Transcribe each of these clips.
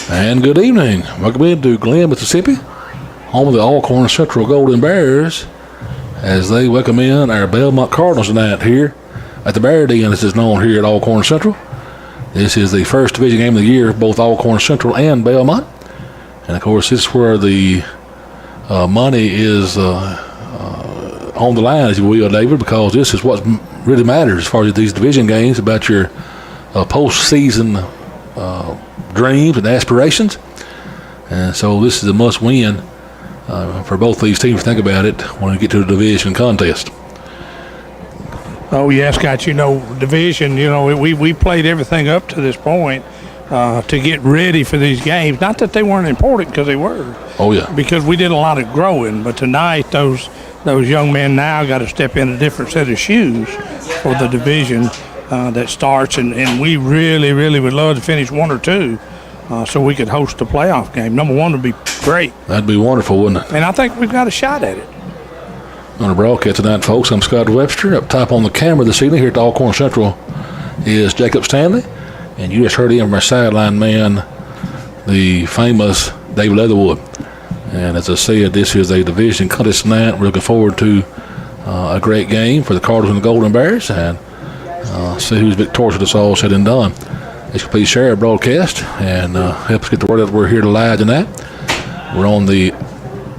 And good evening. Welcome into Glenn, Mississippi, home of the Alcorn Central Golden Bears, as they welcome in our Belmont Cardinals tonight here at the Bear Den, as is known here at Alcorn Central. This is the first division game of the year, both Alcorn Central and Belmont. And of course, this is where the money is on the line, as you will, David, because this is what really matters as far as these division games, about your postseason dreams and aspirations. And so this is a must win for both these teams. Think about it when we get to the division contest. Oh, yeah, Scott, division, we played everything up to this point to get ready for these games. Not that they weren't important, because they were. Oh, yeah. Because we did a lot of growing. But tonight, those young men now got to step in a different set of shoes for the division that starts. And we really, really would love to finish one or two so we could host a playoff game. Number one would be great. That'd be wonderful, wouldn't it? And I think we've got a shot at it. On the broadcast tonight, folks, I'm Scott Webster. Up top on the camera this evening here at Alcorn Central is Jacob Stanley. And you just heard him from our sideline man, the famous David Leatherwood. And as I said, this is a division contest tonight. We're looking forward to a great game for the Cardinals and the Golden Bears, and see who's victorious with this all said and done. If you please share our broadcast and help us get the word out that we're here live tonight. We're on the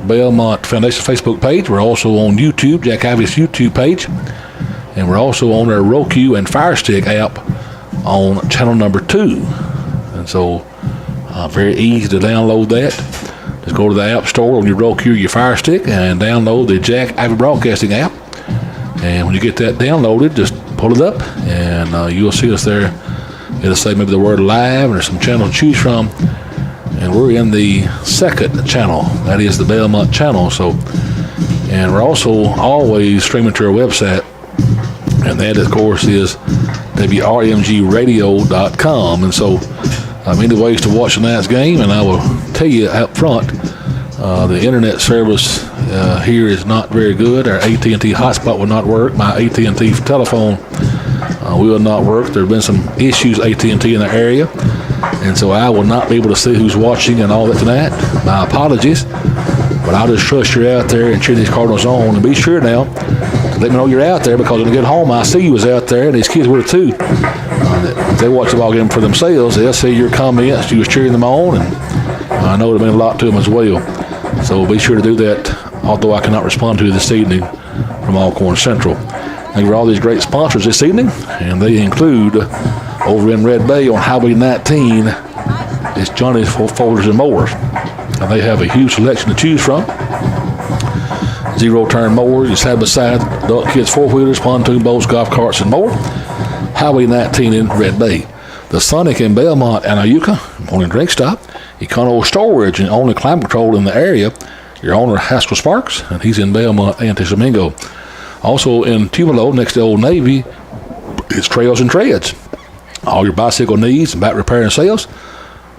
Belmont Foundation Facebook page. We're also on YouTube, Jack Ivey's YouTube page. And we're also on our Roku and Fire Stick app on channel number 2. And so very easy to download that. Just go to the App Store on your Roku or your Fire Stick and download the Jack Ivey Broadcasting app. And when you get that downloaded, just pull it up and you'll see us there. It'll say maybe the word live, and there's some channels to choose from. And we're in the second channel. That is the Belmont channel. And we're also always streaming to our website. And that, of course, is WRMGradio.com. And so many ways to watch tonight's game. And I will tell you up front, the internet service here is not very good. Our AT&T hotspot will not work. My AT&T telephone will not work. There have been some issues AT&T in the area. And so I will not be able to see who's watching and all that tonight. My apologies. But I'll just trust you're out there and cheer these Cardinals on. And be sure now to let me know you're out there, because when I get home, I see you was out there, and these kids were too. If they watch the ball game for themselves, they'll see your comments. You was cheering them on, and I know it meant a lot to them as well. So be sure to do that, although I cannot respond to you this evening from Alcorn Central. Thank you for all these great sponsors this evening, and they include over in Red Bay on Highway 19, it's Johnny's Folders and Mowers. And they have a huge selection to choose from. Zero-turn mowers, your side-by-side, adult kids, four-wheelers, pontoon boats, golf carts, and more. Highway 19 in Red Bay. The Sonic in Belmont and Iuka, morning drink stop. Econo Storage and only climate control in the area. Your owner, Haskell Sparks, and he's in Belmont and Tishomingo. Also in Tupelo, next to Old Navy, it's Trails and Treads. All your bicycle needs and bike repair and sales,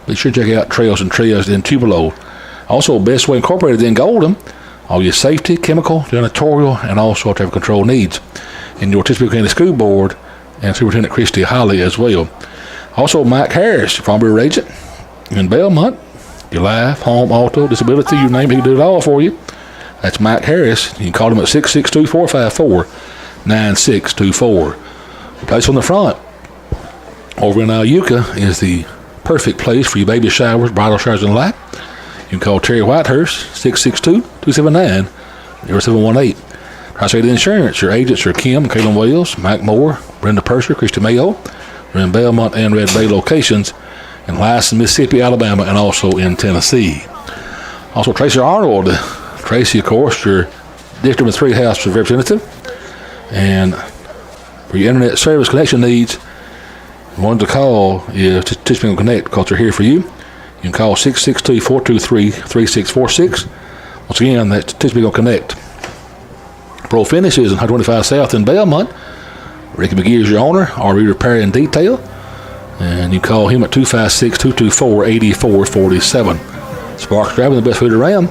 be sure to check out Trails and Treads in Tupelo. Also, Best Way Incorporated in Golden. All your safety, chemical, janitorial, and also traffic control needs. And your Tishomingo County School Board and Superintendent Christy Holly as well. Also, Mike Harris, your farm bureau agent in Belmont. Your life, home, auto, disability, you name it, he can do it all for you. That's Mike Harris. You can call him at 662-454-9624. Place on the front over in Iuka is the perfect place for your baby showers, bridal showers, and the like. You can call Terry Whitehurst, 662-279-0718. Tri-State Insurance, your agents are Kim, Caitlin Wells, Mike Moore, Brenda Purser, Christy Mayo. We're in Belmont and Red Bay locations, in Licensed, Mississippi, Alabama, and also in Tennessee. Also, Tracy Arnold. Tracy, of course, your District 3 House of Representative. And for your internet service connection needs, one to call is Tishomingo Connect, because they're here for you. You can call 662-423-3646. Once again, that's Tishomingo Connect. Pro Finish is in 125 South in Belmont. Ricky McGee is your owner, RV Repair and Detail. And you call him at 256-224-8447. Sparks driving the best food around.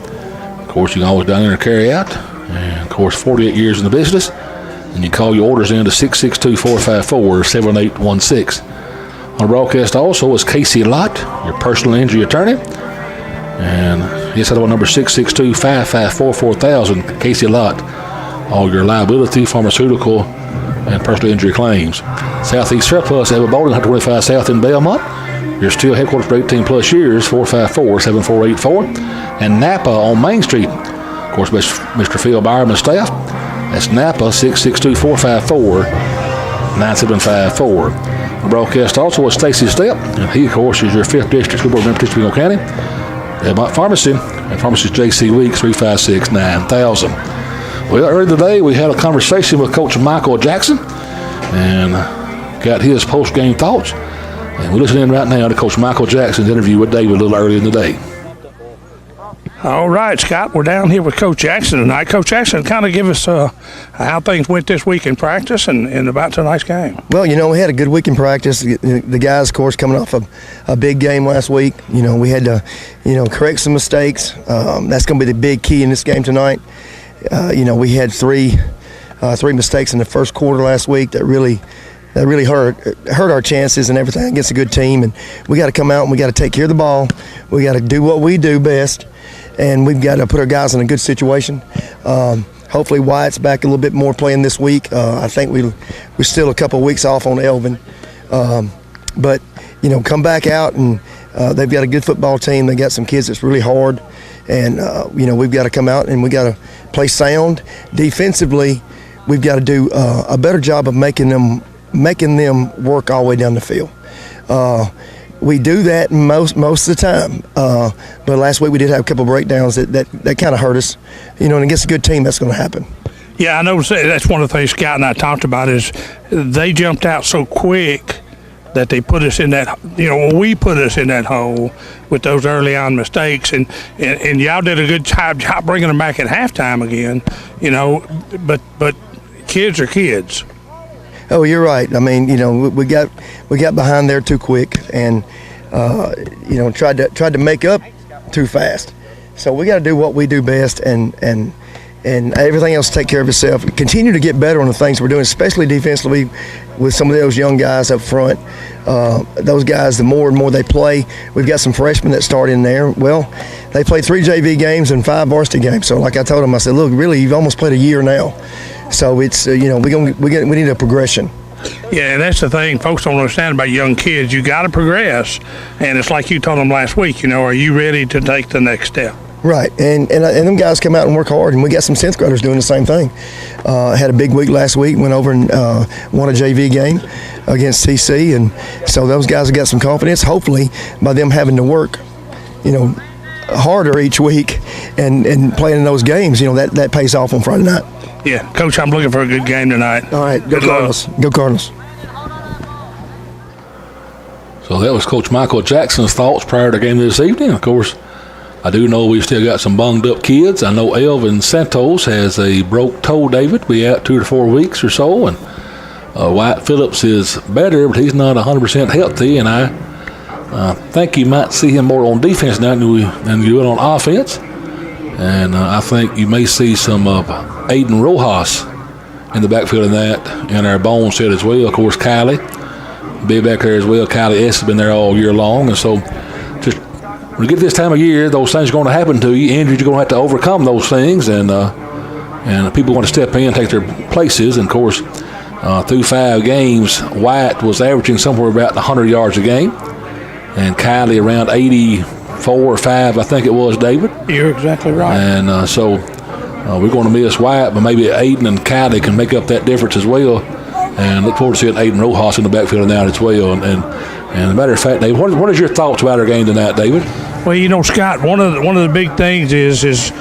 Of course, you can always down there and carry out. And, of course, 48 years in the business. And you call your orders in to 662-454-7816. On the broadcast also is Casey Lott, your personal injury attorney. And he's at number 662-554-4000. Casey Lott, all your liability, pharmaceutical, and personal injury claims. Southeast Surplus, Evan Bolden, 125 South in Belmont. You're still headquarters for 18 plus years, 454-7484. And Napa on Main Street, of course, Mr. Phil Byram and staff. That's Napa, 662-454-9754. The broadcast also is Stacy Stepp, and he, of course, is your 5th District School Board member, Pinal County. Belmont Pharmacy, and pharmacist J.C. Weeks, 356-9000. Well, earlier today, we had a conversation with Coach Michael Jackson and got his post-game thoughts. And we're listening right now to Coach Michael Jackson's interview with David a little earlier in the day. All right, Scott, we're down here with Coach Jackson tonight. Coach Jackson, kind of give us how things went this week in practice and about tonight's game. Well, we had a good week in practice. The guys, of course, coming off a big game last week. We had to, correct some mistakes. That's going to be the big key in this game tonight. We had three mistakes in the first quarter last week that really hurt our chances and everything against a good team. And we got to come out and we got to take care of the ball. We got to do what we do best. And we've got to put our guys in a good situation. Hopefully Wyatt's back a little bit more playing this week. I think we're still a couple of weeks off on Elvin. But come back out, and they've got a good football team. They got some kids that's really hard. And, we've got to come out and we got to play sound. Defensively, we've got to do a better job of making them work all the way down the field. We do that most of the time, but last week we did have a couple of breakdowns that kind of hurt us. And against a good team, that's going to happen. Yeah, I know that's one of the things Scott and I talked about is they jumped out so quick that they put us in that, we put us in that hole with those early on mistakes, and y'all did a good job bringing them back at halftime again, but kids are kids. Oh, you're right. I mean, we got behind there too quick, and tried to make up too fast. So we got to do what we do best, and everything else take care of itself. Continue to get better on the things we're doing, especially defensively with some of those young guys up front. Those guys, the more and more they play, we've got some freshmen that start in there. Well, they played 3 JV games and 5 varsity games. So like I told them, I said, look, really, you've almost played a year now. So it's we need a progression. Yeah, and that's the thing folks don't understand about young kids. You got to progress, and it's like you told them last week. Are you ready to take the next step? Right, and them guys come out and work hard, and we got some 10th graders doing the same thing. Had a big week last week, went over and won a JV game against TC, and so those guys have got some confidence. Hopefully, by them having to work, harder each week and playing in those games, that pays off on Friday night. Yeah, Coach, I'm looking for a good game tonight. All right, go Cardinals. Go Cardinals. So that was Coach Michael Jackson's thoughts prior to the game this evening. Of course, I do know we've still got some bunged up kids. I know Elvin Santos has a broke toe, David. Be out 2 to 4 weeks or so. And Wyatt Phillips is better, but he's not 100% healthy. And I think you might see him more on defense now than you will on offense. And I think you may see some Aiden Rojas in the backfield in that, and our bone set as well. Of course, Kylie be back there as well. Kylie S has been there all year long. And so just when you get this time of year, those things are going to happen to you. Injuries, you're going to have to overcome those things. And people want to step in and take their places. And, of course, through 5 games, Wyatt was averaging somewhere about 100 yards a game. And Kylie around 84 or 5, I think it was, David. You're exactly right. And so we're going to miss Wyatt, but maybe Aiden and Kylie can make up that difference as well. And look forward to seeing Aiden Rojas in the backfield now as well. And as a matter of fact, David, what is your thoughts about our game tonight, David? Well, Scott, one of the big things is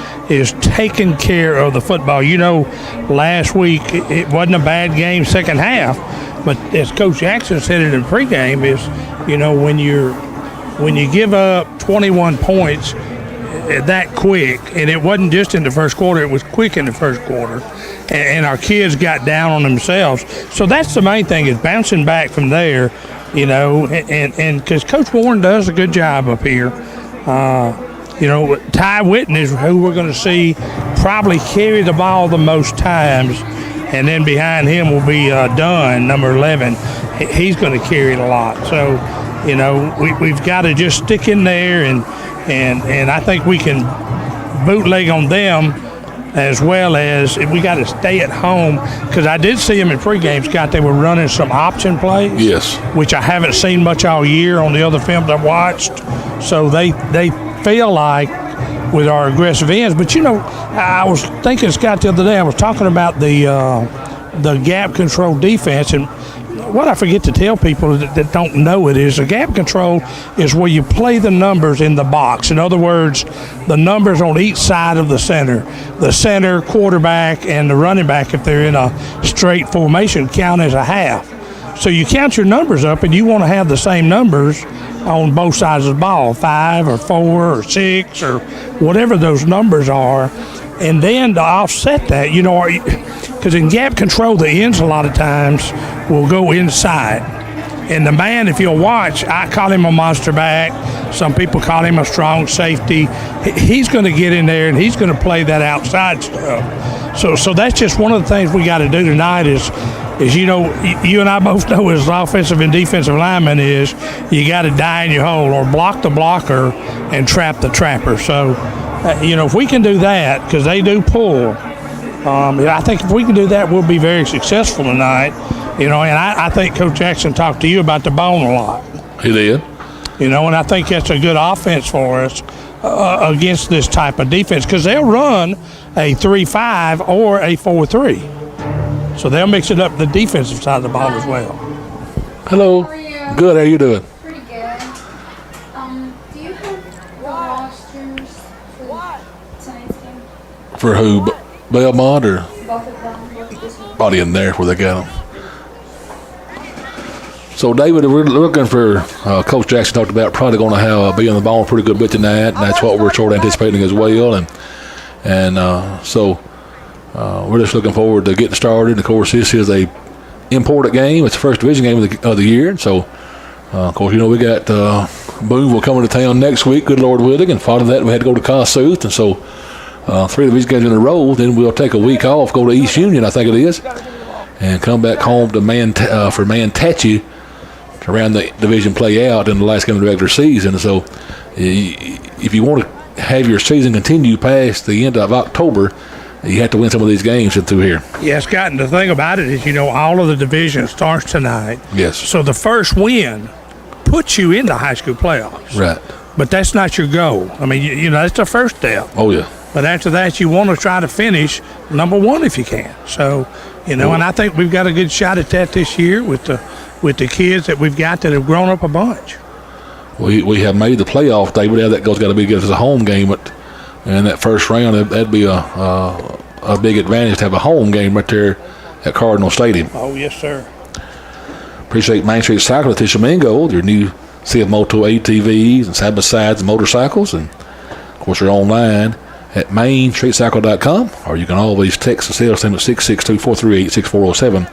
taking care of the football. Last week it wasn't a bad game second half, but as Coach Jackson said it in pregame, is when you give up 21 points that quick, and it wasn't just in the first quarter, it was quick in the first quarter, and our kids got down on themselves. So that's the main thing, is bouncing back from there, and because Coach Warren does a good job up here. Ty Witten is who we're going to see probably carry the ball the most times and then behind him will be Dunn, number 11. He's going to carry it a lot. So, you know, we've got to just stick in there, and I think we can bootleg on them, as well as we got to stay at home, because I did see them in pregame, Scott. They were running some option plays, Yes. which I haven't seen much all year on the other films I've watched. So they feel like with our aggressive ends. But, you know, I was thinking, Scott, the other day, I was talking about the gap control defense, and what I forget to tell people that don't know it is a gap control is where you play the numbers in the box. In other words, the numbers on each side of the center, quarterback, and the running back, if they're in a straight formation, count as a half. So you count your numbers up, and you want to have the same numbers on both sides of the ball, 5 or 4 or 6 or whatever those numbers are. And then to offset that, you know, because in gap control, the ends a lot of times will go inside. And the man, if you'll watch, I call him a monster back. Some people call him a strong safety. He's going to get in there, and he's going to play that outside stuff. So that's just one of the things we got to do tonight is, you know, you and I both know as offensive and defensive linemen is you got to die in your hole or block the blocker and trap the trapper. So, you know, if we can do that, because they do pull, I think if we can do that, we'll be very successful tonight. You know, and I think Coach Jackson talked to you about the bone a lot. He did. You know, and I think that's a good offense for us against this type of defense, because they'll run a 3-5 or a 4-3. So they'll mix it up the defensive side of the ball as well. Hello. How are you? Good. How you doing? Pretty good. Do you have rosters for tonight's game? For who? Belmont or Both of them? body in there where they got them? So, David, we're looking for Coach Jackson talked about probably going to be on the ball a pretty good bit tonight, and that's what we're sort of anticipating as well. And so we're just looking forward to getting started. And of course, this is a important game. It's the first division game of the year. And so, of course, you know, we got Boonville coming to town next week, good Lord willing, and following that we had to go to Kossuth. And so 3 of these games in a row. Then we'll take a week off, go to East Union, I think it is, and come back home to for Manatee to round the division play out in the last game of the regular season. So if you want to have your season continue past the end of October, you have to win some of these games through here. Yeah, Scott, and the thing about it is, you know, all of the division starts tonight. Yes. So the first win puts you in the high school playoffs. Right. But that's not your goal. I mean, you know, that's the first step. Oh, yeah. But after that, you want to try to finish number 1 if you can. So, you know, and I think we've got a good shot at that this year with the kids that we've got that have grown up a bunch. We have made the playoff, David. Yeah, that goes got to be good as a home game, but in that first round, that'd be a big advantage to have a home game right there at Cardinal Stadium. Oh, yes, sir. Appreciate Main Street Cycle at Tishomingo, your new CF-Moto ATVs and side-by-sides and motorcycles, and of course you're online at mainstreetcycle.com, or you can always text the sales team at 662-438-6407.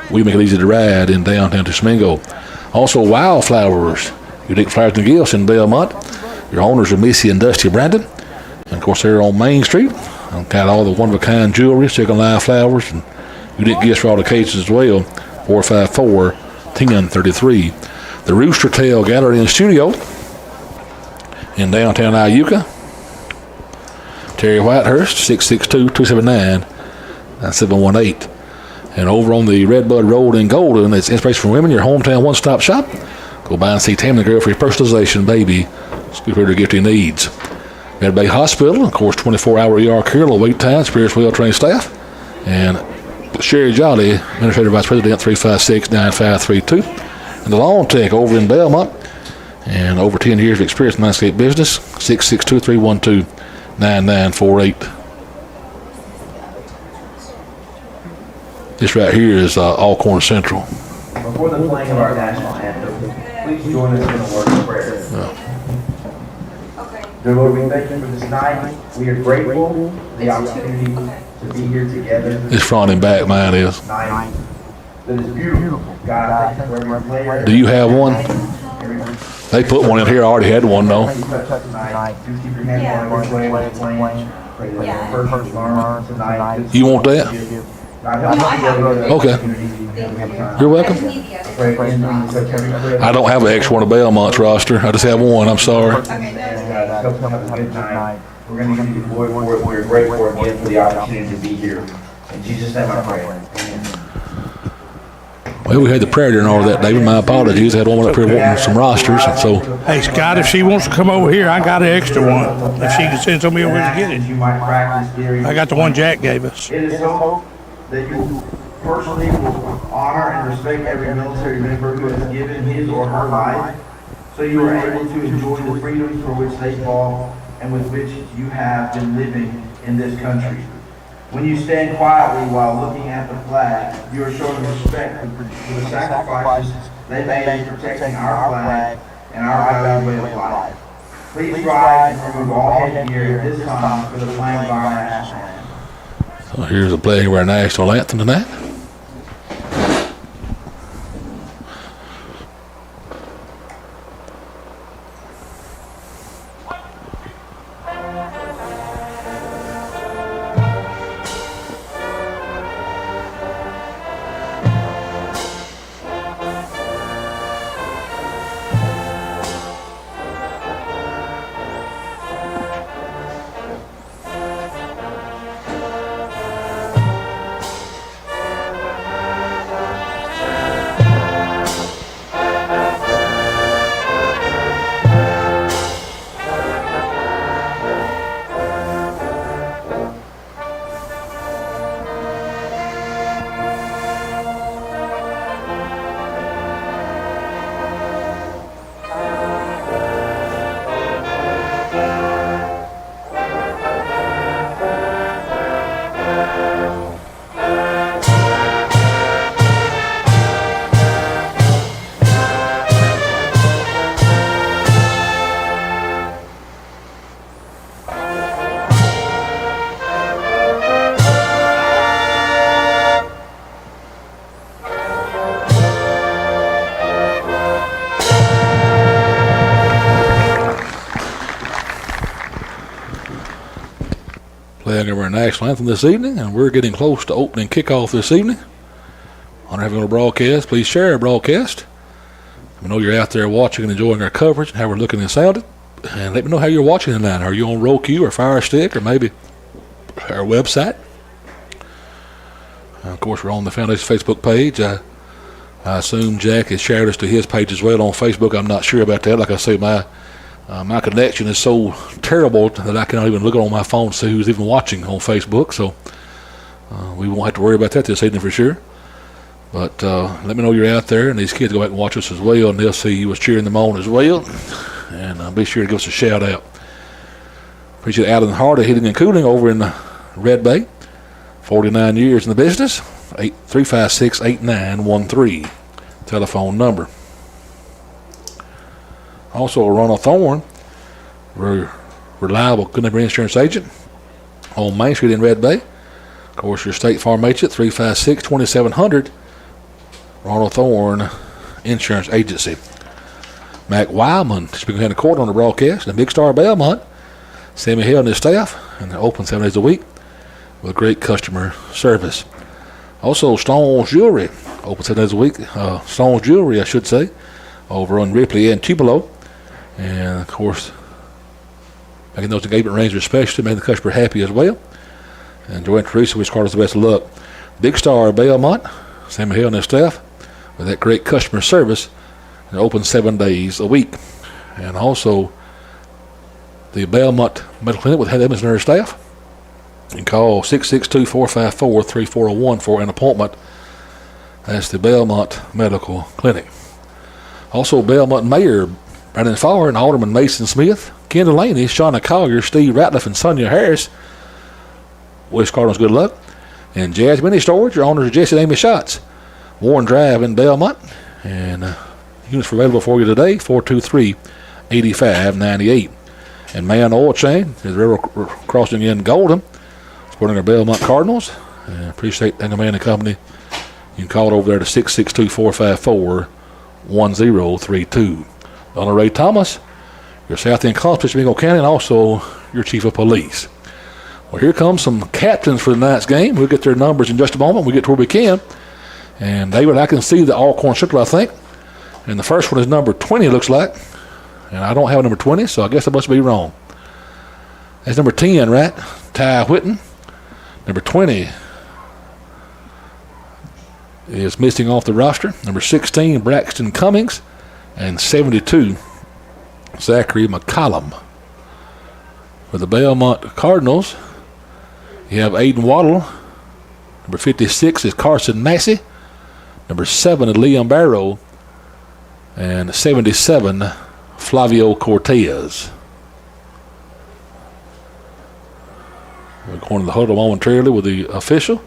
We make it easy to ride in downtown Tishomingo. Also, Wildflowers, unique flowers and gifts in Belmont. Your owners are Missy and Dusty Brandon. And of course, they're on Main Street. Got all the one-of-a-kind jewelry, second live flowers, and unique gifts for all occasions as well. 454-1033. The Rooster Tail Gallery and Studio in downtown Iuka. Terry Whitehurst, 662-279-9718. And over on the Redbud Road in Golden, it's Inspiration for Women, your hometown one-stop shop. Go by and see Tammy the girl for your personalization, baby. Scoop her to gift your needs. Red Bay Hospital, of course, 24-hour ER care, low wait time, experienced, well-trained staff. And Sherry Jolly, Administrative Vice President, 356-9532. And the Lawn Tech over in Belmont. And over 10 years of experience in landscape business, 662-312-9948. This right here is Alcorn Central. Before the playing of our national anthem, please join us in a word of prayer. Dear Lord, we thank you for this night. We are grateful for the opportunity to be here together. This front and back, mine is. Tonight that is beautiful. God, I thank you for every player. Do you have one? They put one in here. I already had one, though. Tonight, do keep your hand on every player that's playing. Pray that every person learns tonight. You want that? Okay. You're welcome. I don't have an extra one of Belmont's roster. I just have one. I'm sorry. Hope you have a good night. We're going to give you the glory for it. We're grateful again for the opportunity to be here. In Jesus' name I pray. Amen. Well, we had the prayer during all of that, David. My apologies. I had one up here wanting some rosters. And so, Hey, Scott, if she wants to come over here, I got an extra one. If she can send somebody over to get it. You might practice theory. I got the one Jack gave us. It is hoped that you personally will honor and respect every military member who has given his or her life, so you are able to enjoy the freedoms for which they fought and with which you have been living in this country. When you stand quietly while looking at the flag, you are showing respect for the sacrifices they made in protecting our flag and our valued way of life. Please rise and remove all headgear at this time for the playing of our national anthem. so here's a playing of our national anthem tonight. Playing of our national anthem this evening, and we're getting close to opening kickoff this evening. On having a broadcast, please share our broadcast. We know you're out there watching and enjoying our coverage and how we're looking and sounding. And let me know how you're watching tonight. Are you on Roku or Fire Stick or maybe our website? Of course, we're on the Foundation Facebook page. I assume Jack has shared us to his page as well on Facebook. I'm not sure about that. Like I say, my connection is so terrible that I cannot even look on my phone to see who's even watching on Facebook. So we won't have to worry about that this evening for sure. But let me know you're out there, and these kids go back and watch us as well, and they'll see you was cheering them on as well. And be sure to give us a shout out. Appreciate Alan Hart of Heating and Cooling over in Red Bay. 49 years in the business. 356-8913 telephone number. Also, Ronald Thorne, reliable good neighbor insurance agent on Main Street in Red Bay. Of course, your State Farm agent, 356-2700, Ronald Thorne Insurance Agency. Mac Wildman, speaking behind the court on the broadcast, and Big Star Belmont, Sammy Hill and his staff, and they're open 7 days a week with great customer service. Also, Stone's Jewelry, open 7 days a week. Stone's Jewelry, I should say, over on Ripley and Tupelo. And, of course, making those engagement rings especially, making the customer happy as well. And Joanne Teresa wish Carlos the best of luck. Big Star Belmont, Sammy Hill and his staff, with that great customer service. They're open 7 days a week. And also, the Belmont Medical Clinic with Head Evans and her staff. You can call 662-454-3401 for an appointment. That's the Belmont Medical Clinic. Also, Belmont Mayor Brandon Farr and Alderman Mason Smith, Ken Delaney, Shauna Collier, Steve Ratliff, and Sonia Harris wish Cardinals good luck. And Jazz Mini Storage, your owners are Jesse and Amy Schatz, Warren Drive in Belmont. And units are available for you today, 423-8598. And Man Oil Chain is railroad crossing in Golden, supporting our Belmont Cardinals. And appreciate that man and company. You can call it over there to 662-454-1032. Donna Ray Thomas, your South End Constable, Bingo County, and also your Chief of Police. Well, here comes some captains for the night's game. We'll get their numbers in just a moment. We'll get to where we can. And David, I can see the Alcorn Central, I think. And the first one is number 20, looks like. And I don't have number 20, so I guess I must be wrong. That's number 10, right? Ty Whitten. Number 20 is missing off the roster. Number 16, Braxton Cummings. And 72, Zachary McCollum. For the Belmont Cardinals, you have Aiden Waddle. Number 56 is Carson Massey. Number 7 is Liam Barrow. And 77, Flavio Cortez. We're going to the huddle momentarily with the official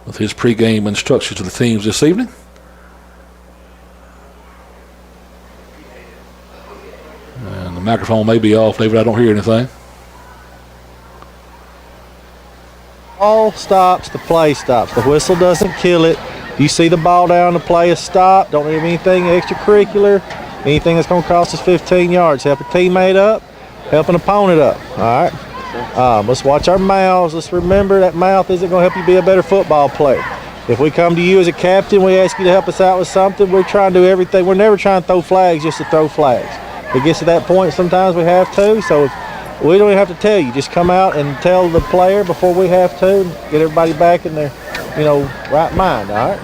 with his pregame instructions to the teams this evening. And the microphone may be off, David. I don't hear anything. Ball stops, the play stops. The whistle doesn't kill it. You see the ball down, the play is stopped. Don't have anything extracurricular, anything that's going to cost us 15 yards. Help a teammate up, help an opponent up. All right. Let's watch our mouths. Let's remember that mouth isn't going to help you be a better football player. If we come to you as a captain, we ask you to help us out with something, we're trying to do everything. We're never trying to throw flags just to throw flags. It gets to that point sometimes we have to, so we don't even have to tell you. Just come out and tell the player before we have to and get everybody back in their, right mind, all right?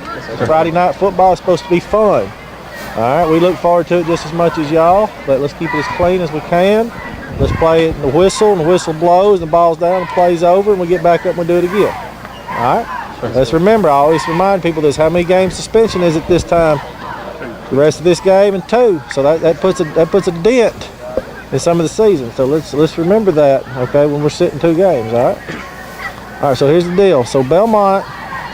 Friday night football is supposed to be fun. All right, we look forward to it just as much as y'all, but let's keep it as clean as we can. Let's play it in the whistle, and the whistle blows, and the ball's down, the play's over, and we get back up and we do it again. All right? Let's remember, I always remind people this, how many games suspension is it this time? The rest of this game and 2. So that puts a dent in some of the season. So let's remember that, okay, when we're sitting 2 games, all right? All right, so here's the deal. So Belmont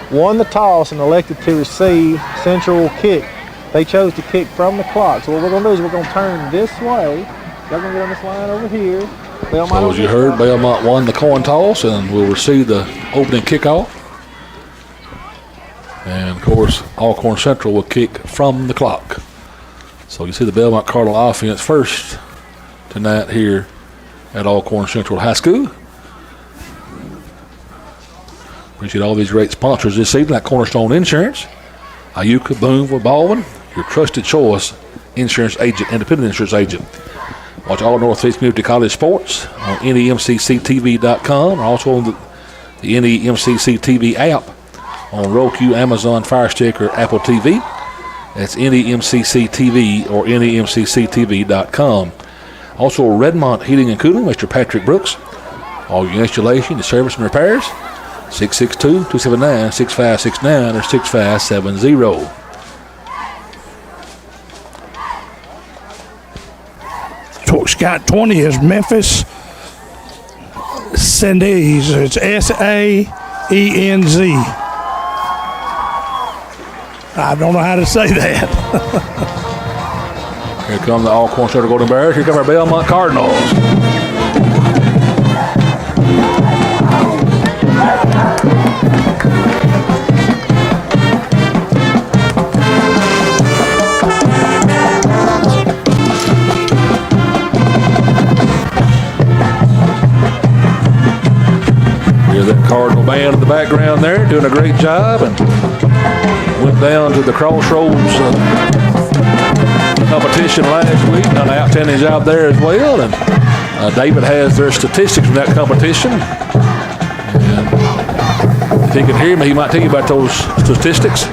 won the toss and elected to receive. Central will kick. They chose to kick from the clock. So what we're going to do is we're going to turn this way. Y'all going to get on this line over here. Belmont, So as you heard, Belmont won the coin toss and will receive the opening kickoff. And, of course, Alcorn Central will kick from the clock. So you see the Belmont Cardinal offense first tonight here at Alcorn Central High School. Appreciate all these great sponsors this evening, like Cornerstone Insurance, Iuka, Boonville, Baldwin, your trusted choice insurance agent, independent insurance agent. Watch all Northeast Community College sports on NEMCCTV.com, or also on the NEMCC TV app on Roku, Amazon Fire Stick, or Apple TV. That's NEMCC TV or NEMCCTV.com. Also, Redmont Heating and Cooling, Mr. Patrick Brooks. All your installation, your service, and repairs. 662-279-6569 or 6570. Scott 20 is Memphis Senz. It's S-A-E-N-Z. I don't know how to say that. Here come the Alcorn Central Golden Bears. Here come our Belmont Cardinals. Here's that Cardinal band in the background there, doing a great job, and went down to the Crossroads competition last week, done an outstanding job there as well. And David has their statistics from that competition. And if he can hear me, he might tell you about those statistics.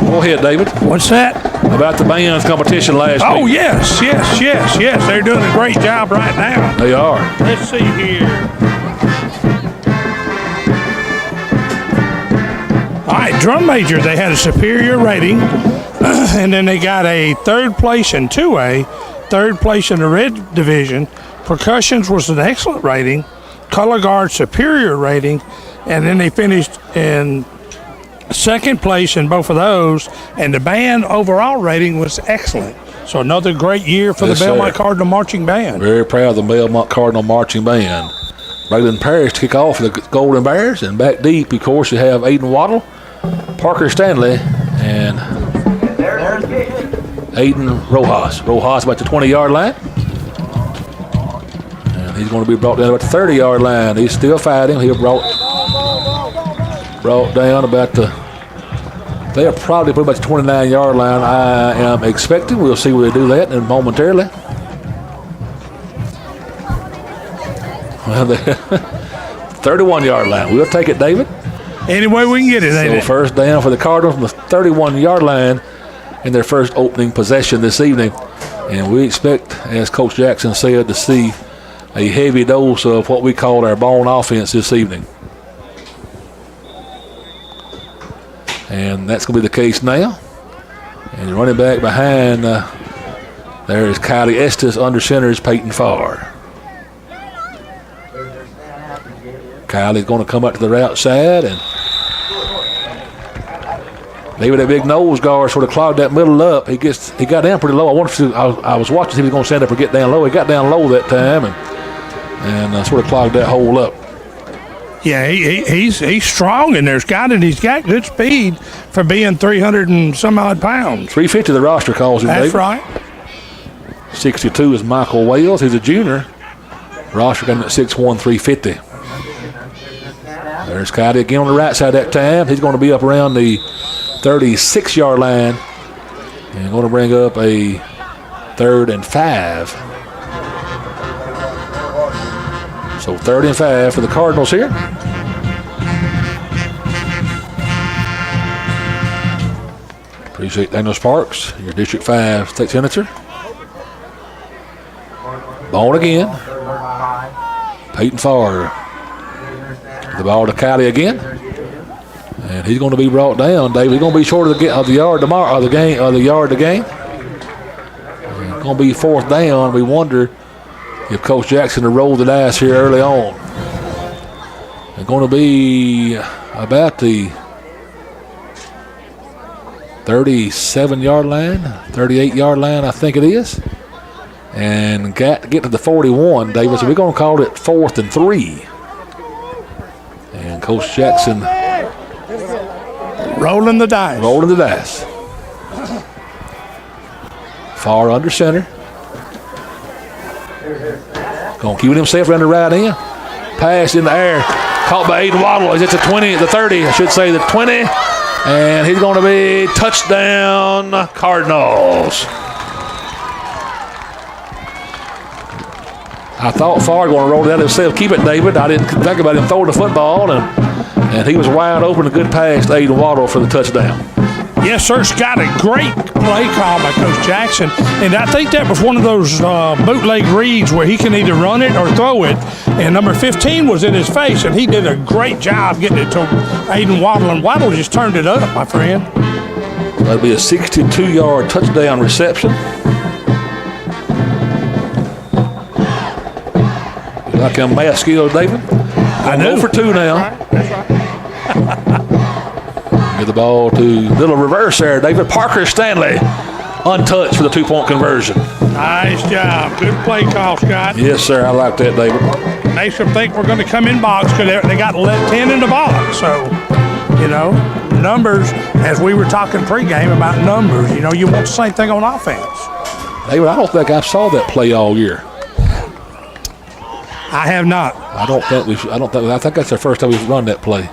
Go ahead, David. What's that? About the band's competition last Oh, week. yes. They're doing a great job right now. They are. Let's see here. All right, drum major, they had a superior rating, and then they got a 3rd place in 2A, 3rd place in the red division. Percussions was an excellent rating, color guard superior rating, and then they finished in 2nd place in both of those, and the band overall rating was excellent. So another great year for Yes, the Belmont sir. Cardinal Marching Band. Very proud of the Belmont Cardinal Marching Band. Raylan Parrish to kick off for the Golden Bears, and back deep, of course, you have Aiden Waddle, Parker Stanley, and Aiden Rojas. Rojas about the 20-yard line. And He's going to be brought down about the 30-yard line. He's still fighting. He'll brought down about the. They're probably put about the 29-yard line. I am expecting. We'll see where they do that in momentarily. Well, 31-yard line. We'll take it, David. Any way we can get it, ain't So it? first down for the Cardinals from the 31-yard line in their first opening possession this evening. And we expect, as Coach Jackson said, to see a heavy dose of what we call our bone offense this evening. And that's going to be the case now. And running back behind, there is Kylie Estes. Under center is Peyton Farr. Kylie's going to come up to the outside, and maybe that big nose guard sort of clogged that middle up. He got down pretty low. I wonder if I was watching if he was going to stand up or get down low. He got down low that time and sort of clogged that hole up. Yeah, he's strong in there, Scott, and he's got good speed for being 300 and some odd pounds. 350 the roster calls him, That's David. right. 62 is Michael Wales. He's a junior. Roster got him at 6'1", 350. There's Cody again on the right side that time. He's going to be up around the 36-yard line and going to bring up a 3rd and 5. So 3rd and 5 for the Cardinals here. Appreciate Daniel Sparks, your District 5 state senator. Ball again. Peyton Farr. The ball to Kylie again. And he's going to be brought down, David. He's going to be short of the yard tomorrow, of the yard to gain. It's going to be 4th down. We wonder if Coach Jackson will roll the dice here early on. It's going to be about the 37-yard line, 38-yard line, I think it is. And got to get to the 41, David. So we're going to call it 4th and 3. And Coach Jackson rolling the dice. Far under center. Going to keep it himself around the right end. Pass in the air. Caught by Aiden Waddle. He's at the 20, the 30, I should say, the 20. And he's going to be touchdown Cardinals. I thought Farr going to roll it out himself. Keep it, David. I didn't think about him throwing the football, and he was wide open. A good pass to Aiden Waddle for the touchdown. Yes, sir. Scott, a great play call by Coach Jackson. And I think that was one of those bootleg reads where he can either run it or throw it. And number 15 was in his face, and he did a great job getting it to Aiden Waddle. And Waddle just turned it up, my friend. That'll be a 62-yard touchdown reception. Like a math skill, David. I know. 0 for 2 now. That's right. Get the ball to little reverse there, David. Parker Stanley untouched for the 2-point conversion. Nice job. Good play call, Scott. Yes, sir. I like that, David. Makes them think we're going to come in box because they got 10 in the box. So, numbers, as we were talking pregame about numbers, you want the same thing on offense. David, I don't think I saw that play all year. I have not. I think that's the first time we've run that play.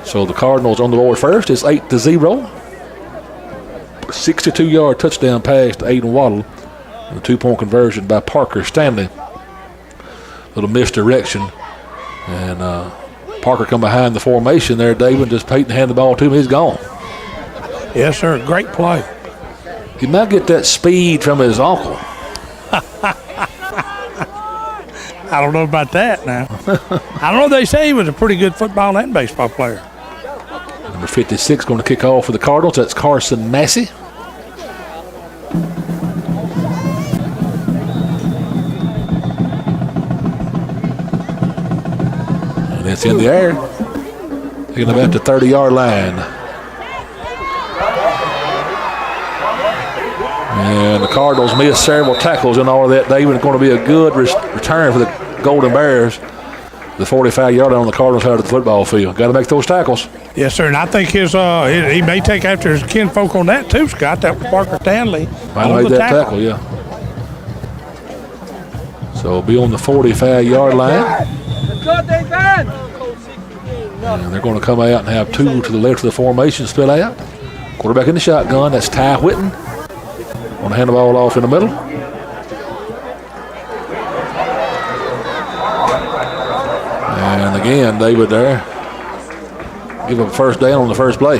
So the Cardinals on the board first. It's 8-0. 62-yard touchdown pass to Aiden Waddle. And a 2-point conversion by Parker Stanley. Little misdirection. And Parker come behind the formation there, David. Just Peyton hand the ball to him. He's gone. Yes, sir. Great play. He might get that speed from his uncle. I don't know about that now. I don't know. They say he was a pretty good football and baseball player. Number 56 going to kick off for the Cardinals. That's Carson Massey. And it's in the air. Taking about the 30-yard line. And the Cardinals missed several tackles and all of that, David. It's going to be a good return for the Golden Bears. The 45-yard line on the Cardinals side of the football field. Got to make those tackles. Yes, sir. And I think he may take after his kinfolk on that too, Scott. That was Parker Stanley. Might have made that tackle, yeah. So it'll be on the 45-yard line. And they're going to come out and have two to the left of the formation split out. Quarterback in the shotgun. That's Ty Whitten. Going to hand the ball off in the middle. And again, David there. Give him a first down on the first play.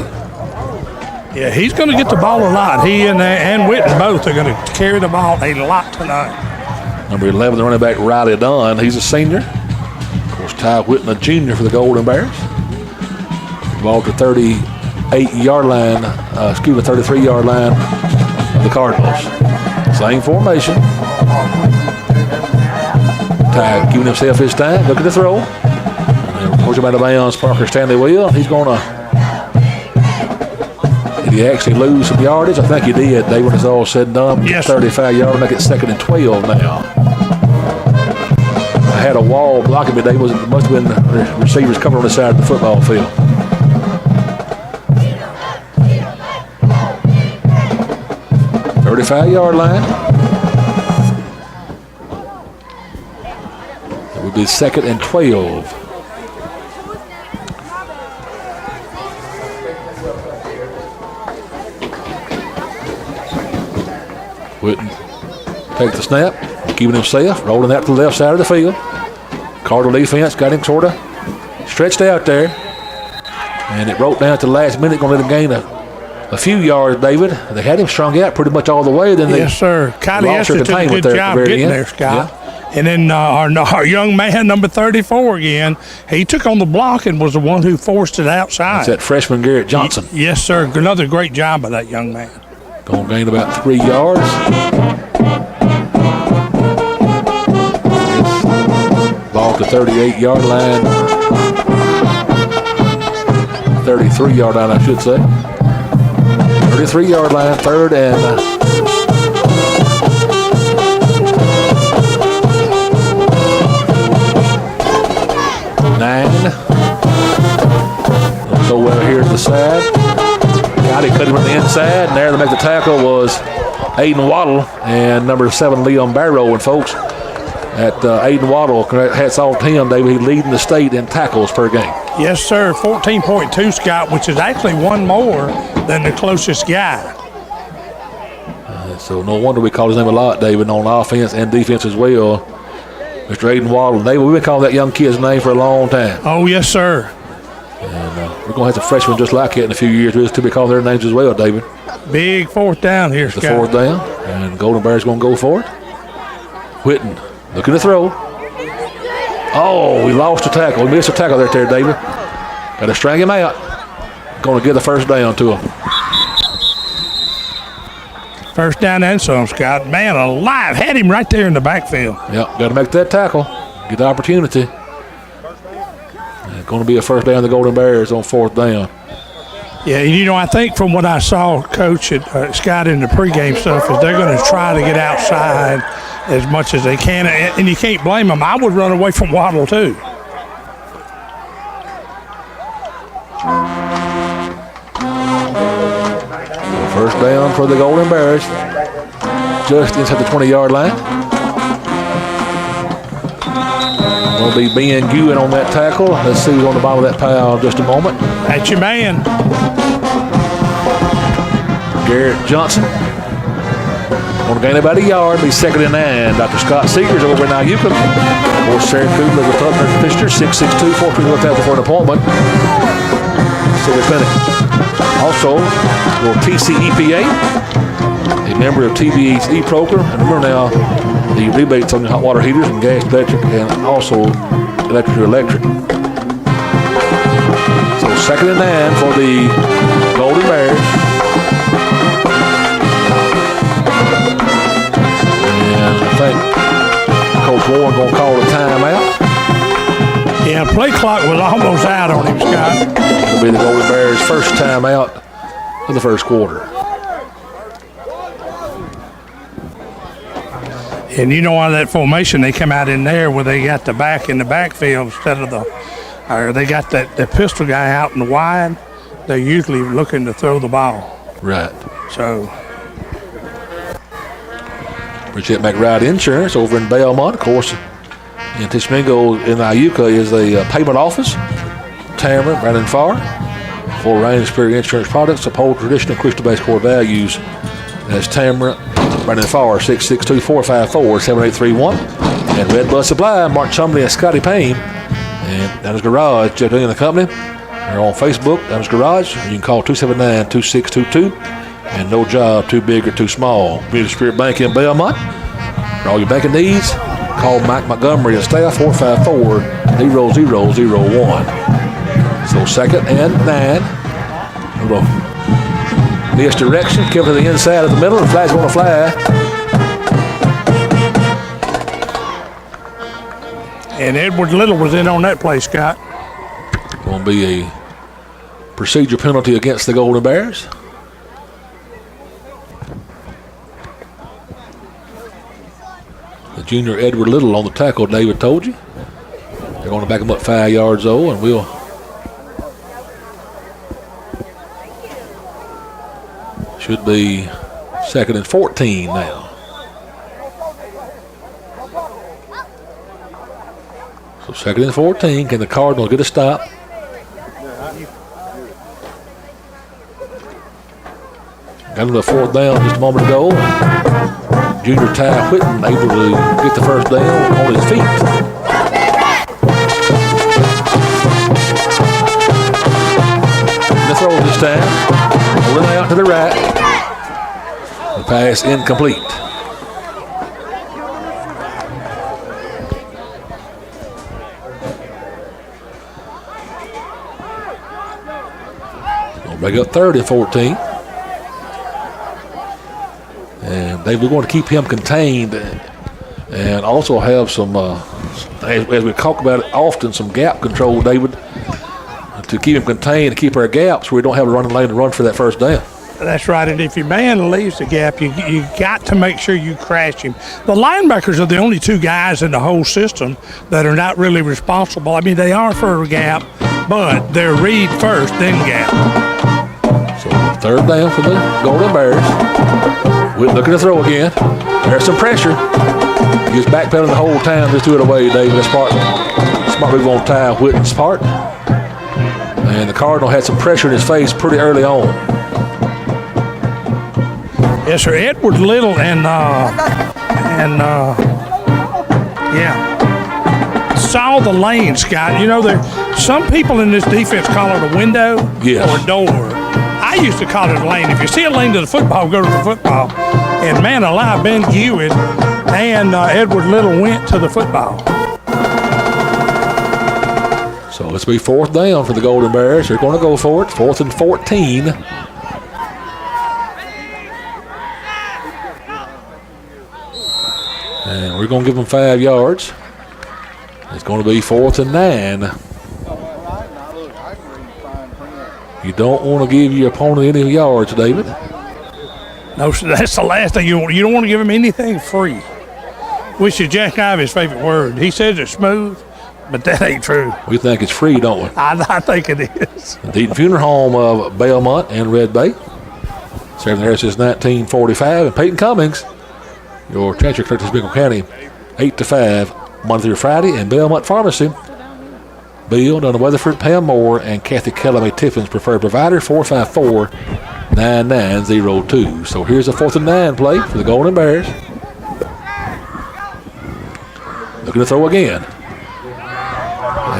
Yeah, he's going to get the ball a lot. He and Whitten both are going to carry the ball a lot tonight. Number 11, the running back, Riley Dunn. He's a senior. Of course, Ty Whitten, a junior for the Golden Bears. Ball to 38-yard line, 33-yard line of the Cardinals. Same formation. Ty giving himself his time, looking to throw. And push him out of bounds, Parker Stanley will. He's going to, did he actually lose some yardage? I think he did. They, when it's all said and done, yes, 35-yard, make it 2nd and 12 now. I had a wall blocking me. They must have been the receivers coming on the side of the football field. The 35-yard line. It would be 2nd and 12. Whitten take the snap, keeping himself, rolling out to the left side of the field. Cardinal defense got him sort of stretched out there. And it broke down at the last minute, going to let him gain a few yards, David. They had him strung out pretty much all the way. Then yes, sir. Kylie Esther did a good job getting there, Scott. Yeah. And then our young man, number 34 again, he took on the block and was the one who forced it outside. That's that freshman Garrett Johnson. Yes, sir. Another great job by that young man. Going to gain about 3 yards. Ball to 38-yard line. 33-yard line, I should say. 33-yard line, 3rd and 9. Let's go well here to the side. Got it, cut him on the inside, and there to make the tackle was Aiden Waddle and number 7, Liam Barrow. And folks, at Aiden Waddle, hats off to him, David. He's leading the state in tackles per game. Yes, sir. 14.2, Scott, which is actually one more than the closest guy. So no wonder we call his name a lot, David, on offense and defense as well. Mr. Aiden Waddle. David, we've been calling that young kid's name for a long time. Oh, yes, sir. And we're going to have some freshmen just like it in a few years. We'll still be calling their names as well, David. Big 4th down here, The Scott. 4th down, and Golden Bears going to go for it. Whitten looking to throw. Oh, we lost a tackle. We missed a tackle there, David. Got to string him out. Going to get the first down to him. First down and some, Scott. Man alive. Had him right there in the backfield. Yep, got to make that tackle. Get the opportunity. It's going to be a first down to the Golden Bears on 4th down. Yeah, you know, I think from what I saw, Coach, Scott, in the pregame stuff, is they're going to try to get outside as much as they can, and you can't blame them. I would run away from Waddle, too. First down for the Golden Bears, just inside the 20-yard line. Will be Ben Guin on that tackle. Let's see who's on the bottom of that pile in just a moment. That's your man. Garrett Johnson. Going to gain about a yard, be 2nd and 9. Dr. Scott Seegers over in Iuka. Of course, Sarah Kudler with Putner Fisher, 6'6", 4 looked out for an appointment. Civil Clinic. Also, your TCEPA, a member of TVE's e-program. And remember now, the rebates on the hot water heaters and gas, electric, and also electric to electric. So 2nd and 9 for the Golden Bears. And I think Coach Warren going to call the timeout. Yeah, play clock was almost out on him, Scott. It'll be the Golden Bears' first timeout of the first quarter. And you know, out of that formation, they come out in there where they got the back in the backfield instead of or they got the pistol guy out in the wide. They're usually looking to throw the ball. Right. So Appreciate McRide Insurance over in Belmont. Of course, in Tishomingo in Iuka is the payment office. Tamara, Brandon Farr. For Rain Superior Insurance Products, uphold traditional Christian-based core values. That's Tamara, Brandon Farr, 662-454-7831. And Red Bus Supply, Mark Chumley and Scotty Payne. And Downers Garage, Jeff Dean and the company. They're on Facebook, Downers Garage. You can call 279-2622. And no job too big or too small. Community Spirit Bank in Belmont. For all your banking needs, call Mike Montgomery and staff 454-0001. So 2nd and 9. A little misdirection. Come to the inside of the middle. The flag's going to fly. And Edward Little was in on that play, Scott. Going to be a procedure penalty against the Golden Bears. The junior Edward Little on the tackle, David told you. They're going to back him up 5 yards, though, and we'll. Should be 2nd and 14 now. So 2nd and 14. Can the Cardinals get a stop? Got him to 4th down just a moment ago. Junior Ty Whitten able to get the first down on his feet. The throw this time. Rolling out to the right. The pass incomplete. Gonna break up 3rd and 14. And we're going to keep him contained and also have some, as we talk about it often, some gap control, David, to keep him contained and keep our gaps where we don't have a running lane to run for that first down. That's right, and if your man leaves the gap, you got to make sure you crash him. The linebackers are the only 2 guys in the whole system that are not really responsible. I mean, they are for a gap, but they're read first, then gap. So 3rd down for the Golden Bears. We're looking to throw again. There's some pressure. He's backpedaling the whole time. Just do it away, David. That's smart move on Ty Whitten's part. And the Cardinal had some pressure in his face pretty early on. Yes, sir. Edward Little saw the lane, Scott. You know, some people in this defense call it a window or a door. I used to call it a lane. If you see a lane to the football, go to the football. And man alive, Ben Hewitt and Edward Little went to the football. So let's be 4th down for the Golden Bears. They're going to go for it. 4th and 14. And we're going to give them 5 yards. It's going to be 4th and 9. You don't want to give your opponent any yards, David. No, that's the last thing you want. You don't want to give him anything free, which is Jack Ivy's favorite word. He says it's smooth, but that ain't true. We think it's free, don't we? I think it is. The Deaton Funeral Home of Belmont and Red Bay. Serving there since 1945. And Peyton Cummings, your transfer clerk to Tishomingo County, 8 to 5, Monday through Friday. And Belmont Pharmacy, Bill, Donna Weatherford, Pam Moore, and Kathy Kellamy Tiffin's preferred provider, 454-9902. So here's a 4th and 9 play for the Golden Bears. Looking to throw again.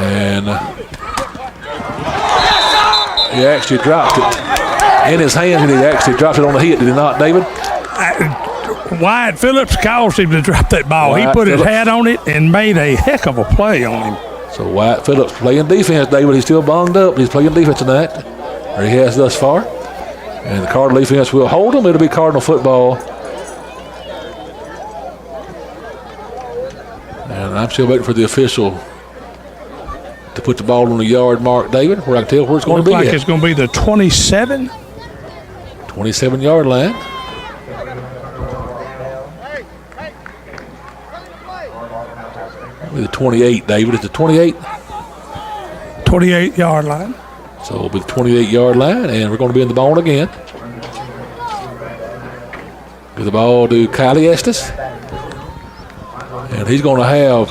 And he actually dropped it in his hands, and he actually dropped it on the hit, did he not, David? Wyatt Phillips caused him to drop that ball. He put his hat on it and made a heck of a play on him. So Wyatt Phillips playing defense, David. He's still bunged up. He's playing defense tonight, or he has thus far. And the Cardinal defense will hold him. It'll be Cardinal football. And I'm still waiting for the official to put the ball on the yard mark, David, where I can tell where it's going to be. Looks like it's going to be the 27. 27-yard line. With the 28, David. It's the 28. 28-yard line. So it'll be the 28-yard line, and we're going to be in the ball again. Give the ball to Kylie Estes. And he's going to have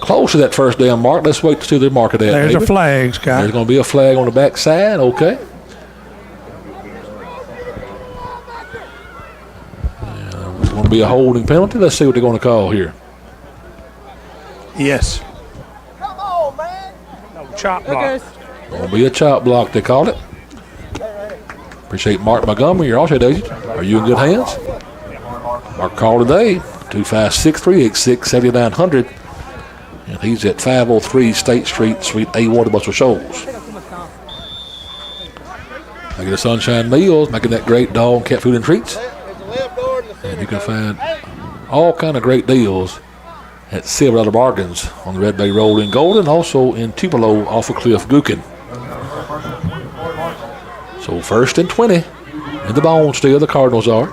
close to that first down mark. Let's wait to see their mark at that. There's David. a flag, Scott. There's going to be a flag on the back side. Okay. It's going to be a holding penalty. Let's see what they're going to call here. Yes. Come on, man. No, chop block. Going to be a chop block, they call it. Appreciate Mark Montgomery, your offside agent. Are you in good hands? Mark call today, 256-386-7900. And he's at 503 State Street, Suite A1, Muscle Shoals. Making the Sunshine Meals, making that great dog and cat food and treats. And you can find all kind of great deals at $7 bargains on the Red Bay Road in Golden, also in Tupelo off of Cliff Gookin. So 1st and 20 in the bone still, the Cardinals are.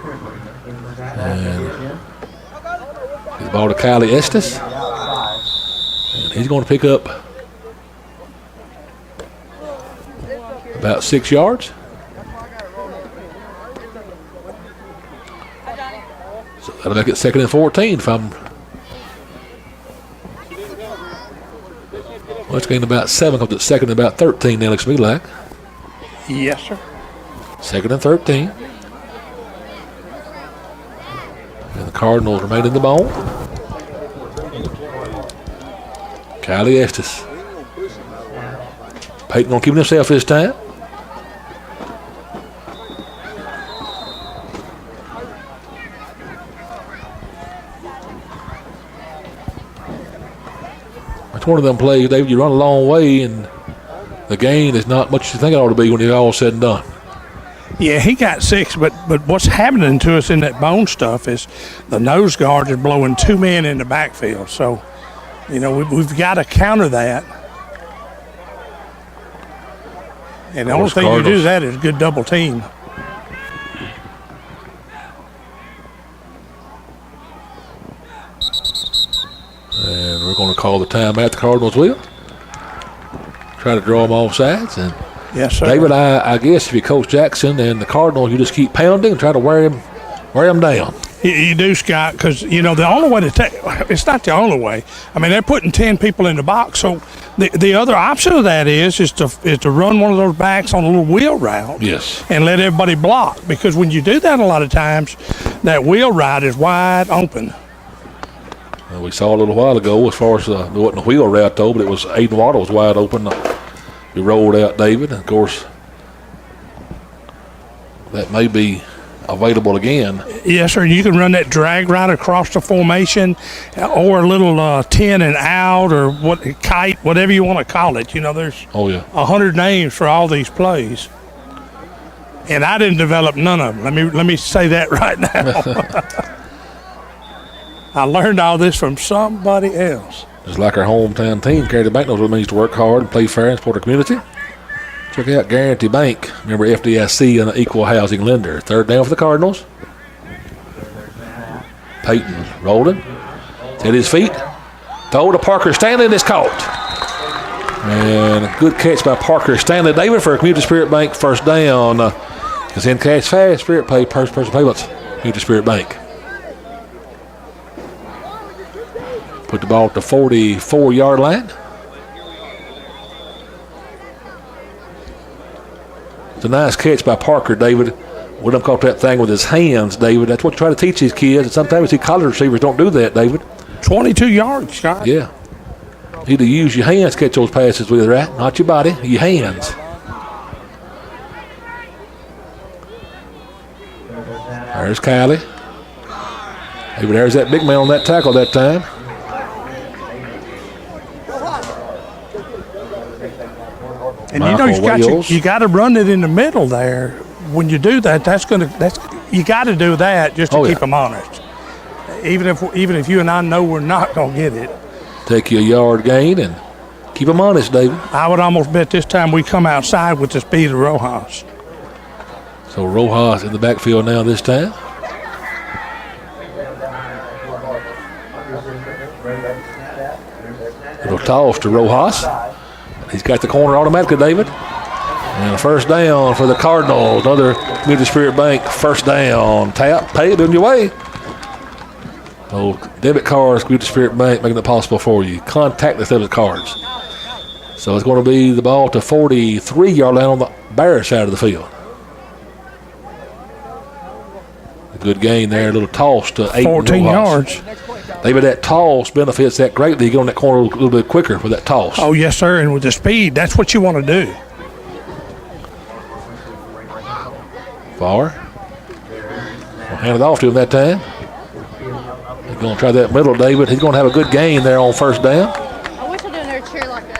And he's ball to Kylie Estes. And he's going to pick up about 6 yards. So that'll make it 2nd and 14 if I'm. Well, it's getting about 7 because it's 2nd and about 13 now, looks to me like. Yes, sir. 2nd and 13. And the Cardinals remain in the bone. Kylie Estes. Peyton on keeping himself this time. It's one of them plays, David, you run a long way and the gain is not much you think it ought to be when it's all said and done. Yeah, he got 6, but what's happening to us in that bone stuff is the nose guard is blowing 2 men in the backfield. So, you know, we've got to counter that. And the only thing you do that is good double team. And we're going to call the timeout. The Cardinals will try to draw them off sides. And yes, sir. David, I guess if you're Coach Jackson and the Cardinals, you just keep pounding and try to wear them down. You do, Scott, because, you know, the only way to take – it's not the only way. I mean, they're putting 10 people in the box. So the other option of that is to run one of those backs on a little wheel route. Yes. And let everybody block. Because when you do that a lot of times, that wheel route is wide open. We saw a little while ago as far as there wasn't a wheel route, though, but it was Aiden Waddle was wide open. We rolled out David, and, of course, that may be available again. Yes, sir. You can run that drag right across the formation or a little 10 and out or kite, whatever you want to call it. You know, there's 100 names for all these plays. And I didn't develop none of them. Let me say that right now. I learned all this from somebody else. Just like our hometown team, Guarantee Bank knows what it means to work hard and play fair and support our community. Check out Guarantee Bank. Remember, FDIC and an equal housing lender. 3rd down for the Cardinals. Peyton rolling. At his feet. Throw to Parker Stanley, and it's caught. And a good catch by Parker Stanley. David for a Community Spirit Bank first down. It's in cash fast. Spirit Pay, person payments. Community Spirit Bank. Put the ball at the 44-yard line. It's a nice catch by Parker, David. William caught that thing with his hands, David. That's what you try to teach these kids. And sometimes see college receivers don't do that, David. 22 yards, Scott. Yeah. Either use your hands to catch those passes with, right? Not your body, your hands. There's Kylie. David, there's that big man on that tackle that time. And you know you got to run it in the middle there. When you do that, you got to do that just to keep them honest. Even if you and I know we're not gonna get it. Take you a yard gain and keep them honest, David. I would almost bet this time we come outside with the speed of Rojas. So Rojas in the backfield now this time. Little toss to Rojas. He's got the corner automatically, David. And a first down for the Cardinals. Another Community Spirit Bank first down. Tap, pay it on your way. So debit cards, Community Spirit Bank, making it possible for you. Contactless debit cards. So it's going to be the ball to 43-yard line on the Bear side of the field. A good gain there, a little toss to 8. 14 yards. Maybe that toss benefits that greatly. You get on that corner a little bit quicker with that toss. Oh, yes, sir. And with the speed, that's what you want to do. Far. We'll hand it off to him that time. He's going to try that middle, David. He's going to have a good gain there on first down. I wish I didn't know cheer like that.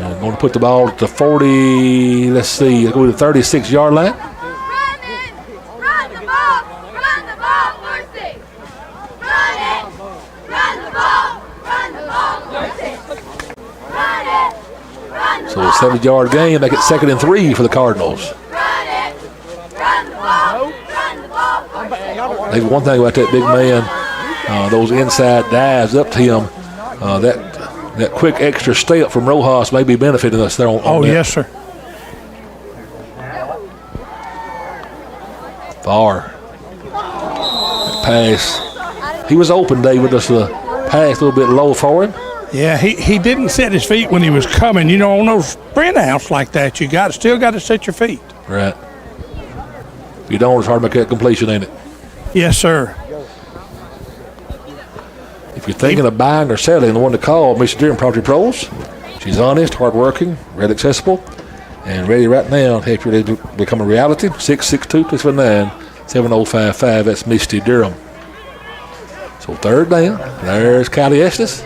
And going to put the ball at the 40, let's see, go to the 36-yard line. Run the ball, Marcy. Run it, run the ball, Marcy. Run it, run the So a 7-yard gain, make it 2nd and 3 for the Cardinals. Run it, run the ball, Marcy. Maybe one thing about that big man, those inside dives up to him, that quick extra step from Rojas may be benefiting us there on that. Yes, sir. Far. Pass. He was open, David. Just the pass a little bit low for him. Yeah, he didn't set his feet when he was coming. You know, on those sprint outs like that, you still got to set your feet. Right. If you don't, it's hard to make that completion, ain't it? Yes, sir. If you're thinking of buying or selling, the one to call, Mr. Deere and Property Pros. She's honest, hardworking, readily accessible, and ready right now to help you to become a reality. 662-279-7055. That's Misty Durham. So third down. There's Callie Estes.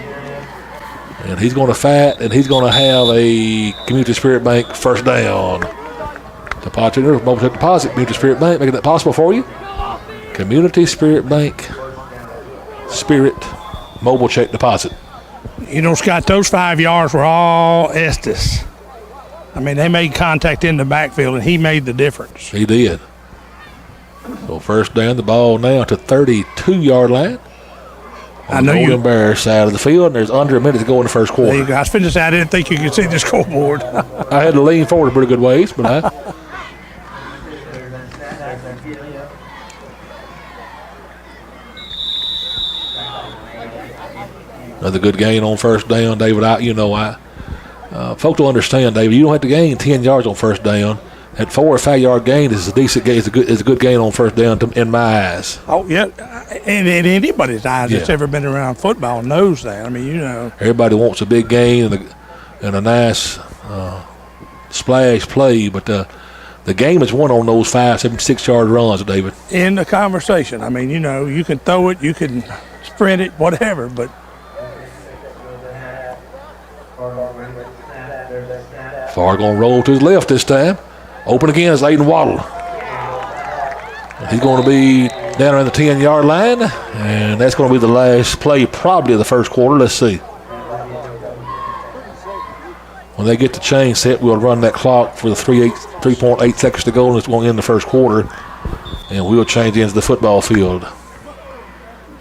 And he's going to fight, and he's going to have a Community Spirit Bank first down. Deposit, mobile check deposit, Community Spirit Bank, making that possible for you. Community Spirit Bank, Spirit mobile check deposit. You know, Scott, those 5 yards were all Estes. I mean, they made contact in the backfield, and he made the difference. He did. So first down, the ball now to 32-yard line. I know Golden Bear side of the field, and there's under a minute to go in the first quarter. There you go. I was finna say I didn't think you could see the scoreboard. I had to lean forward a pretty good ways, but I. Another good gain on first down, David. Folks don't understand, David. You don't have to gain 10 yards on first down. That 4 or 5 yard gain is a decent gain. It's a good gain on first down in my eyes. Oh yeah, and in anybody's eyes that's ever been around football knows that. I mean, you know, everybody wants a big gain and a nice splash play, but the game is won on those 5, 7, 6 yard runs, David. In the conversation, I mean, you know, you can throw it, you can sprint it, whatever, but. Far going to roll to his left this time. Open again is Aiden Waddle. He's going to be down around the 10-yard line, and that's going to be the last play probably of the first quarter. Let's see. When they get the chain set, we'll run that clock for the 3.8 seconds to go, and it's going to end the first quarter, and we'll change into the football field.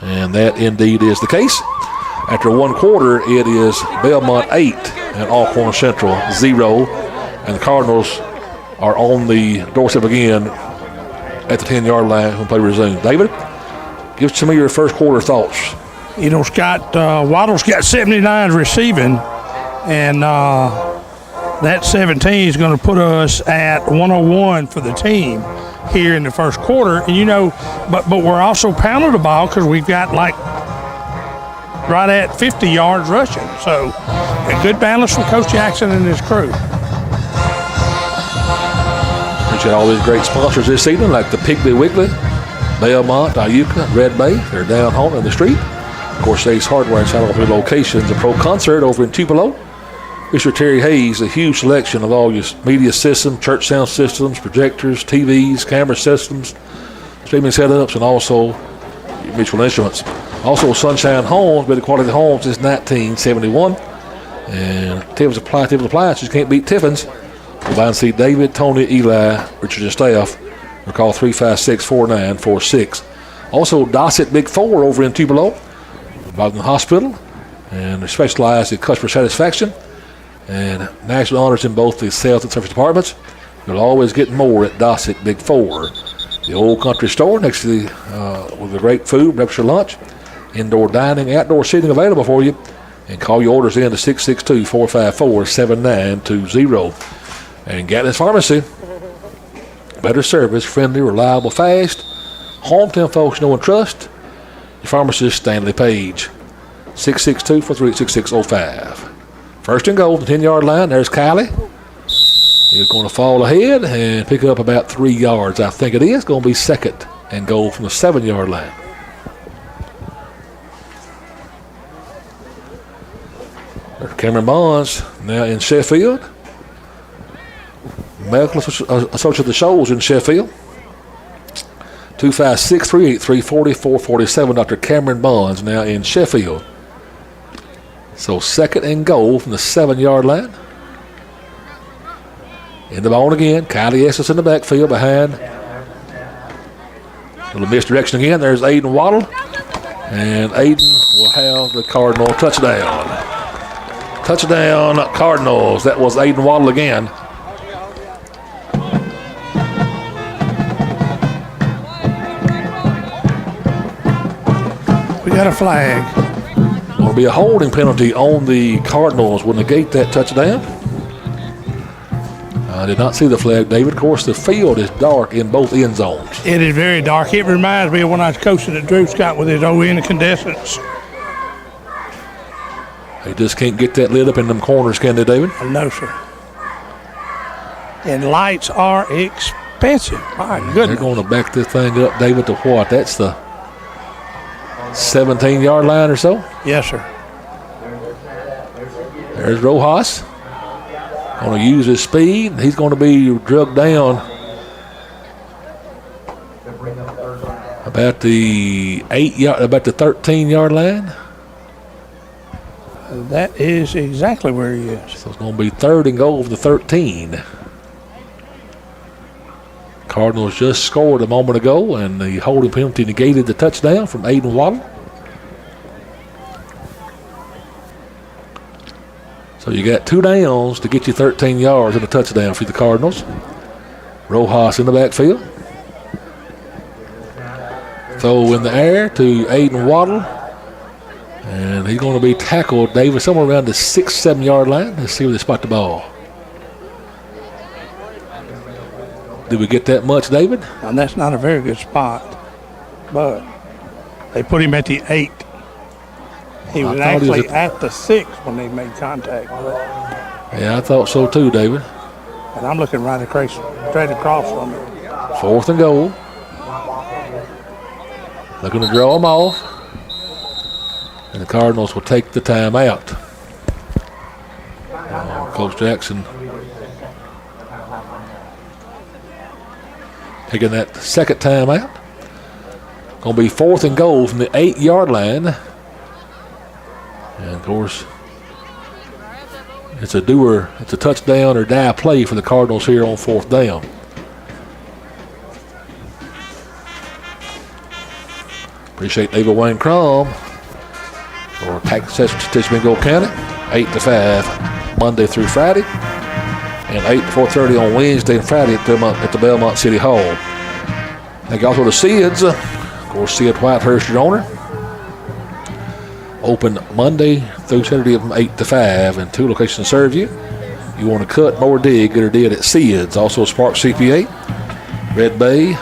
And that indeed is the case. After one quarter, it is Belmont 8 and Alcorn Central 0, and the Cardinals are on the doorstep again at the 10-yard line when play resumes. David, give some of your first quarter thoughts. You know, Scott, Waddle's got 79 receiving, and that 17 is going to put us at 101 for the team here in the first quarter. And, you know, but we're also pounding the ball because we've got like right at 50 yards rushing. So a good balance from Coach Jackson and his crew. Appreciate all these great sponsors this evening, like the Piggly Wiggly, Belmont, Iuka, Red Bay. They're down home in the street. Of course, Ace Hardware inside all three locations. A Pro Concert over in Tupelo. Mr. Terry Hayes, a huge selection of all your media systems, church sound systems, projectors, TVs, camera systems, streaming setups, and also your musical instruments. Also, Sunshine Homes, better quality homes since 1971. And Tiffins Appliances, can't beat Tiffins. Go and see David, Tony, Eli, Richard, and staff. Or call 356-4946. Also, Dossett Big 4 over in Tupelo, Bogdan Hospital, and they specialize in customer satisfaction and national honors in both the sales and service departments. You'll always get more at Dossett Big 4. The Old Country Store next to the with the great food, breakfast or lunch, indoor dining, outdoor seating available for you. And call your orders in to 662-454-7920. And Gatlin's Pharmacy, better service, friendly, reliable, fast. Hometown folks know and trust. Your pharmacist, Stanley Page. 662-438-6605. First and goal, the 10-yard line. There's Kylie. He's going to fall ahead and pick up about 3 yards. I think it is going to be second and goal from the 7-yard line. There's Cameron Bonds now in Sheffield. Medical Associate of the Shoals in Sheffield. 256-383-4447. Dr. Cameron Bonds now in Sheffield. So second and goal from the 7-yard line. In the ball again. Kylie Estes in the backfield behind. A little misdirection again. There's Aiden Waddle. And Aiden will have the Cardinal touchdown. Touchdown, Cardinals. That was Aiden Waddle again. We got a flag. Will be a holding penalty on the Cardinals. Will negate that touchdown. I did not see the flag, David. Of course, the field is dark in both end zones. It is very dark. It reminds me of when I was coaching at Drew Scott with his old incandescents. They just can't get that lit up in them corners, can they, David? No, sir. And lights are expensive. My goodness. They're going to back this thing up, David, to what? That's the 17-yard line or so? Yes, sir. There's Rojas. Going to use his speed. He's going to be drugged down about the 13-yard line. That is exactly where he is. So it's going to be third and goal for the 13. Cardinals just scored a moment ago, and the holding penalty negated the touchdown from Aiden Waddle. So you got 2 downs to get you 13 yards and a touchdown for the Cardinals. Rojas in the backfield. Throw in the air to Aiden Waddle. And he's going to be tackled, David, somewhere around the 6-7 yard line. Let's see where they spot the ball. Did we get that much, David? And that's not a very good spot. But they put him at the 8. He was actually at the 6 when they made contact. Yeah, I thought so too, David. And I'm looking right across from him. 4th and goal. Looking to draw them off. And the Cardinals will take the timeout. Coach Jackson taking that second timeout. Going to be 4th and goal from the 8-yard line. And of course, it's a touchdown or die play for the Cardinals here on 4th down. Appreciate David Wayne Crum for Texas Bingo County, 8 to 5, Monday through Friday, and 8 to 4:30 on Wednesday and Friday at the Belmont City Hall. Thank you also to SIDS, of course, Sid Whitehurst, your owner. Open Monday through Saturday from 8 to 5, and 2 locations serve you. You want to cut, mow, or dig, get her did at SIDS. Also Spark CPA, Red Bay,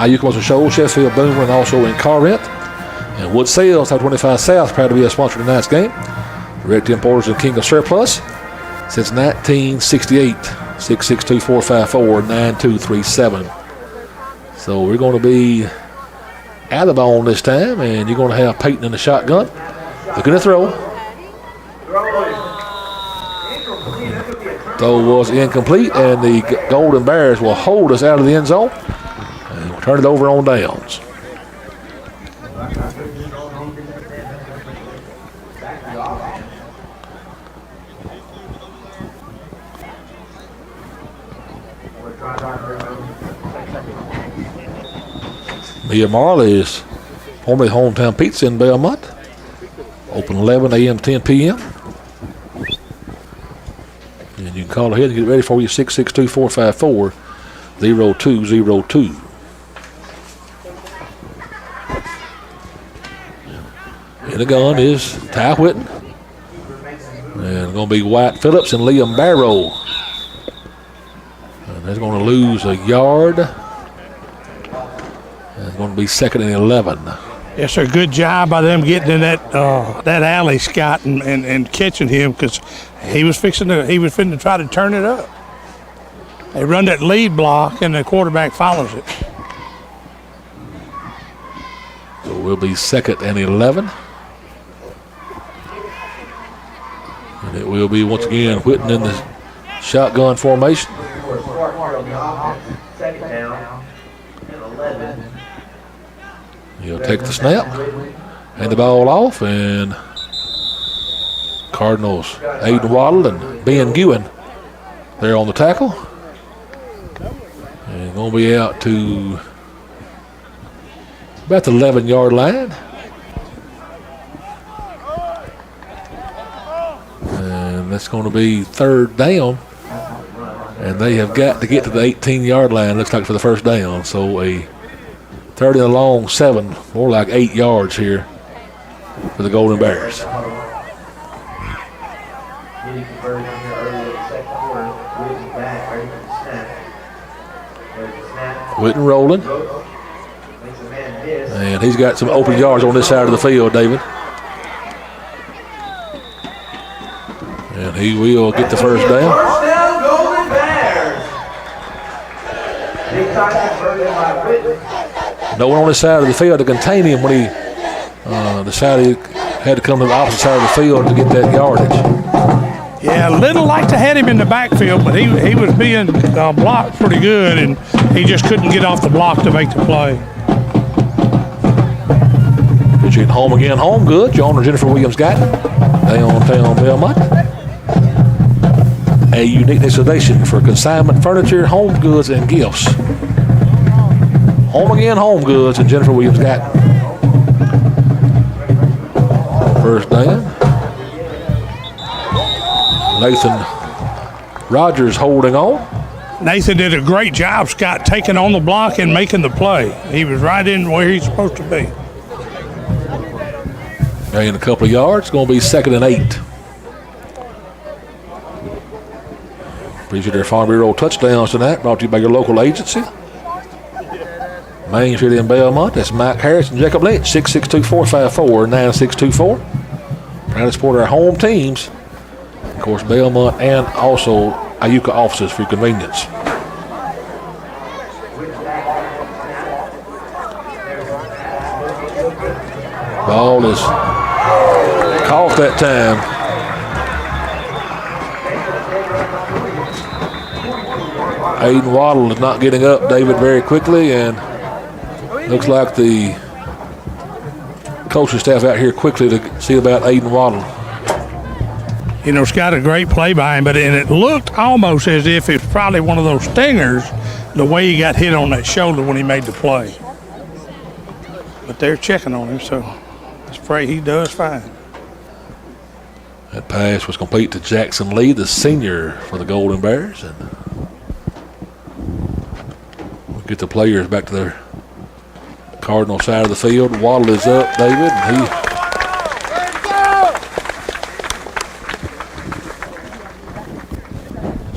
IU Commercial Shoals, Sheffield, Boomer, and also in Corinth. And Wood Sales, Top 25 South, proud to be a sponsor of tonight's game. Direct importers and King of Surplus since 1968. 662-454-9237. So we're going to be out of ball this time, and you're going to have Peyton in the shotgun. Looking to throw. Throw was incomplete, and the Golden Bears will hold us out of the end zone. And we'll turn it over on downs. Mia Marley is formerly Hometown Pizza in Belmont. Open 11 a.m. to 10 p.m. And you can call ahead and get ready for you, 662-454-0202. In the gun is Ty Whitten. And going to be Wyatt Phillips and Liam Barrow. And they're going to lose a yard. And it's going to be 2nd and 11. Yes, sir. Good job by them getting in that alley, Scott, and catching him, because he was fixing to try to turn it up. They run that lead block, and the quarterback follows it. So we'll be 2nd and 11. And it will be once again Whitten in the shotgun formation. Second down and 11. He'll take the snap, hand the ball off, and Cardinals Aiden Waddle and Ben Gewen there on the tackle. And going to be out to about the 11-yard line. And that's going to be 3rd down. And they have got to get to the 18-yard line, looks like, for the first down. So a 3rd and a long 7, more like 8 yards here for the Golden Bears. Getting converted here early in the second quarter. Whitten back, ready for the snap. There's the snap. Whitten rolling. Makes a man miss. And he's got some open yards on this side of the field, David. And he will get the first down. First down, Golden Bears. Big time converted by Whitten. No one on this side of the field to contain him when he decided he had to come to the opposite side of the field to get that yardage. Yeah, Little liked to have him in the backfield, but he was being blocked pretty good, and he just couldn't get off the block to make the play. Pitching home again, home good. John and Jennifer Williams got it. Downtown Belmont. A unique destination for consignment furniture, home goods, and gifts. Home again, home goods, and Jennifer Williams got it. First down. Nathan Rogers holding on. Nathan did a great job, Scott, taking on the block and making the play. He was right in where he's supposed to be. Gain a couple of yards. Going to be 2nd and 8. Appreciate their Farm Bureau touchdowns tonight. Brought to you by your local agency. Main Street in Belmont. That's Mike Harris and Jacob Lynch. 662-454-9624. Proud to support our home teams. Of course, Belmont and also Iuka offices for your convenience. Ball is caught that time. Aiden Waddle is not getting up, David, very quickly, and looks like the coaching staff out here quickly to see about Aiden Waddle. You know, Scott, a great play by him, but it looked almost as if it's probably one of those stingers, the way he got hit on that shoulder when he made the play. But they're checking on him, so let's pray he does fine. That pass was complete to Jackson Lee, the senior for the Golden Bears. And we'll get the players back to their Cardinal side of the field. Waddle is up, David, and he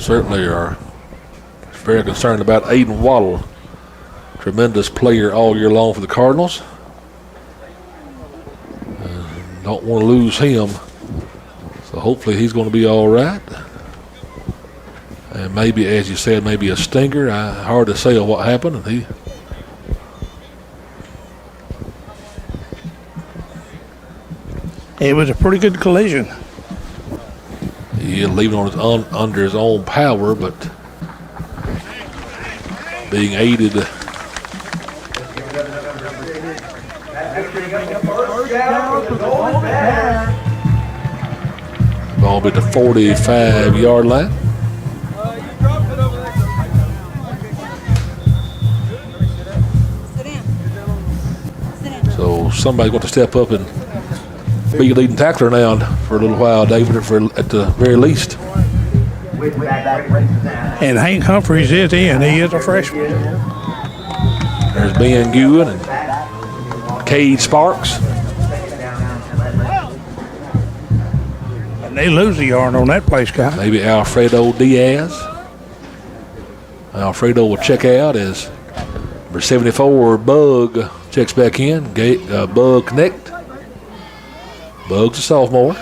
certainly are very concerned about Aiden Waddle. Tremendous player all year long for the Cardinals. Don't want to lose him. So hopefully he's going to be all right. And maybe, as you said, maybe a stinger. Hard to say what happened. And it was a pretty good collision. He is leaving on his under his own power, but being aided. Ball be at the 45-yard line. So somebody's going to step up and be your leading tackler now for a little while, David, at the very least. And Hank Humphreys is in. He is a freshman. There's Ben Gewen and Cade Sparks. And they lose a yard on that play, Scott. Maybe Alfredo Diaz. Alfredo will check out as number 74, Bug, checks back in. Bug connect. Bug's a sophomore.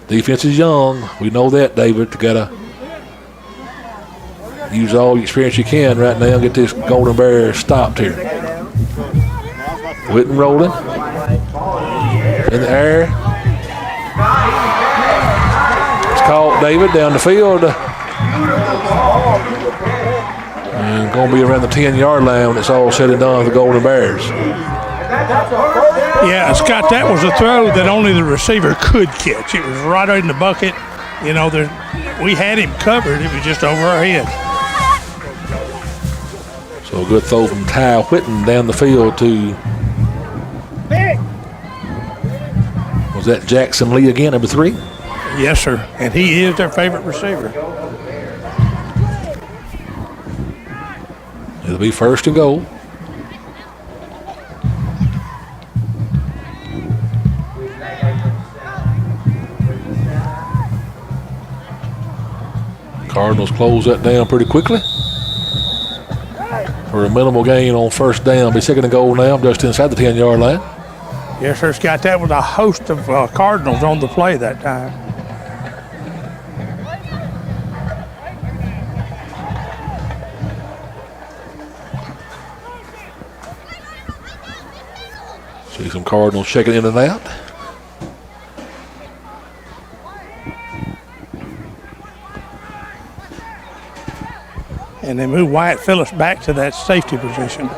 Defense is young. We know that, David. You got to use all the experience you can right now and get this Golden Bear stopped here. Whitten rolling. In the air. It's caught, David, down the field. And going to be around the 10-yard line when it's all said and done for the Golden Bears. Yeah, Scott, that was a throw that only the receiver could catch. It was right in the bucket. You know, we had him covered. It was just over our head. So a good throw from Ty Whitten down the field to, was that Jackson Lee again, number 3? Yes, sir. And he is their favorite receiver. It'll be first and goal. Cardinals close that down pretty quickly. For a minimal gain on first down. Be second and goal now, just inside the 10-yard line. Yes, sir, Scott. That was a host of Cardinals on the play that time. See some Cardinals checking in and out. And they move Wyatt Phillips back to that safety position.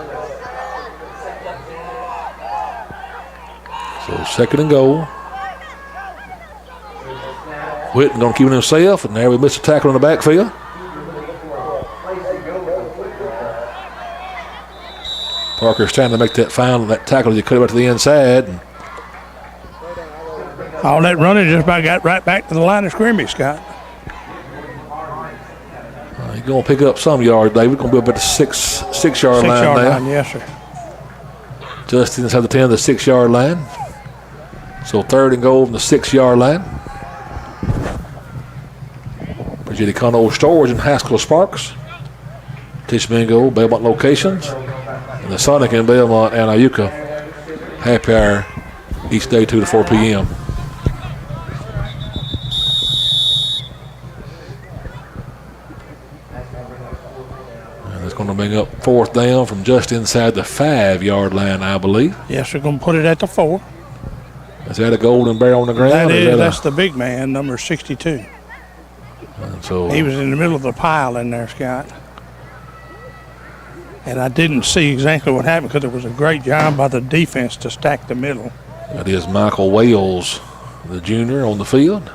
So second and goal. Whitten going to keep it himself, and there we missed a tackle in the backfield. Parker's trying to make that tackle as he could have to the inside. And all that running just about got right back to the line of scrimmage, Scott. He's going to pick up some yard, David. Going to be up at the six-yard line now. 6-yard line, yes, sir. Just inside the 10, the 6-yard line. So third and goal from the 6-yard line. Virginia Cono Storage and Haskell Sparks. Tismingo, Belmont locations. And the Sonic in Belmont and Iuka. Happy hour each day, 2 to 4 p.m. Going to bring up fourth down from just inside the 5-yard line, I believe. Yes, we're going to put it at the 4. Is that a Golden Bear on the ground? That's the big man, number 62. And so he was in the middle of the pile in there, Scott. And I didn't see exactly what happened because it was a great job by the defense to stack the middle. That is Michael Wales, the junior, on the field.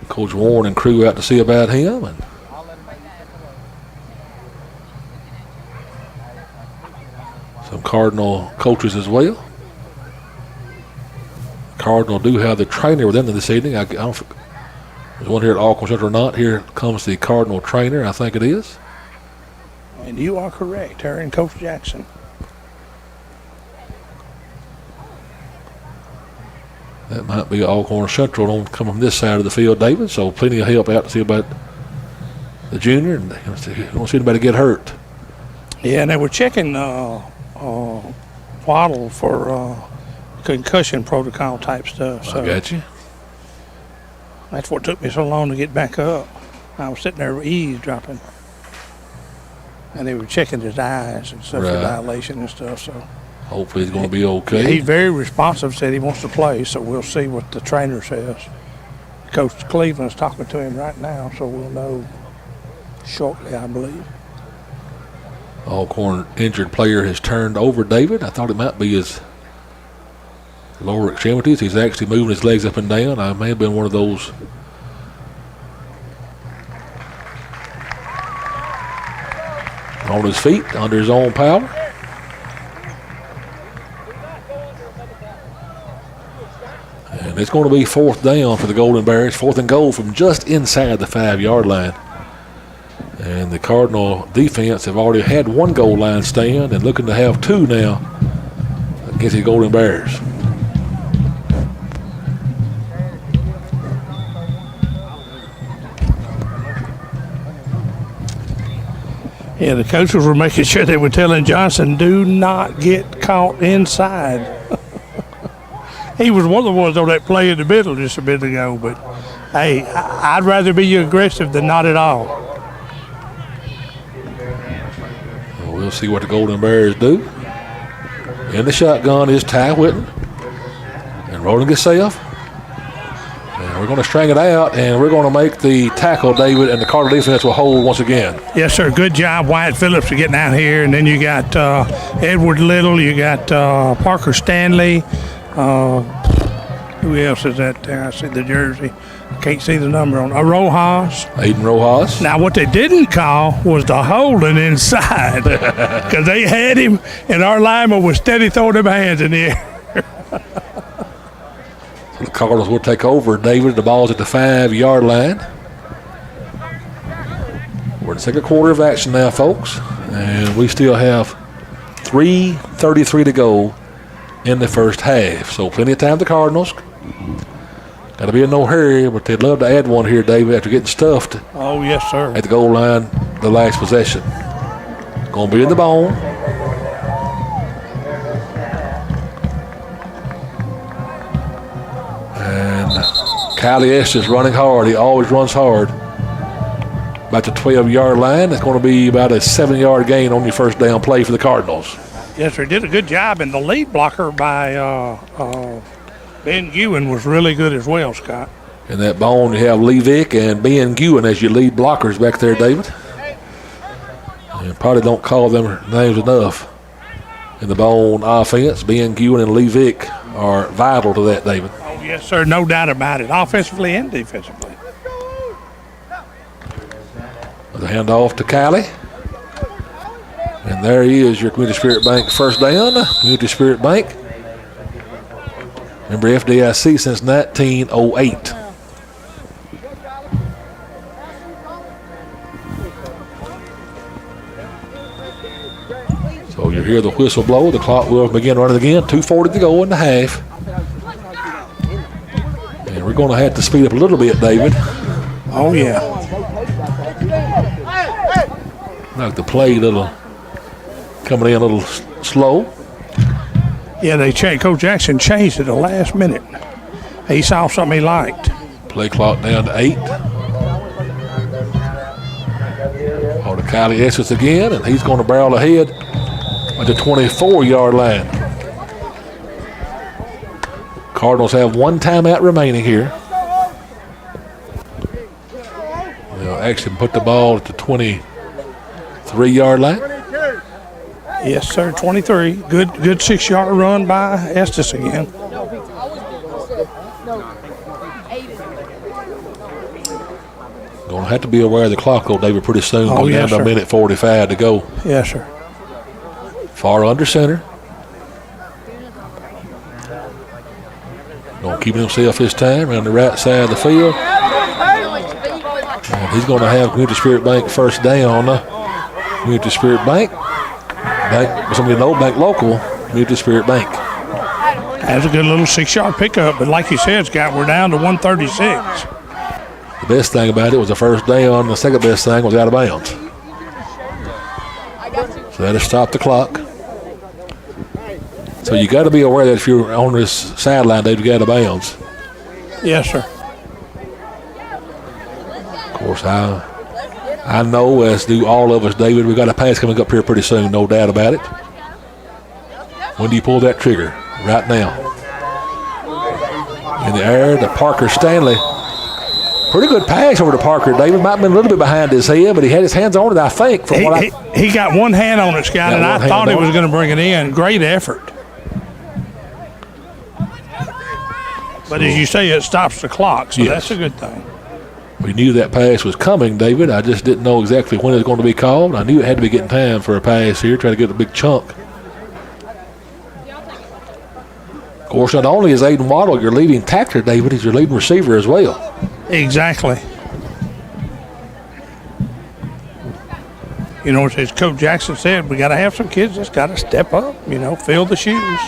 Coach Warren and crew out to see about him. And some Cardinal coaches as well. Cardinal do have the trainer with them this evening. I don't know if there's one here at Alcorn Central or not. Here comes the Cardinal trainer, I think it is. And you are correct, her and Coach Jackson. That might be Alcorn Central on coming from this side of the field, David. So plenty of help out to see about the junior. And you don't see anybody get hurt. Yeah, and they were checking Waddle for concussion protocol type stuff. So I got you. That's what took me so long to get back up. I was sitting there eavesdropping. And they were checking his eyes and stuff for dilation and stuff. So hopefully he's going to be okay. Yeah, he's very responsive, said he wants to play, so we'll see what the trainer says. Coach Cleveland's talking to him right now, so we'll know shortly, I believe. Alcorn injured player has turned over, David. I thought it might be his lower extremities. He's actually moving his legs up and down. I may have been one of those. On his feet, under his own power. And it's going to be fourth down for the Golden Bears. Fourth and goal from just inside the 5-yard line. And the Cardinal defense have already had one goal line stand and looking to have two now against the Golden Bears. Yeah, the coaches were making sure they were telling Johnson, do not get caught inside. He was one of the ones on that play in the middle just a minute ago, but hey, I'd rather be aggressive than not at all. Well, we'll see what the Golden Bears do. In the shotgun is Ty Whitten and Roland Gasself. And we're going to string it out, and we're going to make the tackle, David, and the Carter defense will hold once again. Yes, sir. Good job, Wyatt Phillips, for getting out here. And then you got Edward Little. You got Parker Stanley. Who else is that there? I see the jersey. I can't see the number on Rojas. Aiden Rojas. Now, what they didn't call was the holding inside because they had him, and our lineman was steady throwing them hands in the air. The Cardinals will take over. David, the ball's at the 5-yard line. We're in the second quarter of action now, folks. And we still have 3:33 to go in the first half. So plenty of time for the Cardinals. Got to be in no hurry, but they'd love to add one here, David, after getting stuffed Oh, yes, sir. at the goal line the last possession. Going to be in the bone. And Kylie Estes running hard. He always runs hard. About the 12-yard line. It's going to be about a 7-yard gain on your first down play for the Cardinals. Yes, sir. Did a good job, and the lead blocker by Ben Ewan was really good as well, Scott. In that bone, you have Lee Vick and Ben Ewan as your lead blockers back there, David. And probably don't call them names enough. In the bone offense, Ben Ewan and Lee Vick are vital to that, David. Oh, yes, sir. No doubt about it, offensively and defensively. The handoff to Kylie. And there he is, your Community Spirit Bank first down. Community Spirit Bank. Remember FDIC since 1908. So you hear the whistle blow. The clock will begin running again. 2:40 to go in the half. And we're going to have to speed up a little bit, David. Oh, yeah. Like the play a little coming in a little slow. Yeah, they changed. Coach Jackson changed at the last minute. He saw something he liked. Play clock down to 8. On to Kylie Estes again, and he's going to barrel ahead at the 24-yard line. Cardinals have one timeout remaining here. They'll actually put the ball at the 23-yard line. Yes, sir. 23. Good 6-yard run by Estes again. Going to have to be aware of the clock, though, David, pretty soon. Oh, Going yes, down to sir. 1:45 to go. Yes, sir. Far under center. Going to keep himself this time around the right side of the field. And he's going to have Community Spirit Bank first down. Community Spirit Bank. Somebody you know, Bank Local, Community Spirit Bank. That's a good little 6-yard pickup, but like you said, Scott, we're down to 136. The best thing about it was the first down. The second best thing was out of bounds. So that'll stop the clock. So you got to be aware that if you're on this sideline, they've got out of bounds. Yes, sir. Of course, I know, as do all of us, David, we've got a pass coming up here pretty soon, no doubt about it. When do you pull that trigger? Right now. In the air to Parker Stanley. Pretty good pass over to Parker. David might have been a little bit behind his head, but he had his hands on it, I think. He got one hand on it, Scott, and I thought he was going to bring it in. Great effort. But as you say, it stops the clock, so that's a good thing. We knew that pass was coming, David. I just didn't know exactly when it was going to be called. I knew it had to be getting time for a pass here, trying to get a big chunk. Of course, not only is Aiden Waddle your leading tackler, David, he's your leading receiver as well. Exactly. You know, as Coach Jackson said, we got to have some kids that's got to step up, fill the shoes.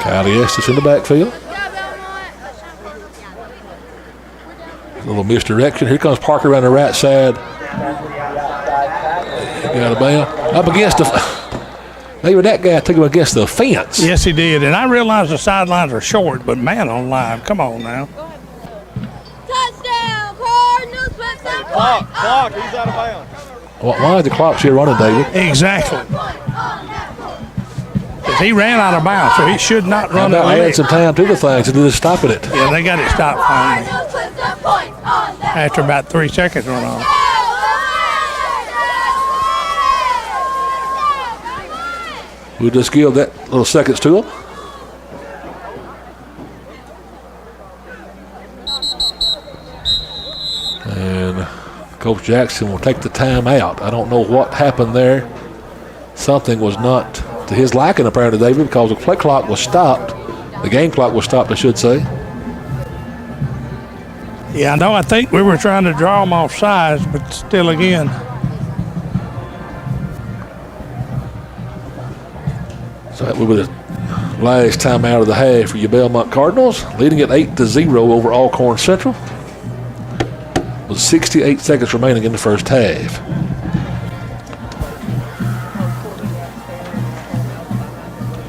Kylie Estes in the backfield. A little misdirection. Here comes Parker around the right side Get out of bounds. Up against the. Maybe that guy took him against the fence. Yes, he did. And I realize the sidelines are short, but man on live, come on now. Touchdown, Cardinals, put some points on that he's out of bounds. Why is the clock still running, David? Exactly. Because he ran out of bounds, so he should not How run about it. adding some time to the things and just stopping it? Yeah, they got it stopped finally Cardinals, put some points on that. after about 3 seconds run off. We'll just give that little seconds to him. And Coach Jackson will take the time out. I don't know what happened there. Something was not to his liking, apparently, David, because the play clock was stopped. The game clock was stopped, I should say. Yeah, I know. I think we were trying to draw them off sides, but still again. So that will be the last time out of the half for your Belmont Cardinals, leading at 8-0 over Alcorn Central, with 68 seconds remaining in the first half.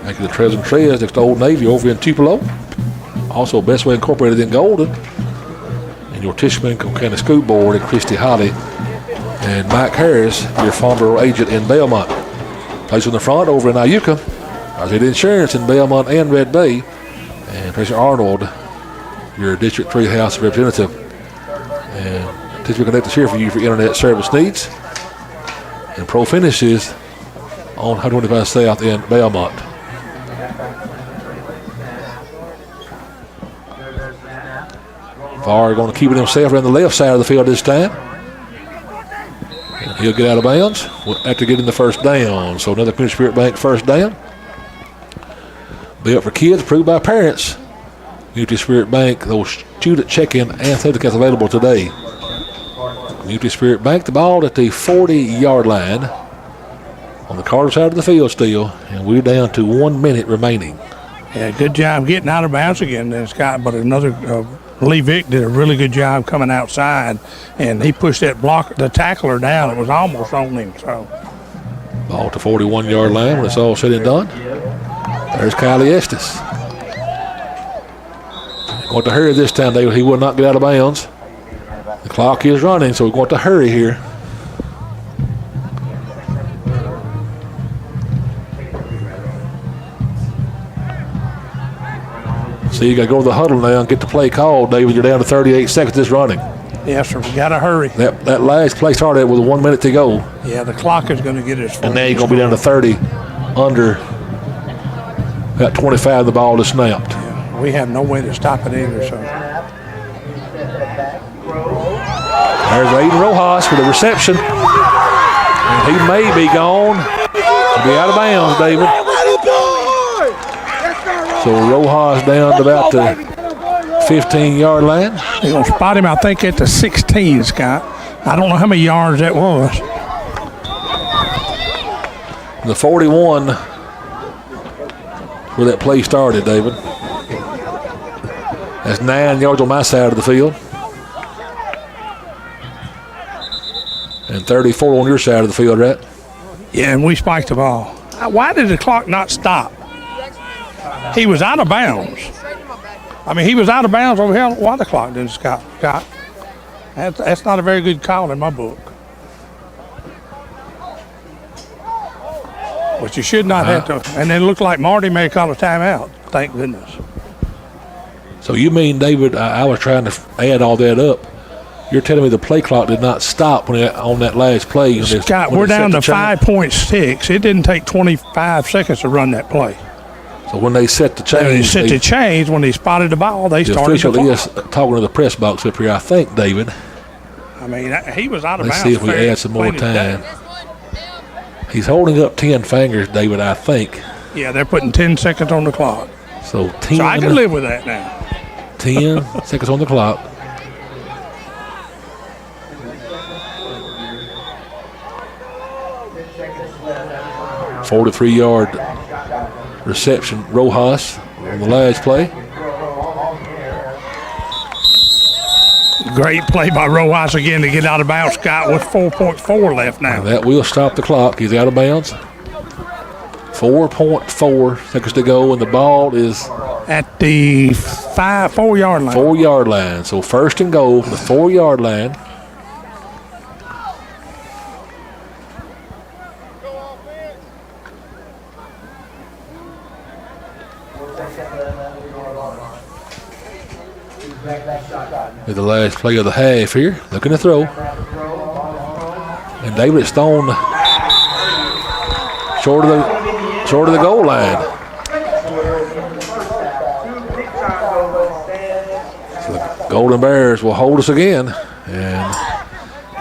Back to the Tres and Tres next to Old Navy over in Tupelo. Also Bestway Incorporated in Golden. And your Tishman County School Board at Christy Holly. And Mike Harris, your Farm Bureau agent in Belmont. Place in the front over in Iuka. Arcade Insurance in Belmont and Red Bay. And Tracy Arnold, your District 3 House Representative. And Tishman Connect is here for you for internet service needs. And Pro Finishes on 125 South in Belmont. Farr going to keep it himself around the left side of the field this time. And he'll get out of bounds after getting the first down. So another Community Spirit Bank first down. Be up for kids, approved by parents. Community Spirit Bank, those student check-in and certificates available today. Community Spirit Bank, the ball at the 40-yard line on the Carter side of the field still, and we're down to 1 minute remaining. Yeah, good job getting out of bounds again, then Scott. But another Lee Vick did a really good job coming outside, and he pushed that the tackler down. It was almost on him. So Ball to 41-yard line when it's all said and done. There's Kylie Estes. Going to hurry this time, David. He will not get out of bounds. The clock is running, so we're going to hurry here. So you got to go to the huddle now and get the play called, David. You're down to 38 seconds this running. yes, sir, we got to hurry. That last play started with 1 minute to go. Yeah, the clock is going to get us. And now you're going to be down to 30 under about 25 the ball is snapped. Yeah, we have no way to stop it either. So There's Aiden Rojas for the reception. And he may be gone. He'll be out of bounds, David. So Rojas down to about the 15-yard line. they're going to spot him, I think, at the 16, Scott. I don't know how many yards that was. The 41 where that play started, David. That's 9 yards on my side of the field. And 34 on your side of the field, right? Yeah, and we spiked the ball. Why did the clock not stop? He was out of bounds. I mean, he was out of bounds over here. Why the clock didn't stop? That's not a very good call in my book. But you should not have to. And it looked like Marty may call a timeout. Thank goodness. So you mean, David, I was trying to add all that up. You're telling me the play clock did not stop on that last play? Scott, we're down to 5.6. It didn't take 25 seconds to run that play. So when they set the change, When they spotted the ball, they the started the official is clock. talking to the press box up here, I think, David. I mean, he was out of Let's bounds. see if we add some more time. He's holding up 10 fingers, David, I think. Yeah, they're putting 10 seconds on the clock. So 10, So I can live with that now. 10 seconds on the clock. – 43-yard reception, Rojas on the last play. great play by Rojas again to get out of bounds, Scott, with 4.4 left now. That will stop the clock. He's out of bounds. 4.4 seconds to go, and the ball is at the 4-yard line. 4-yard line. So first and goal from the 4-yard line. With the last play of the half here, looking to throw. And David Stone short of the goal line. So the Golden Bears will hold us again. And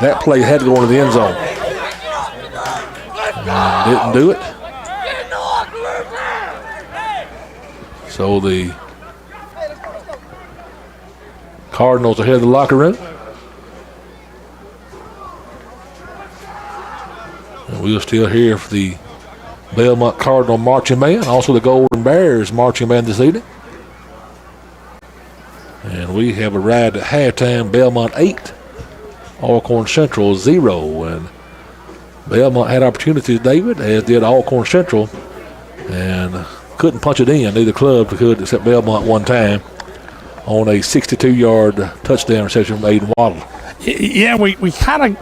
that play had to go into the end zone. And didn't do it. So the Cardinals ahead of the locker room. And we'll still hear for the Belmont Cardinal marching band, also the Golden Bears marching band this evening. And we have arrived at halftime. Belmont 8, Alcorn Central 0. And Belmont had opportunities, David, as did Alcorn Central, and couldn't punch it in. Neither club could except Belmont one time on a 62-yard touchdown reception from Aiden Waddle. Yeah, we kind of,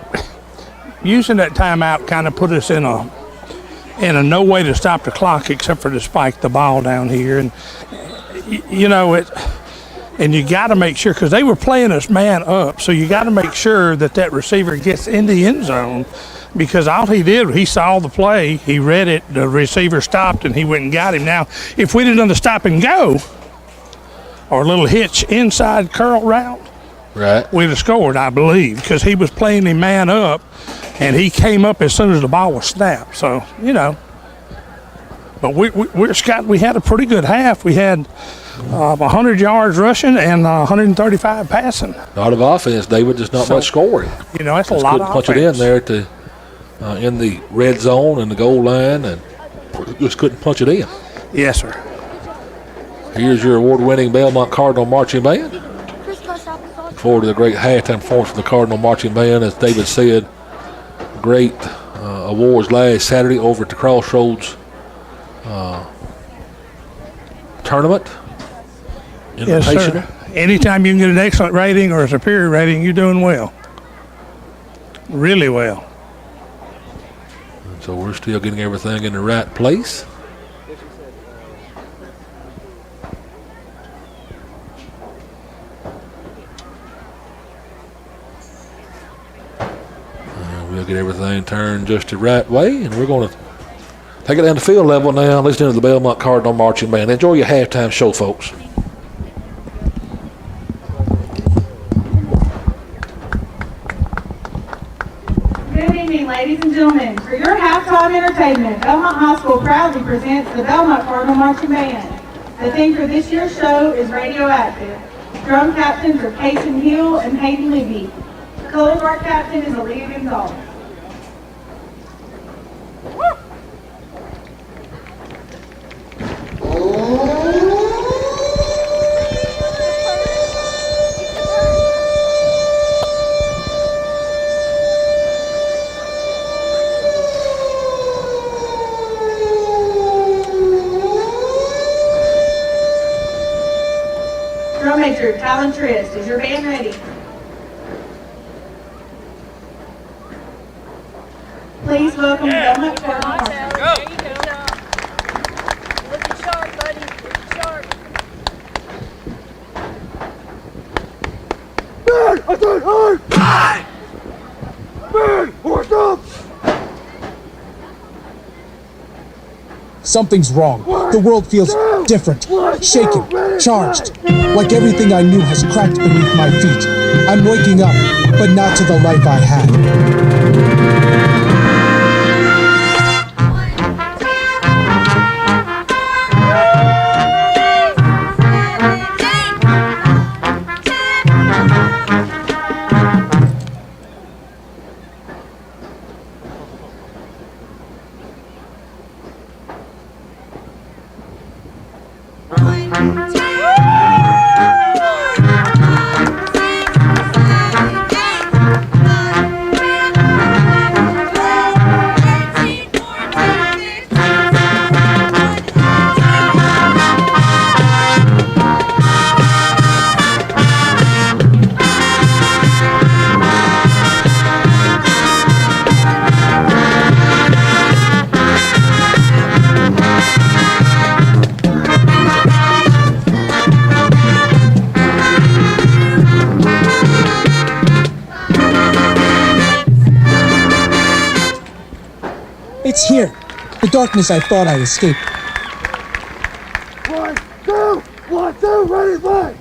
using that timeout kind of put us in a no way to stop the clock except for to spike the ball down here. And, you know, and you got to make sure, because they were playing us man up, so you got to make sure that receiver gets in the end zone, because all he did, he saw the play, he read it, the receiver stopped, and he went and got him. Now, if we'd have done the stop and go, or a little hitch inside curl route, right, we'd have scored, I believe, because he was playing him man up, and he came up as soon as the ball was snapped. So, you know, but Scott, we had a pretty good half. We had 100 yards rushing and 135 passing. A lot of offense, David, just not much scoring. You know, that's a lot of offense. Punch it in there to in the red zone and the goal line, and just couldn't punch it in. Yes, sir. Here's your award-winning Belmont Cardinal Marching Band. Look forward to the great halftime performance from the Cardinal Marching Band. As David said, great awards last Saturday over at the Crossroads tournament. Yes, sir. Anytime you can get an excellent rating or a superior rating, you're doing well. Really well. And so we're still getting everything in the right place. We'll get everything turned just the right way, and we're going to take it down to field level now, listening to the Belmont Cardinal Marching Band. Enjoy your halftime show, folks. Good evening, ladies and gentlemen. For your halftime entertainment, Belmont High School proudly presents the Belmont Cardinal Marching Band. The theme for this year's show is Radioactive. Drum captains are Casey Hill and Hayden Levy. Color guard captain is Aaliyah Gonzalez. Drum major Talon Trist, is your band ready? Please welcome Belmont Cardinal Marching. Go. Looking sharp, buddy. Looking sharp. Man, I got hard! Man, horse up! Something's wrong. The world feels different, shaken, charged. Like everything I knew has cracked beneath my feet. I'm waking up, but not to the life I had. The darkness I thought I escaped. 1, 2, ready, play!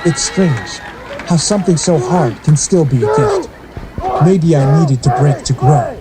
It's strange how something so hard can still be a gift. Maybe I needed to break to grow.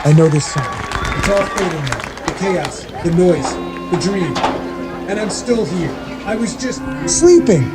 I know this song. It's all fading now. The chaos, the noise, the dream. And I'm still here. I was just sleeping.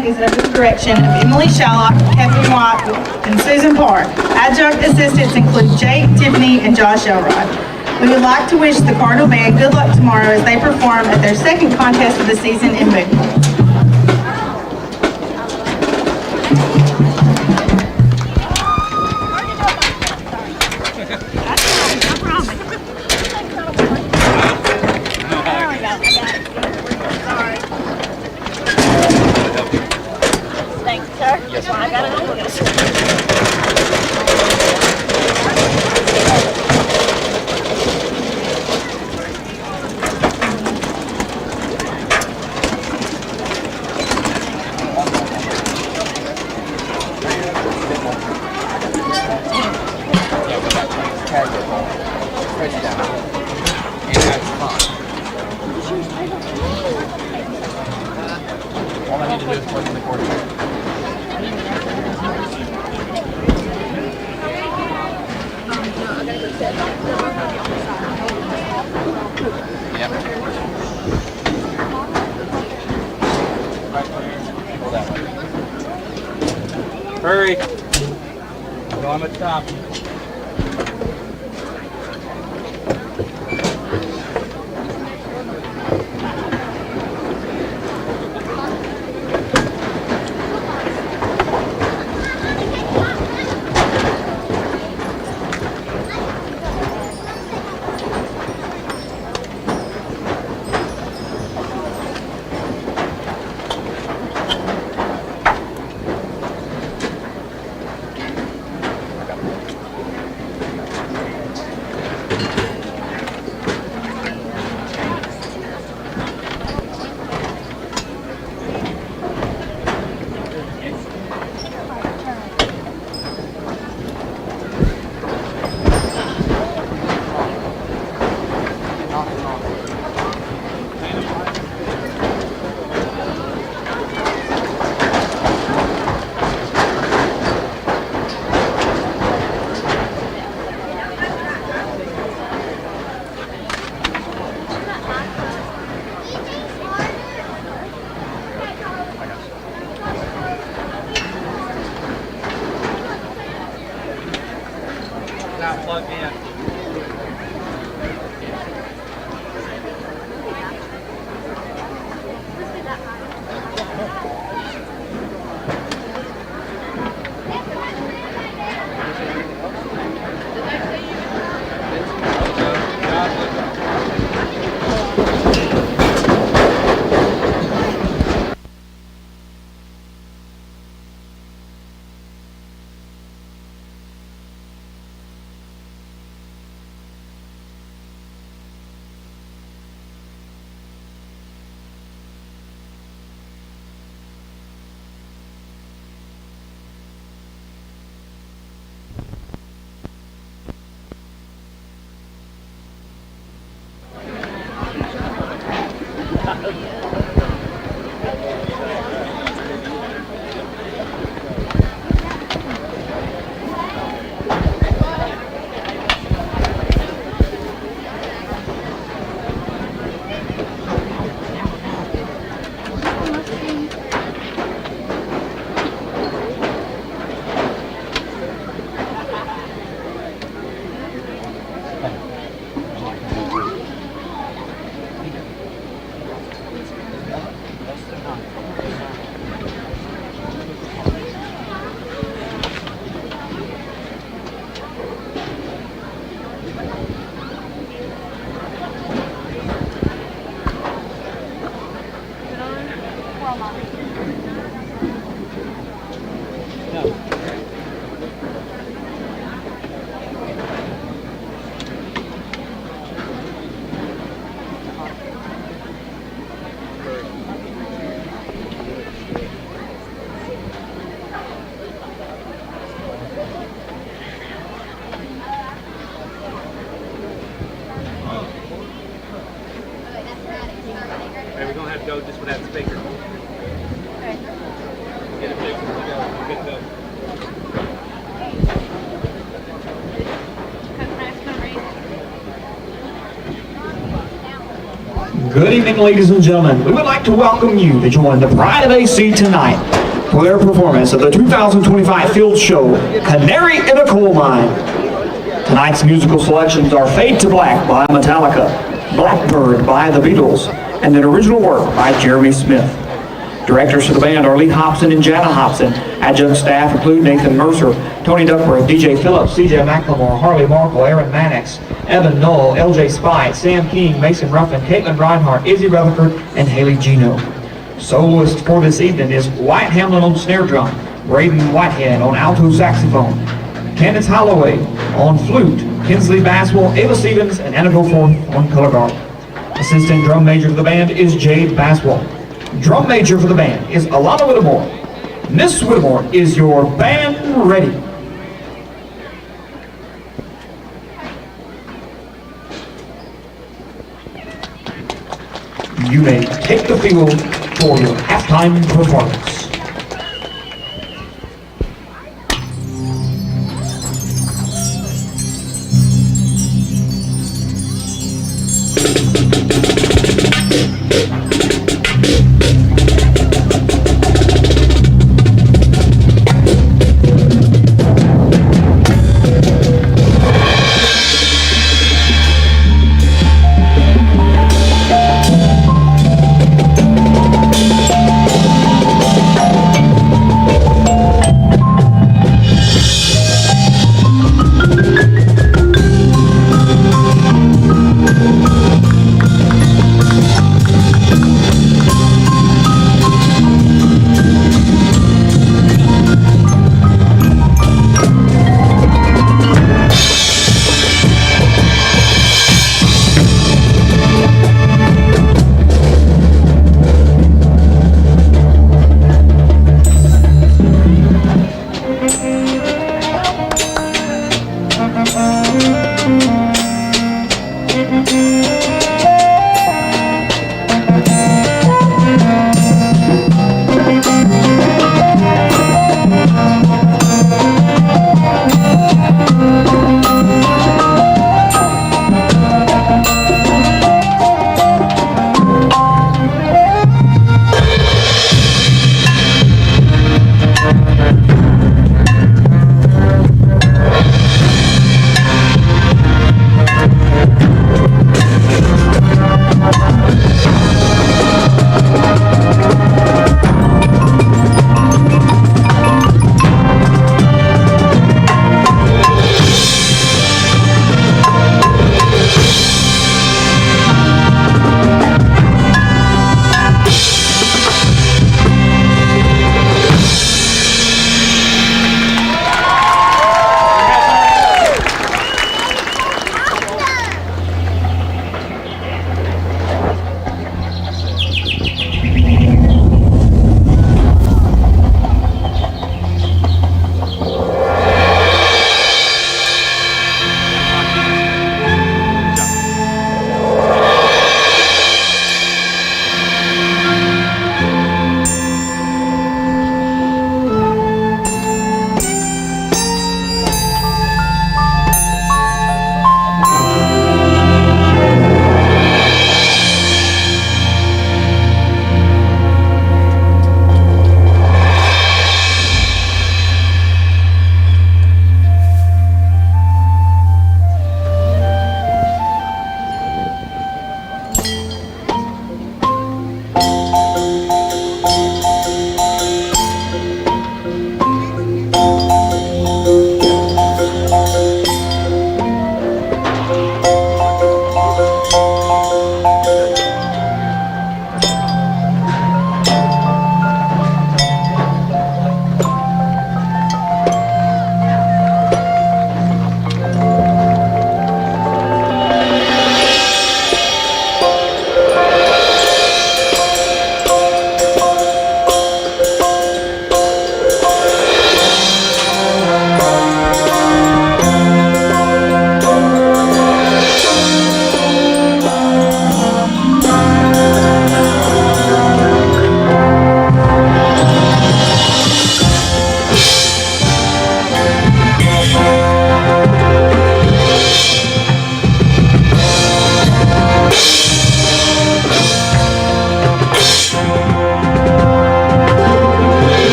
band is under the direction of Emily Shallock, Kevin White, and Susan Parr. Adjunct assistants include Jake, Tiffany, and Josh Elrod. We would like to wish the Cardinal Band good luck tomorrow as they perform at their second contest of the season in Boone. Thanks, sir. Yes, I got it on this. All I need to do is plug in the cord. Yep. Go that way. Hurry. Go on the top. Not plugged in. We're gonna have to go just without the speaker. Okay. Get it fixed. We're good to go. Good evening, ladies and gentlemen. We would like to welcome you to join the Pride of AC tonight for their performance of the 2025 field show, Canary in a Coal Mine. Tonight's musical selections are Fade to Black by Metallica, Blackbird by the Beatles, and an original work by Jeremy Smith. Directors for the band are Lee Hobson and Jana Hobson. Adjunct staff include Nathan Mercer, Tony Duckworth, DJ Phillips, CJ McLemore, Harley Markle, Aaron Mannix, Evan Knoll, LJ Spite, Sam King, Mason Ruffin, Caitlin Reinhardt, Izzy Rutherford, and Haley Gino. Soloist for this evening is Wyatt Hamlin on snare drum, Braden Whitehead on alto saxophone, Candace Holloway on flute, Kinsley Baswell, Ava Stevens, and Anna Goforth on color guard. Assistant drum major for the band is Jade Baswell. Drum major for the band is Alana Whittemore. Miss Whittemore, is your band ready? You may take the field for your halftime performance.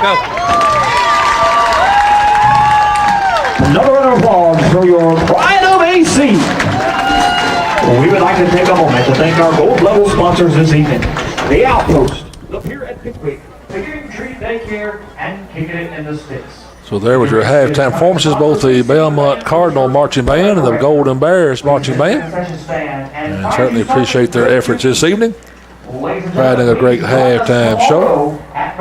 Go. Another round of applause for your Pride of AC. We would like to take a moment to thank our gold level sponsors this evening. The Outpost, the Pier at Pickwick, the Giving Tree Daycare, and Kicking It in the Sticks. So there was your halftime performances, both the Belmont Cardinal Marching Band and the Golden Bears Marching Band. And certainly appreciate their efforts this evening. Providing a great halftime show. And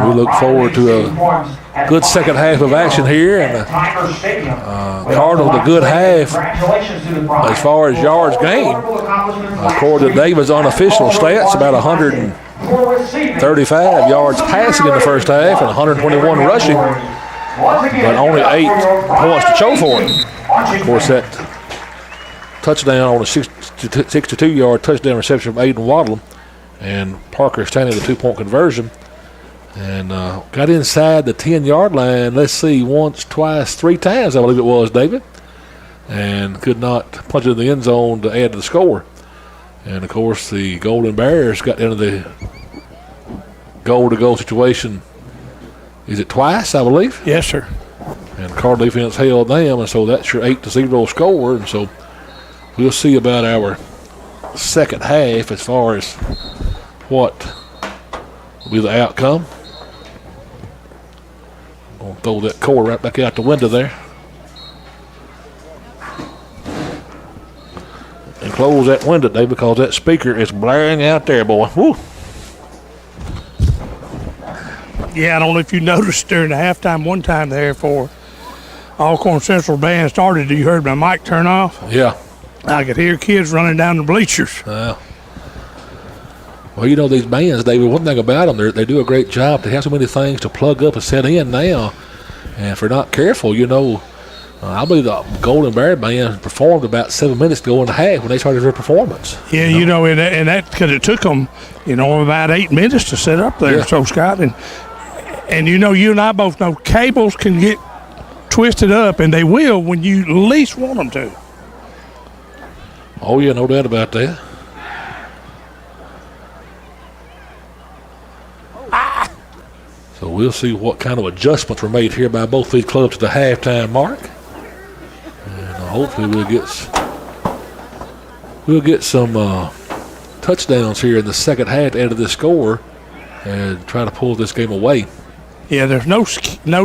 we look forward to a good second half of action here. And Cardinals a good half as far as yards gained. According to David's unofficial stats, about 135 yards passing in the first half and 121 rushing, but only 8 points to show for it. Of course, that touchdown on a 62-yard touchdown reception from Aiden Waddle, and Parker Stanley the 2-point conversion, and got inside the 10-yard line, let's see, once, twice, 3 times, I believe it was, David, and could not punch it in the end zone to add to the score. And, of course, the Golden Bears got into the goal-to-goal situation, is it twice, I believe? Yes, sir. And Cardinal defense held them, and so that's your 8-0 score. And so we'll see about our second half as far as what will be the outcome. I'm going to throw that cord right back out the window there. And close that window, Dave, because that speaker is blaring out there, boy. Woo. Yeah, I don't know if you noticed during the halftime one time there for Alcorn Central Band started, you heard my mic turn off? Yeah. I could hear kids running down the bleachers. Well, you know, these bands, David, one thing about them, they do a great job. They have so many things to plug up and set in now. And if they're not careful, you know, I believe the Golden Bear Band performed about 7 minutes to go in the half when they started their performance. Yeah, you know, and that because it took them, you know, about 8 minutes to set up there. Yeah. So, Scott, and you know, you and I both know cables can get twisted up, and they will when you least want them to. Oh, yeah, no doubt about that. So we'll see what kind of adjustments were made here by both these clubs to the halftime mark. And hopefully we'll get some touchdowns here in the second half to add to this score and try to pull this game away. Yeah, there's no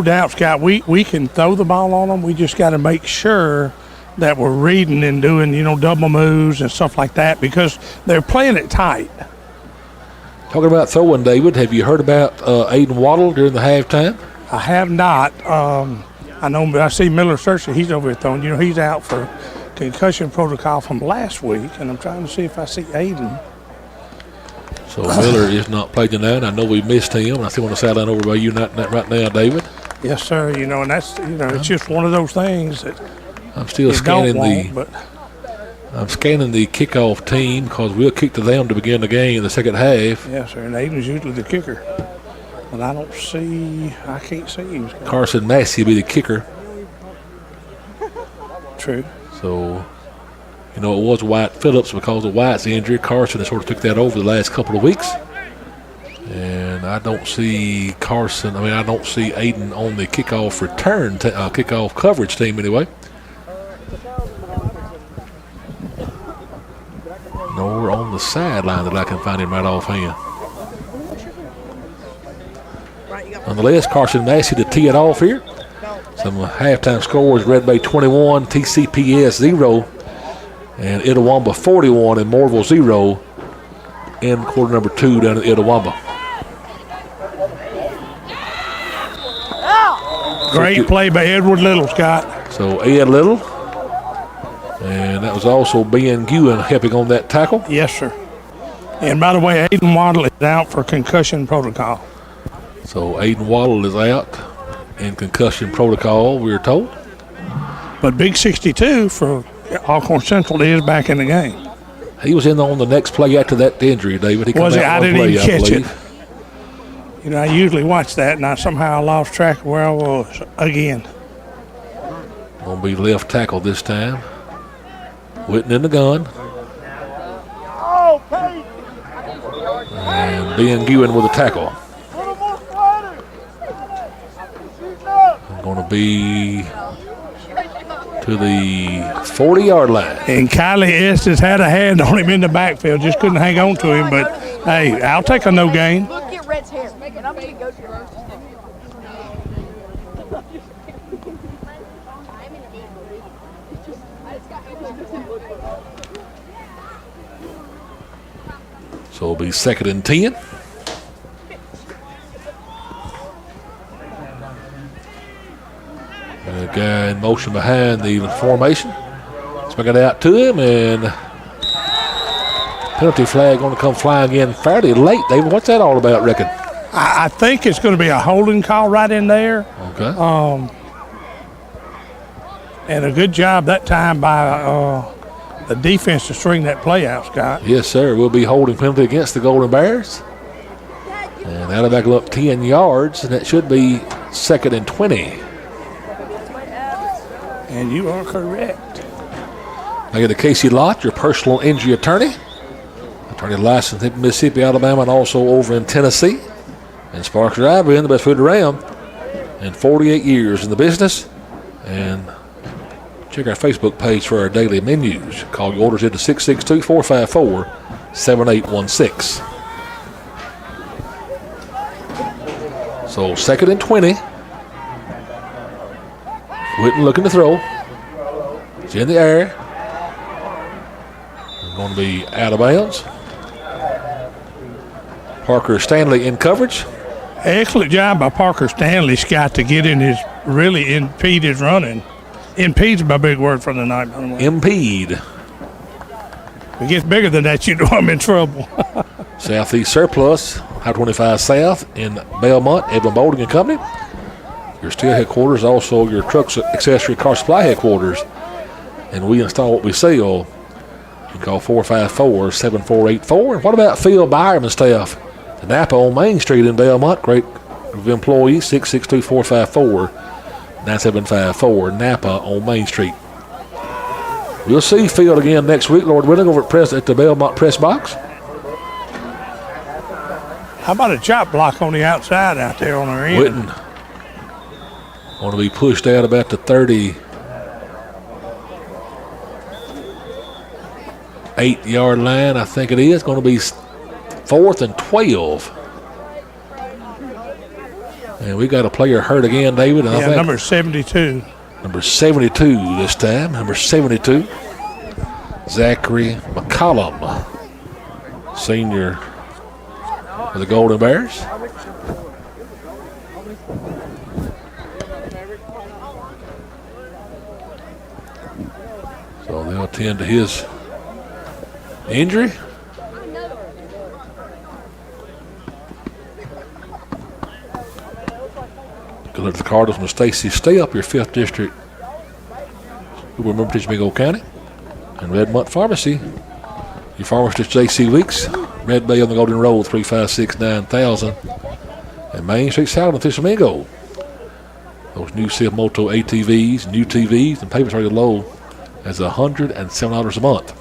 doubt, Scott. We can throw the ball on them. We just got to make sure that we're reading and doing, you know, double moves and stuff like that because they're playing it tight. Talking about throwing, David, have you heard about Aiden Waddle during the halftime? I have not. I know, but I see Miller Searcy. He's over here throwing. You know, he's out for concussion protocol from last week, and I'm trying to see if I see Aiden. So Miller is not playing tonight. I know we missed him, and I see him on the sideline over by you right now, David. Yes, sir. You know, and that's, you know, it's just one of those things that I'm still scanning I'm scanning the kickoff team because we'll kick to them to begin the game in the second half. Yes, sir, and Aiden's usually the kicker. But I can't see him. Carson Massey will be the kicker. True. So, you know, it was Wyatt Phillips because of Wyatt's injury. Carson has sort of took that over the last couple of weeks. And I don't see I don't see Aiden on the kickoff return, kickoff coverage team anyway. Nor on the sideline that I can find him right offhand. Nonetheless, Carson Massey to tee it off here. Some halftime scores: Red Bay 21, TCPS 0, and Itawamba 41 and Morville 0 in quarter number 2 down at Itawamba. Great play by Edward Little, Scott. So Ed Little. And that was also Ben Ewan helping on that tackle. Yes, sir. And by the way, Aiden Waddle is out for concussion protocol. So Aiden Waddle is out in concussion protocol, we were told. But Big 62 for Alcorn Central is back in the game. He was in on the next play after that injury, David. He was he? I didn't even catch it. You know, I usually watch that, and I somehow lost track of where I was again. Gonna be left tackle this time. Whitten in the gun. And Ben Ewan with a tackle. be to the 40-yard line. And Kylie Estes had a hand on him in the backfield, just couldn't hang on to him. But, hey, I'll take a no gain. Look at Red's hair. And I'm going to go to her. So it'll be 2nd and 10. And a guy in motion behind the formation. Swing it out to him, and penalty flag going to come flying in fairly late. David, what's that all about, reckon? I think it's going to be a holding call right in there. Okay. And a good job that time by the defense to string that play out, Scott. Yes, sir. We'll be holding penalty against the Golden Bears. And that'll back up 10 yards, and that should be 2nd and 20. And you are correct. I get to Casey Lott, your personal injury attorney. Attorney licensed in Mississippi, Alabama, and also over in Tennessee. And Sparks Driver in the best food around. And 48 years in the business. And check our Facebook page for our daily menus. Call your orders into 662-454-7816. So 2nd and 20. Whitten looking to throw. It's in the air. It's going to be out of bounds. Parker Stanley in coverage. Excellent job by Parker Stanley, Scott, to get in his, really impede his running. Impede's my big word for the night, by the way. Impede. If it gets bigger than that, you know I'm in trouble. Southeast Surplus, I-25 South in Belmont, Evan Boulding and Company. Your steel headquarters, also your trucks, accessory, car supply headquarters. And we install what we sell. You can call 454-7484. And what about Phil Byram and staff? The Napa on Main Street in Belmont. Great employees, 662-454-9754. Napa on Main Street. We'll see Phil again next week, Lord willing, over at the Belmont Press Box. How about a chop block on the outside out there on our end? Whitten want to be pushed out about the 38-yard line, I think it is. Going to be 4th and 12. And we got a player hurt again, David. And Yeah, I think number 72. Number 72 this time. Number 72, Zachary McCollum, senior for the Golden Bears. So they'll attend to his injury. Good luck to the Cardinals from Stacy Stay-Up, your 5th district. Who remember Tishomingo County. And Redmont Pharmacy. Your pharmacist J.C. Weeks. Red Bay on the Golden Road, 356-9000. And Main Street South in Tishomingo. Those new Civ Moto ATVs, new TVs, and payments are low as $107 a month.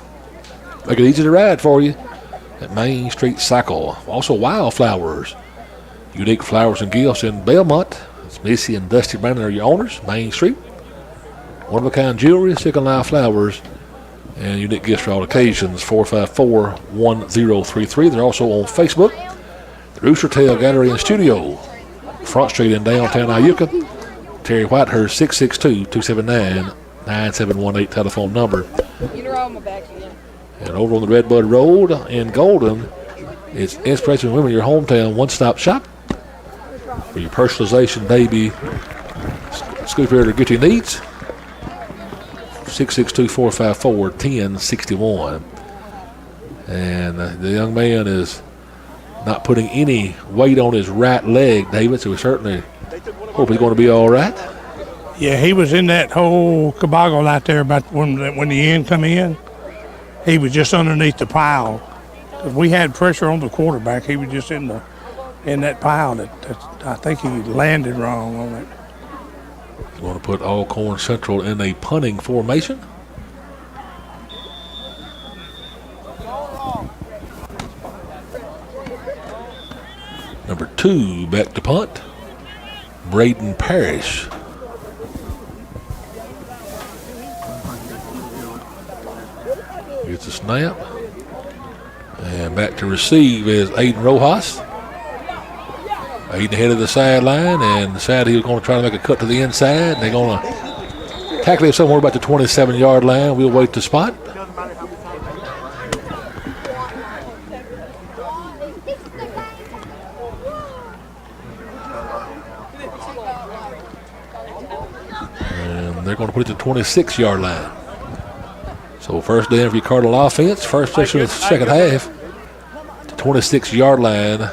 Make it easy to ride for you at Main Street Cycle. Also Wildflowers. Unique flowers and gifts in Belmont. It's Missy and Dusty Brandon are your owners. Main Street. One-of-a-kind jewelry, Second Life flowers, and unique gifts for all occasions. 454-1033. They're also on Facebook. The Rooster Tail Gallery and Studio. Front Street in downtown Iuka. Terry Whitehurst, 662-279-9718 telephone number. And over on the Redbud Road in Golden, it's Inspiration Women, your hometown one-stop shop for your personalization baby scoop or get your needs. 662-454-1061. And the young man is not putting any weight on his right leg, David, so we certainly hope he's going to be all right. Yeah, he was in that whole caboggle out there about when the end come in. He was just underneath the pile. If we had pressure on the quarterback, he was just in that pile. That I think he landed wrong on it. He's going to put Alcorn Central in a punting formation. Number 2 back to punt. Braden Parrish. Gets a snap. And back to receive is Aiden Rojas. Aiden ahead of the sideline, and decided he was going to try to make a cut to the inside. And they're going to tackle him somewhere about the 27-yard line. We'll wait the spot. And they're going to put it to the 26-yard line. So first down for your Cardinal offense. First session of the second half. The 26-yard line.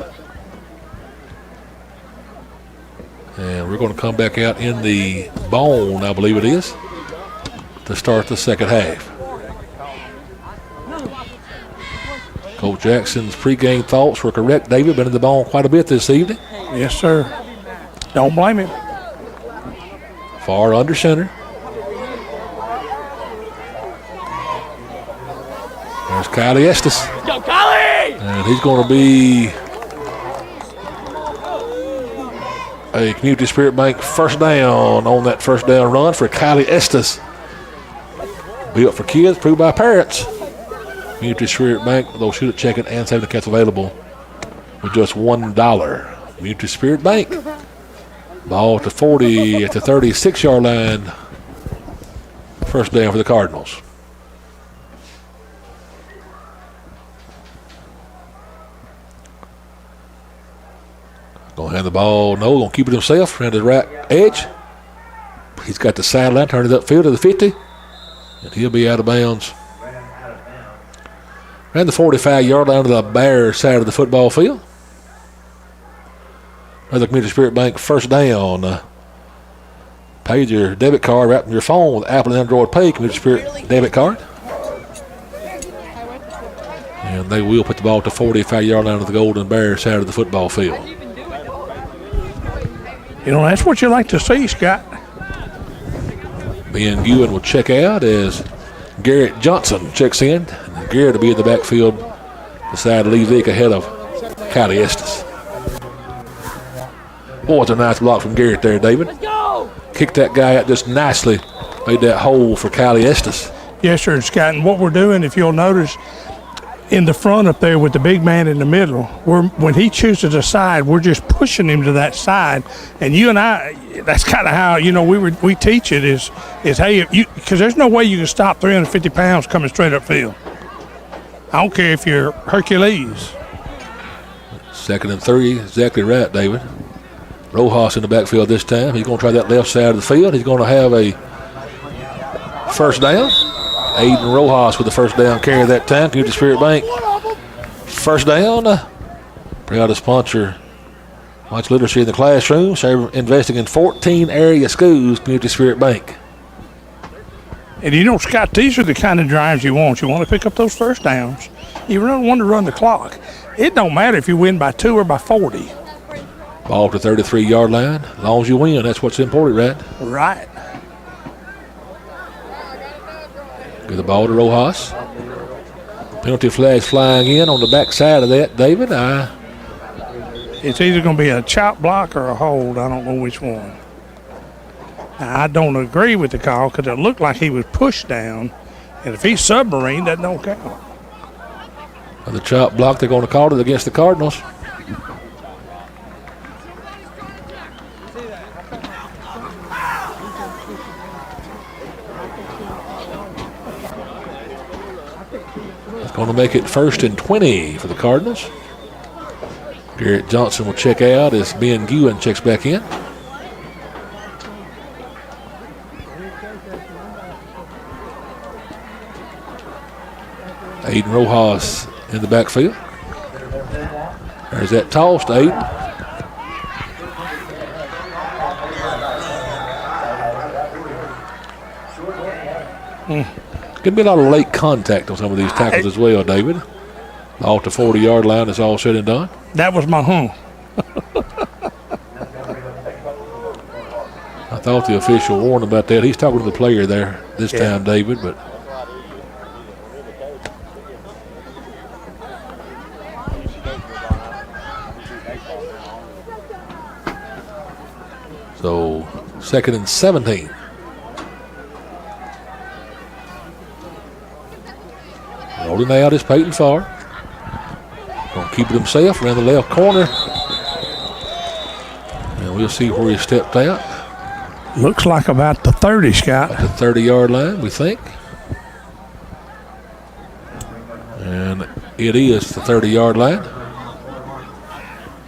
And we're going to come back out in the bone, I believe it is, to start the second half. Coach Jackson's pregame thoughts were correct. David, been in the bone quite a bit this evening. Yes, sir. Don't blame him. Far under center. There's Kylie Estes. Go, Kylie! And he's going to be a Community Spirit Bank first down on that first down run for Kylie Estes. Built for kids, approved by parents. Community Spirit Bank, they'll shoot at checking and saving accounts available with just $1. Community Spirit Bank. Ball to 40 at the 36-yard line. First down for the Cardinals. Gonna hand the ball, no, gonna keep it himself, around the right edge. He's got the sideline, turn it upfield to the 50, and he'll be out of bounds. Around the 45-yard line to the Bear side of the football field. Another Community Spirit Bank first down. Pay your debit card right from your phone with Apple and Android Pay, Community Spirit debit card. And they will put the ball to 45-yard line of the Golden Bear side of the football field. You know, that's what you like to see, Scott. Ben Ewan will check out as Garrett Johnson checks in. And Garrett will be in the backfield beside Lee Vick ahead of Kylie Estes. Boy, it's a nice block from Garrett there, David. Kicked that guy out just nicely. Made that hole for Kylie Estes. Yes, sir, Scott. And what we're doing, if you'll notice, in the front up there with the big man in the middle, when he chooses a side, we're just pushing him to that side. And you and I, that's kind of how, you know, we teach it is hey, because there's no way you can stop 350 pounds coming straight upfield. I don't care if you're Hercules. 2nd and 3, exactly right, David. Rojas in the backfield this time. He's going to try that left side of the field. He's going to have a first down. Aiden Rojas with the first down carry that time. Community Spirit Bank. First down. Proud to sponsor much literacy in the classroom. Investing in 14 area schools, Community Spirit Bank. And you know, Scott, these are the kind of drives you want. You want to pick up those first downs. You don't want to run the clock. It don't matter if you win by 2 or by 40. Ball to 33-yard line. As long as you win, that's what's important, right? Right. Give the ball to Rojas. Penalty flags flying in on the back side of that, David. It's either going to be a chop block or a hold. I don't know which one. Now, I don't agree with the call because it looked like he was pushed down. And if he's submarine, that don't count. The chop block, they're going to call it against the Cardinals. Going to make it 1st and 20 for the Cardinals. Garrett Johnson will check out as Ben Ewan checks back in. Aiden Rojas in the backfield. There's that toss to Aiden. Could be a lot of late contact on some of these tackles as well, David. Off the 40-yard line is all said and done. That was my I thought the official warned about that. He's talking to the player there this time, David, but so 2nd and 17. Rolling out is Peyton Farr. Going to keep it himself around the left corner. And we'll see where he stepped out. Looks like about the 30, Scott. At the 30-yard line, we think. And it is the 30-yard line.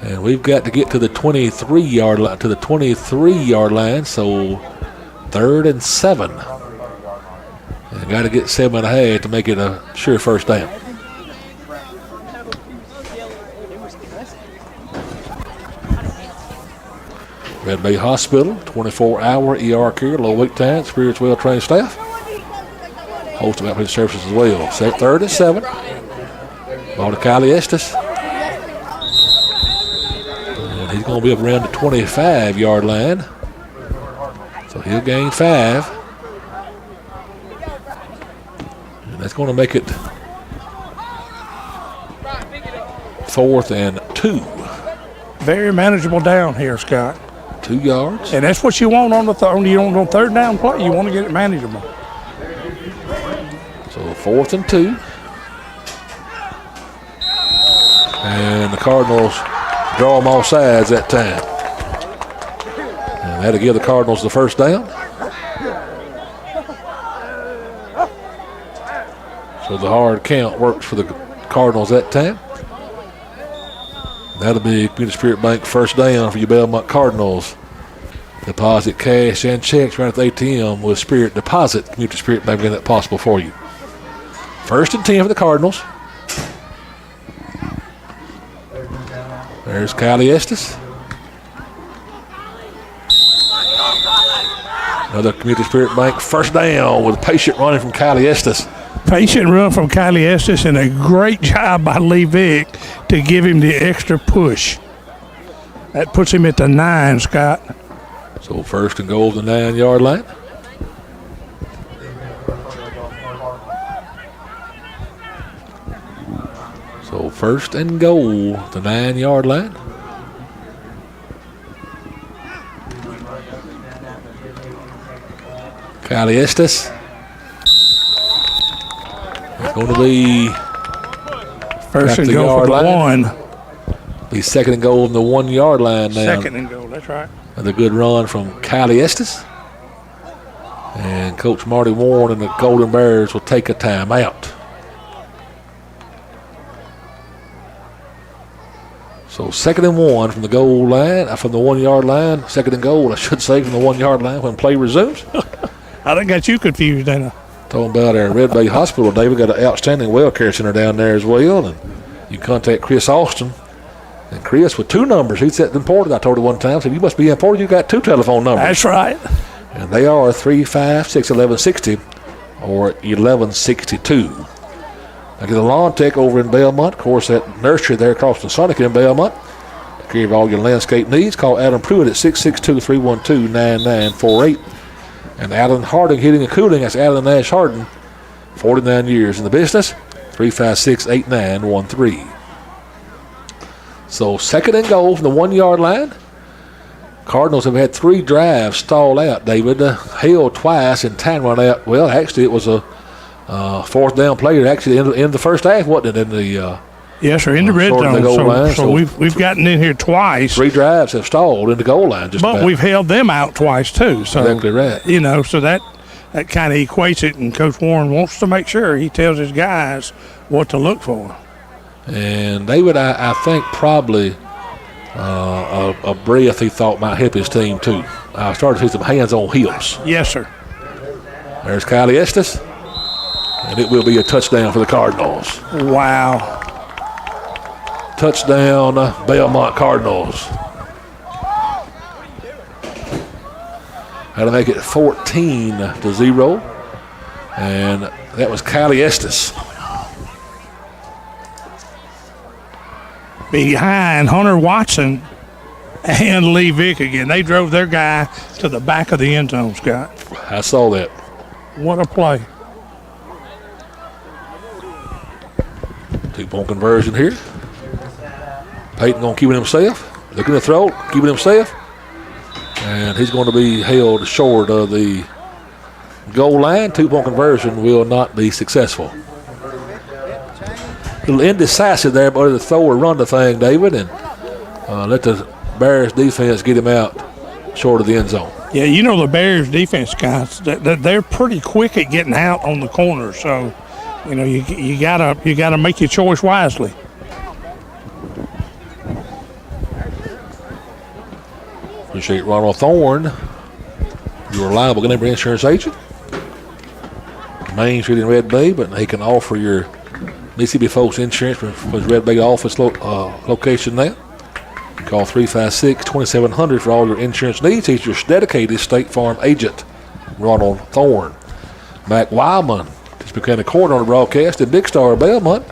And we've got to get to the 23-yard line, so 3rd and 7. And got to get 7.5 to make it a sure first down. Red Bay Hospital, 24-hour ER care, low wait time, experienced, well-trained staff. Host of outpatient services as well. 3rd and 7. Ball to Kylie Estes. And he's going to be up around the 25-yard line. So he'll gain 5. And that's going to make it 4th and 2. Very manageable down here, Scott. 2 yards. And that's what you want on the on third down play. You want to get it manageable. So 4th and 2. And the Cardinals draw them all sides that time. And that'll give the Cardinals the first down. So the hard count works for the Cardinals that time. That'll be Community Spirit Bank first down for your Belmont Cardinals. Deposit cash and checks right at the ATM with Spirit Deposit. Community Spirit Bank making that possible for you. 1st and 10 for the Cardinals. There's Kylie Estes. Another Community Spirit Bank first down with a patient running from Kylie Estes. Patient run from Kylie Estes and a great job by Lee Vick to give him the extra push. That puts him at the 9, Scott. So 1st and goal to the 9-yard line. So 1st and goal, the 9-yard line. Kylie Estes. It's going to be 1st and goal for the 1. Be 2nd and goal on the 1-yard line now. 2nd and goal, that's right. Another good run from Kylie Estes. And Coach Marty Warren and the Golden Bears will take a timeout. So 2nd and 1 from the goal line, from the 1-yard line. 2nd and goal, I should say, from the 1-yard line when play resumes. I done got you confused, ain't I? Talking about our Red Bay Hospital, David got an outstanding well care center down there as well. And you can contact Chris Austin. And Chris with 2 numbers. He's at important. I told him one time, said, you must be important. You got 2 telephone numbers. That's right. And they are 356-1160 or 1162. I get a lawn tech over in Belmont. Of course, that nursery there across the Sonic in Belmont. Take care of all your landscape needs. Call Adam Pruitt at 662-312-9948. And Alan Harding Heating and Cooling. That's Alan Nash Harding. 49 years in the business. 356-8913. So 2nd and goal from the 1-yard line. Cardinals have had 3 drives stall out, David. Held twice and time run out. Well, actually, it was a 4th down play actually in the first half, wasn't it? In the yes, sir, in the red zone. So we've gotten in here twice. 3 drives have stalled in the goal line. But we've held them out twice, too. So, exactly right. You know, so that kind of equates it, and Coach Warren wants to make sure he tells his guys what to look for. And David, I think probably a breath he thought might help his team, too. I started to see some hands on hips. Yes, sir. There's Kylie Estes. And it will be a touchdown for the Cardinals. Wow. Touchdown, Belmont Cardinals. That'll make it 14-0. And that was Kylie Estes. Behind Hunter Watson and Lee Vick again. They drove their guy to the back of the end zone, Scott. I saw that. What a play. 2-point conversion here. Peyton going to keep it himself. Looking to throw, keep it himself. And he's going to be held short of the goal line. 2-point conversion will not be successful. little indecisive there, but to throw or run the thing, David, and let the Bears defense get him out short of the end zone. Yeah, you know the Bears defense guys, they're pretty quick at getting out on the corner. So, you know, you gotta make your choice wisely. Appreciate Ronald Thorne, your reliable Gun Neighbor insurance agent. Main Street in Red Bay, but he can offer your Mississippi folks insurance from his Red Bay office location now. Call 356-2700 for all your insurance needs. He's your dedicated State Farm agent, Ronald Thorne. Mac Wildman just became a court on the broadcast at Big Star Belmont.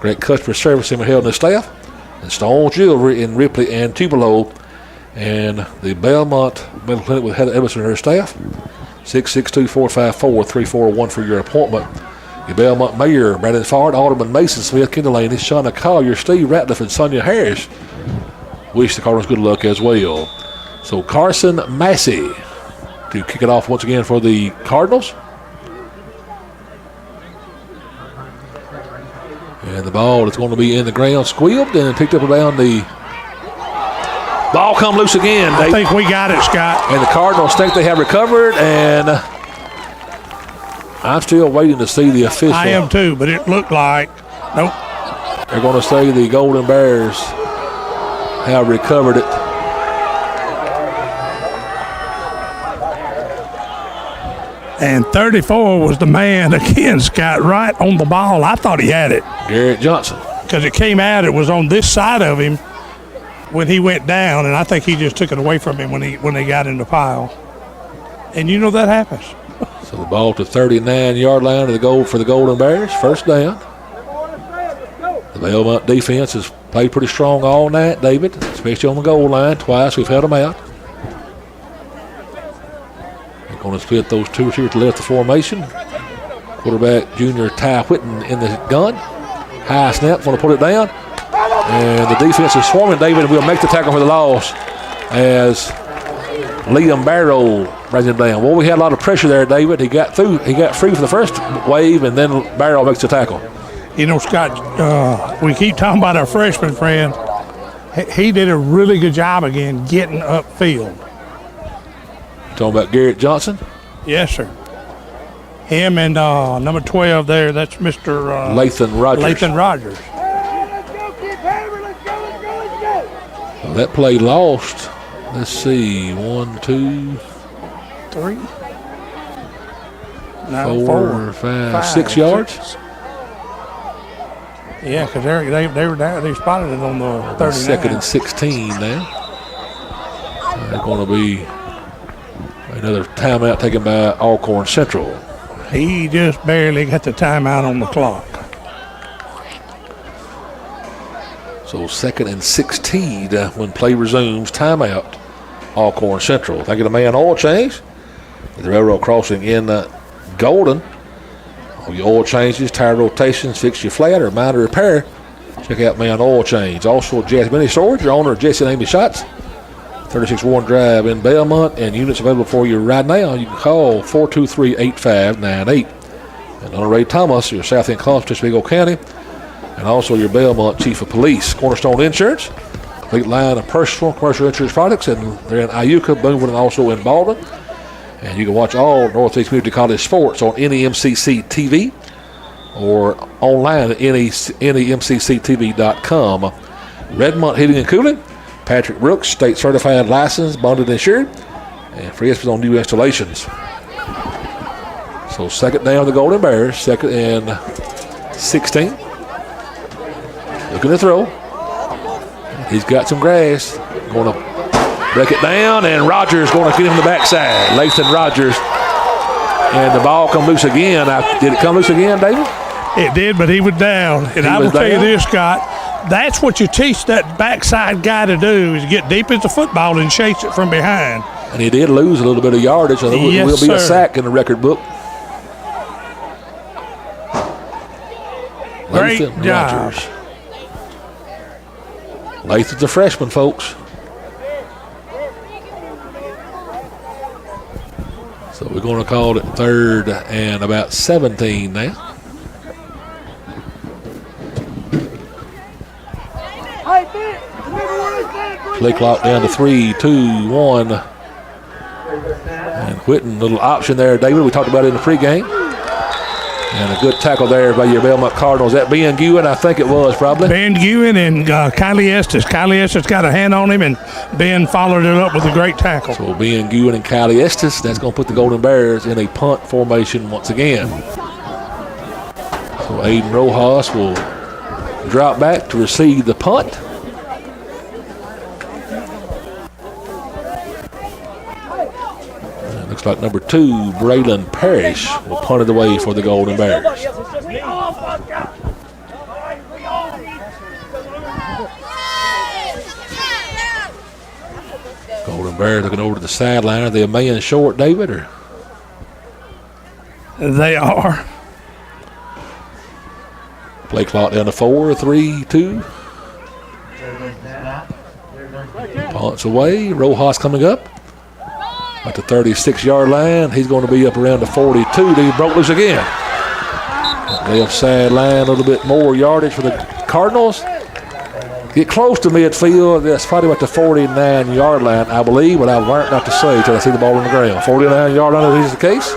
Great customer service him and held his staff. And Stone Jewelry in Ripley and Tupelo. And the Belmont Medical Clinic with Heather Edmondson and her staff. 662-454-3401 for your appointment. Your Belmont Mayor, Brandon Ford, Alderman Mason Smith, Kendall Laney, Shauna Collier, Steve Ratliff, and Sonia Harris wish the Cardinals good luck as well. So Carson Massey to kick it off once again for the Cardinals. And the ball is going to be in the ground, squealed, and picked up around the ball come loose again. I think we got it, Scott. And the Cardinals think they have recovered, and I'm still waiting to see the official. I am too, but it looked like, nope. They're going to say the Golden Bears have recovered it. And 34 was the man again, Scott, right on the ball. I thought he had it. Garrett Johnson. Because it came out, it was on this side of him when he went down, and I think he just took it away from him when they got in the pile. And you know that happens. So the ball to 39-yard line of the goal for the Golden Bears. First down. The Belmont defense has played pretty strong all night, David, especially on the goal line. Twice we've held them out. They're going to split those two receivers to left the formation. Quarterback junior Ty Whitten in the gun. High snap, going to put it down. And the defense is swarming, David, will make the tackle for the loss as Liam Barrow brings him down. Well, we had a lot of pressure there, David. He got free for the first wave, and then Barrow makes the tackle. You know, Scott, we keep talking about our freshman friend. He did a really good job again getting upfield. Talking about Garrett Johnson? Yes, sir. Him and number 12 there, that's Mr. Lathan Rogers. Lathan Rogers. That play lost. Let's see. 1, 2, 3, 4, 5, 6 yards. 6. Yeah, because they were down. They spotted it on the 39. Second and 16 now. They're going to be another timeout taken by Alcorn Central. He just barely got the timeout on the clock. So second and 16 when play resumes. Timeout, Alcorn Central. Thank you to Man Oil Change. The railroad crossing in Golden. All your oil changes, tire rotations, fix your flat or minor repair. Check out Man Oil Change. Also, Jazz Mini Storage, your owner, Jesse and Amy Schatz. 36 Warren Drive in Belmont, and units available for you right now. You can call 423-8598. And Owner Ray Thomas, your South End Club, Vigo County, and also your Belmont Chief of Police. Cornerstone Insurance, complete line of personal commercial insurance products, and they're in Iuka, Boonville, and also in Baldwin. And you can watch all Northeast Community College sports on NEMCC TV or online at NEMCCTV.com. Redmont Heating and Cooling, Patrick Brooks, state certified, licensed, bonded, insured, and free estimates on new installations. So second down, the Golden Bears, second and 16. Looking to throw. He's got some grass. Going to break it down, and Rogers going to get him the backside. Lathan Rogers. And the ball come loose again. Did it come loose again, David? It did, but he was down. And I will tell you this, Scott, that's what you teach that backside guy to do, is get deep into football and chase it from behind. And he did lose a little bit of yardage, so there will be a sack in the record book. Great Lathan job. Rogers. Lathan's a freshman, folks. So we're going to call it third and about 17 now. Play clock down to 3, 2, 1. And Whitten, little option there, David. We talked about it in the pregame. And a good tackle there by your Belmont Cardinals. That Ben Guin, I think it was probably. Ben Guin and Kylie Estes. Kylie Estes got a hand on him, and Ben followed it up with a great tackle. So Ben Guin and Kylie Estes, that's going to put the Golden Bears in a punt formation once again. So Aiden Rojas will drop back to receive the punt. Looks like number 2, Braylon Parrish, will punt it away for the Golden Bears. Golden Bears looking over to the sideline. Are they a man short, David? Or? They are. Play clock down to 4, 3, 2. Punts away. Rojas coming up. At the 36-yard line, he's going to be up around the 42. He broke loose again. Left sideline, a little bit more yardage for the Cardinals. Get close to midfield. That's probably about the 49-yard line, I believe, but I've learned not to say until I see the ball on the ground. 49-yard line, if this is the case.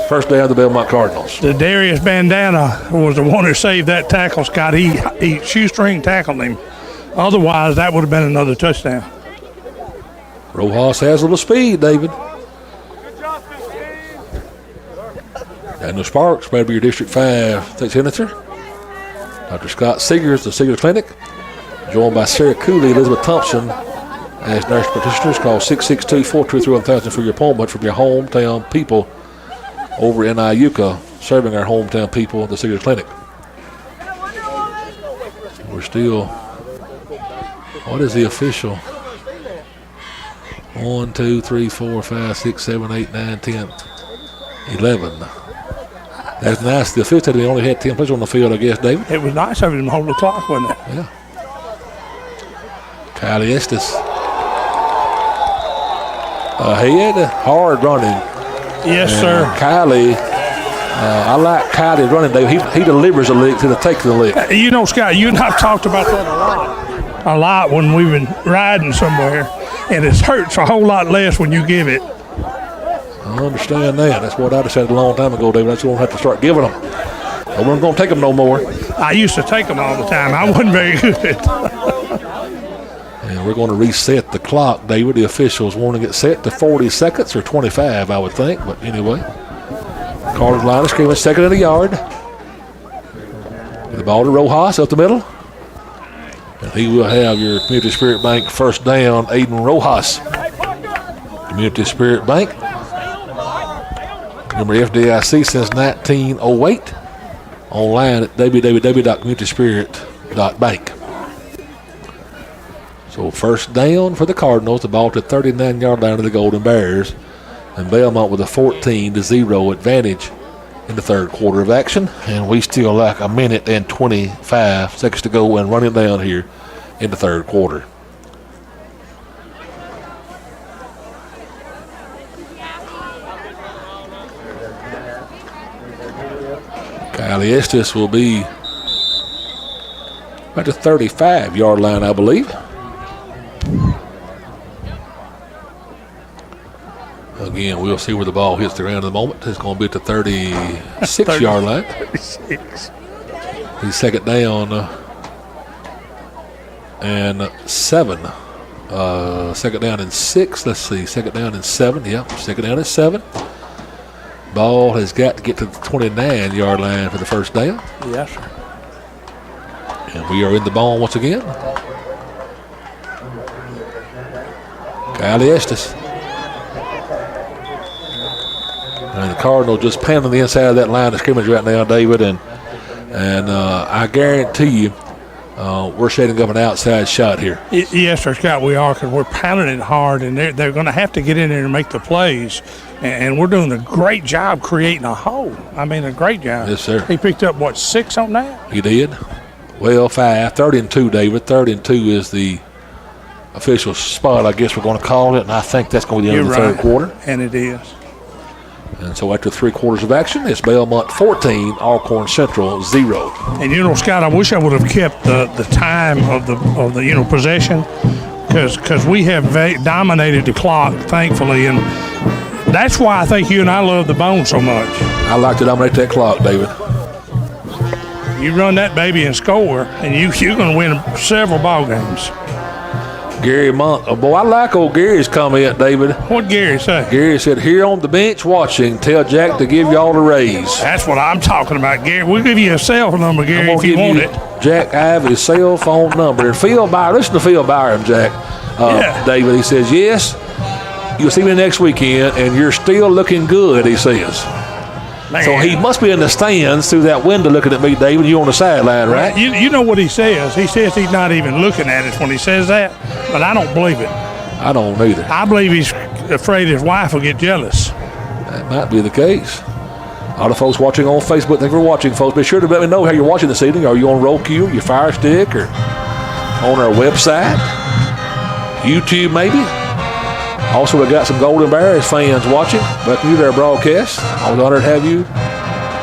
First down, the Belmont Cardinals. The Darius Bandana was the one who saved that tackle, Scott. He shoestring tackled him. Otherwise, that would have been another touchdown. Rojas has a little speed, David. Daniel Sparks, Bradbury, your District 5 State Senator. Dr. Scott Seegers, the Seegers Clinic. Joined by Sarah Cooley, Elizabeth Thompson as nurse practitioners. Call 662-423-1000 for your appointment from your hometown people over in Iuka, serving our hometown people at the Seegers Clinic. We're still, what is the official? 1, 2, 3, 4, 5, 6, 7, 8, 9, 10, 11. That's nice. The official said we only had 10 players on the field, I guess, David. It was nice of him to hold the clock, wasn't it? Yeah. Kylie Estes. Ahead, hard running. Yes, and sir. Kylie, I like Kylie running, David. He delivers a lick to the take the lick. You know, Scott, you and I've talked about that a lot when we've been riding somewhere, and it hurts a whole lot less when you give it. I understand that. That's what I decided a long time ago, David. That's what we'll have to start giving them. I wasn't going to take them no more. I used to take them all the time. I wasn't very good. And we're going to reset the clock, David. The officials want to get set to 40 seconds or 25, I would think. But anyway, Carter's line of scrimmage, second and a yard. The ball to Rojas up the middle. And he will have your Community Spirit Bank first down, Aiden Rojas. Community Spirit Bank. Remember FDIC since 1908. Online at www.communityspirit.bank. So first down for the Cardinals. The ball to 39-yard line of the Golden Bears. And Belmont with a 14-0 advantage in the third quarter of action. And we still like a minute and 25 seconds to go and running down here in the third quarter. Kylie Estes will be at the 35-yard line, I believe. Again, we'll see where the ball hits the ground in the moment. It's going to be at the 36-yard line. 36. He's second down and 7. Second down and 6. Let's see. Second down and 7. Yep, second down and 7. Ball has got to get to the 29-yard line for the first down. Yes, sir. And we are in the ball once again. Kylie Estes. And the Cardinals just pounding the inside of that line of scrimmage right now, David. And I guarantee you we're setting up an outside shot here. Yes, sir, Scott, we are, because we're pounding it hard, and they're going to have to get in there and make the plays. And we're doing a great job creating a hole. I mean, a great job. Yes, sir. He picked up, 6 on that? He did. Well, 5. 3rd and 2, David. 3rd and 2 is the official spot, I guess we're going to call it, and I think that's going to be the end of the third quarter. And it is. And so after 3 quarters of action, it's Belmont 14, Alcorn Central 0. And Scott, I wish I would have kept the time of the possession, because we have dominated the clock, thankfully, and that's why I think you and I love the Bone so much. I like to dominate that clock, David. You run that baby and score, and you're going to win several ball games. Gary Monk. Oh, boy, I like old Gary's comment, David. What Gary say? Gary said, here on the bench watching, tell Jack to give y'all a raise. That's what I'm talking about, Gary. We'll give you a cell phone number, Gary, if you want it. Jack Ivy's cell phone number. And Phil Byram, listen to Phil Byram, Jack. David, he says, yes, you'll see me next weekend, and you're still looking good, he says. Man. So he must be in the stands through that window looking at me, David. You on the sideline, right? You know what he says. He says he's not even looking at us when he says that, but I don't believe it. I don't either. I believe he's afraid his wife will get jealous. That might be the case. All the folks watching on Facebook, thank you for watching, folks. Be sure to let me know how you're watching this evening. Are you on Roku, your Fire Stick, or on our website? YouTube, maybe? Also, we've got some Golden Bears fans watching. Welcome you to our broadcast. I was honored to have you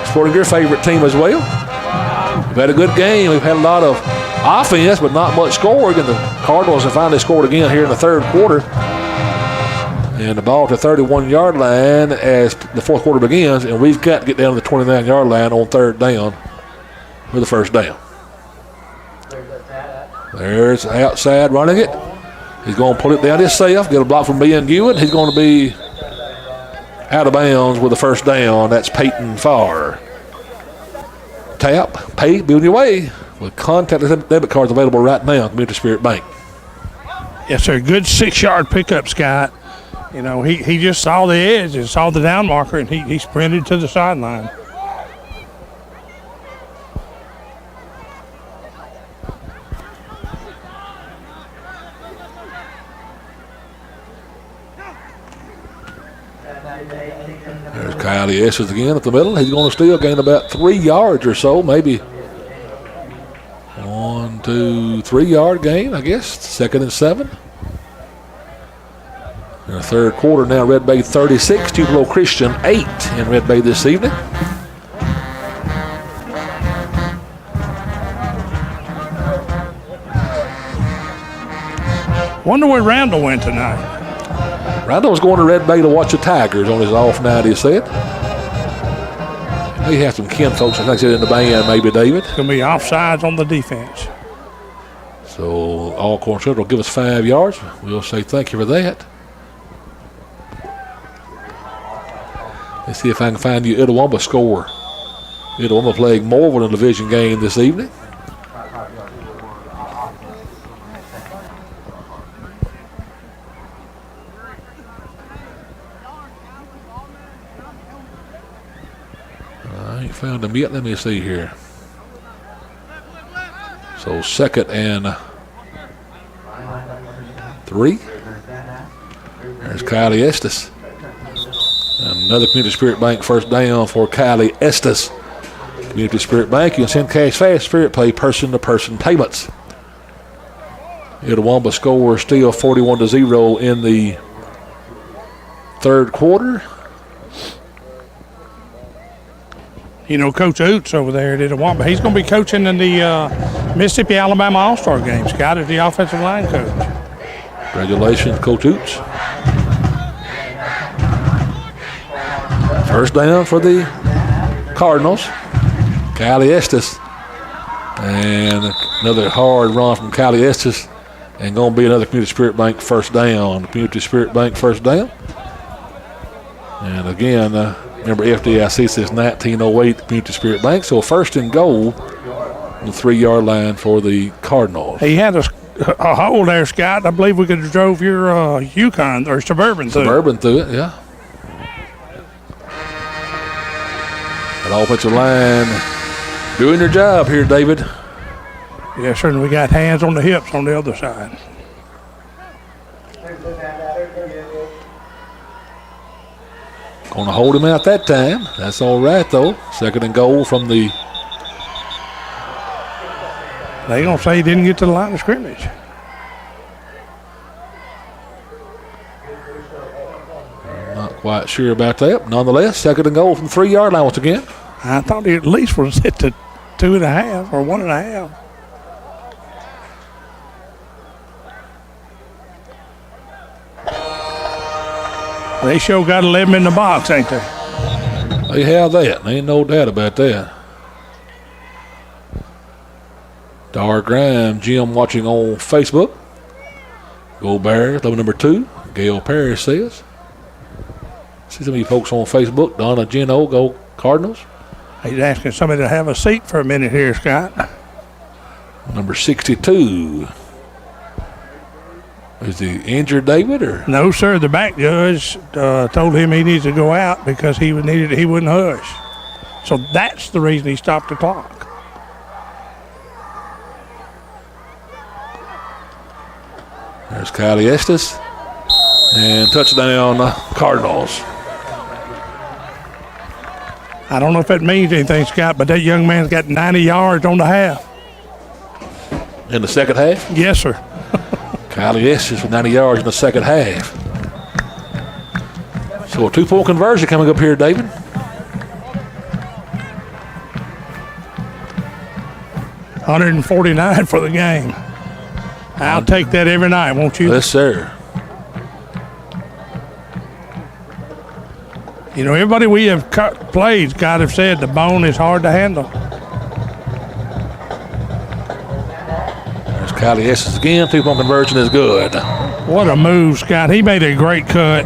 supporting your favorite team as well. We've had a good game. We've had a lot of offense, but not much scoring. And the Cardinals have finally scored again here in the third quarter. And the ball to the 31-yard line as the fourth quarter begins. And we've got to get down to the 29-yard line on third down for the first down. There's outside running it. He's going to pull it down himself, get a block from Ben Hewitt. He's going to be out of bounds with the first down. That's Peyton Farr. Tap, pay, be on your way with contactless debit cards available right now at Community Spirit Bank. Yes, sir. Good 6-yard pickup, Scott. He just saw the edge and saw the down marker, and he sprinted to the sideline. There's Kylie Estes again at the middle. He's going to still gain about 3 yards or so, maybe 1, 2, 3 yard gain, I guess. 2nd and 7. In the third quarter now, Red Bay 36, Tupelo Christian 8 in Red Bay this evening. Wonder where Randall went tonight. Randall was going to Red Bay to watch the Tigers on his off night, he said. He has some kin folks, I think, in the band, maybe, David. It's going to be offsides on the defense. So Alcorn Central will give us 5 yards. We'll say thank you for that. Let's see if I can find you Itawamba score. Itawamba playing Morville in a division game this evening. I ain't found them yet. Let me see here. So 2nd and 3. There's Kylie Estes. Another Community Spirit Bank first down for Kylie Estes. Community Spirit Bank, you can send cash fast Spirit Pay person-to-person payments. Itawamba score still 41-0 in the third quarter. Coach Oots over there at Itawamba, he's going to be coaching in the Mississippi-Alabama All-Star game. Scott is the offensive line coach. Congratulations, Coach Oots. First down for the Cardinals. Kylie Estes. And another hard run from Kylie Estes. And going to be another Community Spirit Bank first down. Community Spirit Bank first down. And again, remember FDIC says 1908 Community Spirit Bank. So first and goal on the 3-yard line for the Cardinals. He had a hole there, Scott. I believe we could have drove your Yukon or Suburban through. Suburban through it, yeah. That offensive line doing their job here, David. Yes, sir. And we got hands on the hips on the other side. Going to hold him out that time. That's all right, though. 2nd and goal from the... They going to say he didn't get to the line of scrimmage. Not quite sure about that. Nonetheless, 2nd and goal from the 3-yard line once again. I thought he at least was hit to 2.5 or 1.5. They sure got 11 in the box, ain't they? They have that. There ain't no doubt about that. Dar Grime, Jim watching on Facebook. Go Bears, level number 2. Gail Parrish says. See some of you folks on Facebook. Donna Gino, go Cardinals. He's asking somebody to have a seat for a minute here, Scott. Number 62. Is he injured, David? Or No, sir. The back judge told him he needs to go out because he wouldn't hush. So that's the reason he stopped the clock. There's Kylie Estes. And touchdown Cardinals. I don't know if that means anything, Scott, but that young man's got 90 yards on the half. In the second half? Yes, sir. Kylie Estes with 90 yards in the second half. So a 2-point conversion coming up here, David. $149 for the game. I'll take that every night, won't you? Yes, sir. You know, everybody we have played, Scott, have said the bone is hard to handle. There's Kylie Estes again. 2-point conversion is good. What a move, Scott. He made a great cut.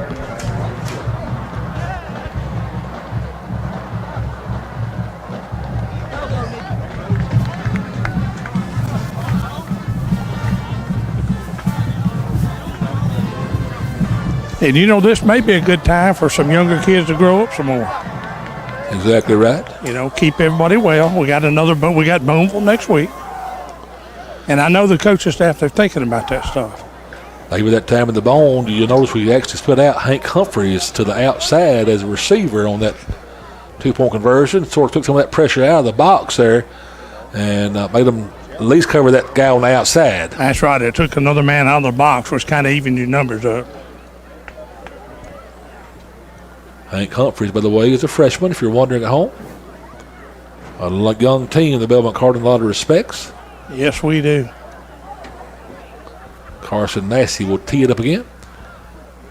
And you know, this may be a good time for some younger kids to grow up some more. Exactly right. You know, keep everybody well. We got Boonville next week. And I know the coaching staff, they're thinking about that stuff. Maybe that time in the bone, you notice we actually split out Hank Humphreys to the outside as a receiver on that 2-point conversion. Sort of took some of that pressure out of the box there and made them at least cover that guy on the outside. That's right. It took another man out of the box, which kind of evened your numbers up. Hank Humphreys, by the way, is a freshman, if you're wondering at home. A young team, the Belmont Cardinals, in a lot of respects. Yes, we do. Carson Massey will tee it up again.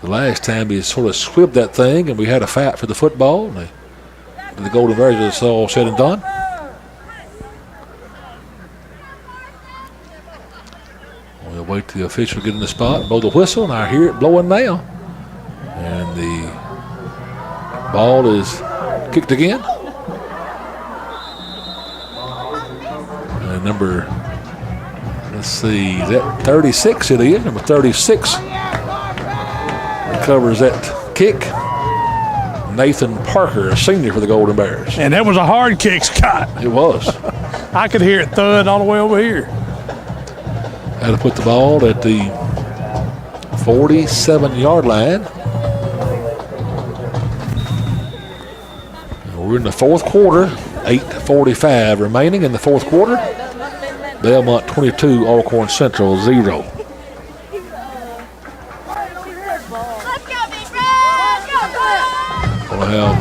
The last time he sort of swibbed that thing, and we had a fight for the football. And the Golden Bears, it's all said and done. We'll wait till the official get in the spot, blow the whistle, and I hear it blowing now. And the ball is kicked again. And number, let's see, is that 36 it is? Number 36 recovers that kick. Nathan Parker, a senior for the Golden Bears. And that was a hard kick, Scott. It was. I could hear it thud all the way over here. Had to put the ball at the 47-yard line. We're in the fourth quarter, 8:45 remaining in the fourth quarter. Belmont 22, Alcorn Central 0. We'll have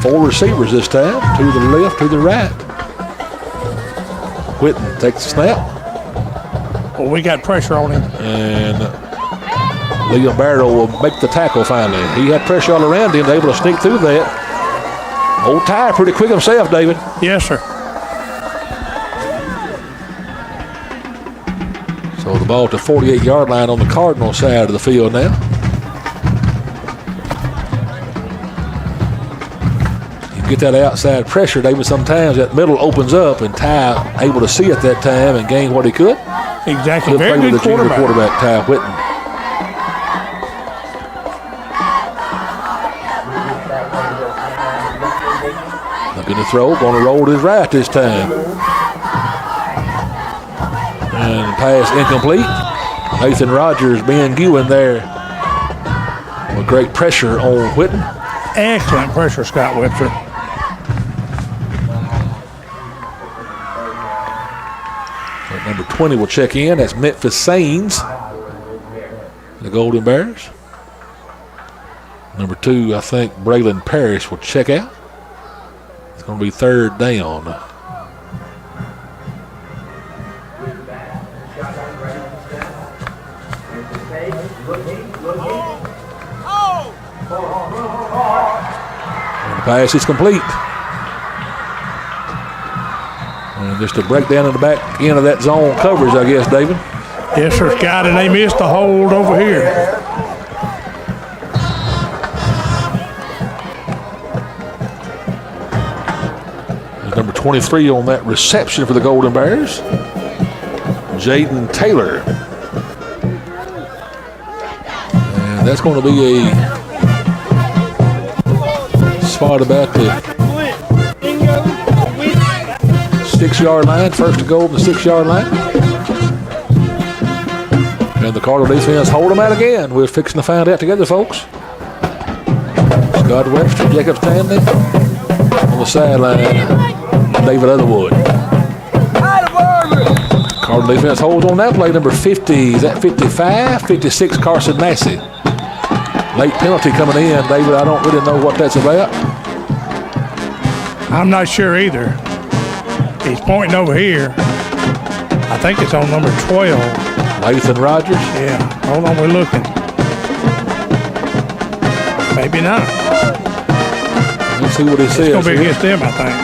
4 receivers this time, 2 to the left, 2 to the right. Whitten takes the snap. Well, we got pressure on him. And Liam Barrow will make the tackle finally. He had pressure all around him, able to sneak through that. Old Ty pretty quick himself, David. Yes, sir. So the ball to 48-yard line on the Cardinal side of the field now. You get that outside pressure, David. Sometimes that middle opens up, and Ty able to see at that time and gain what he could. Exactly. He'll Very play good with the junior quarterback, Ty Whitten. Looking to throw, going to roll to his right this time. And pass incomplete. Nathan Rogers being Ewan there with great pressure on Whitten. Excellent pressure, Scott Webster. So number 20 will check in. That's Memphis Sains, the Golden Bears. Number 2, I think Braylon Parrish will check out. It's going to be 3rd down. And the pass is complete. And just a breakdown in the back end of that zone coverage, I guess, David. Yes, sir, Scott, and they missed the hold over here. Number 23 on that reception for the Golden Bears, Jaden Taylor. And that's going to be a spot about the 6-yard line, first to go on the 6-yard line. And the Cardinal defense hold them out again. We're fixing to find out together, folks. Scott Webster, Jacob Stanley on the sideline. David Otherwood. Cardinal defense holds on that play. Number 50, is that 55? 56, Carson Massey. Late penalty coming in. David, I don't really know what that's about. I'm not sure either. He's pointing over here. I think it's on number 12. Lathan Rogers? Yeah. Hold on, we're looking. Maybe not. Let's see what he says. It's going to be against them, I think.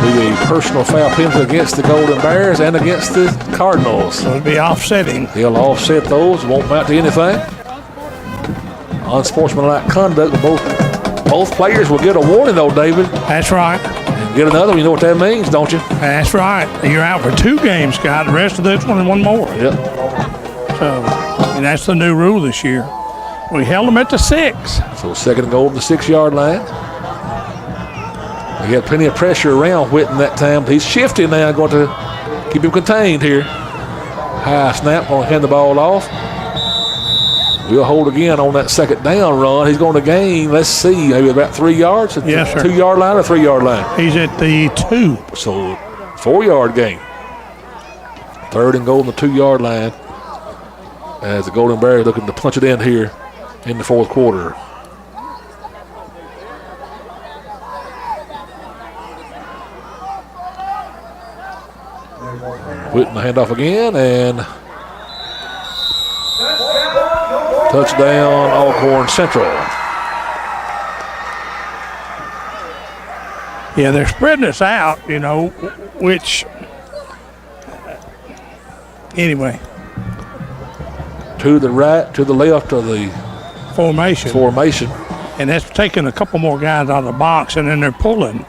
Be a personal foul penalty against the Golden Bears and against the Cardinals. So it'll be offsetting. He'll offset those. Won't amount to anything. Unsportsmanlike conduct. Both players will get a warning, though, David. That's right. And get another one. You know what that means, don't you? That's right. You're out for 2 games, Scott. The rest of this one and one more. Yep. So, and that's the new rule this year. We held them at the 6. So 2nd and goal on the 6-yard line. He had plenty of pressure around Whitten that time. He's shifting now, going to keep him contained here. High snap, going to hand the ball off. We'll hold again on that 2nd down run. He's going to gain, let's see, maybe about 3 yards? Yes, sir. 2-yard line or 3-yard line? He's at the 2. So 4-yard gain. 3rd and goal on the 2-yard line as the Golden Bears looking to punch it in here in the 4th quarter. Whitten the handoff again, and touchdown Alcorn Central. Yeah, they're spreading us out, you know, which, anyway. To the right, to the left of the formation. And that's taking a couple more guys out of the box, and then they're pulling,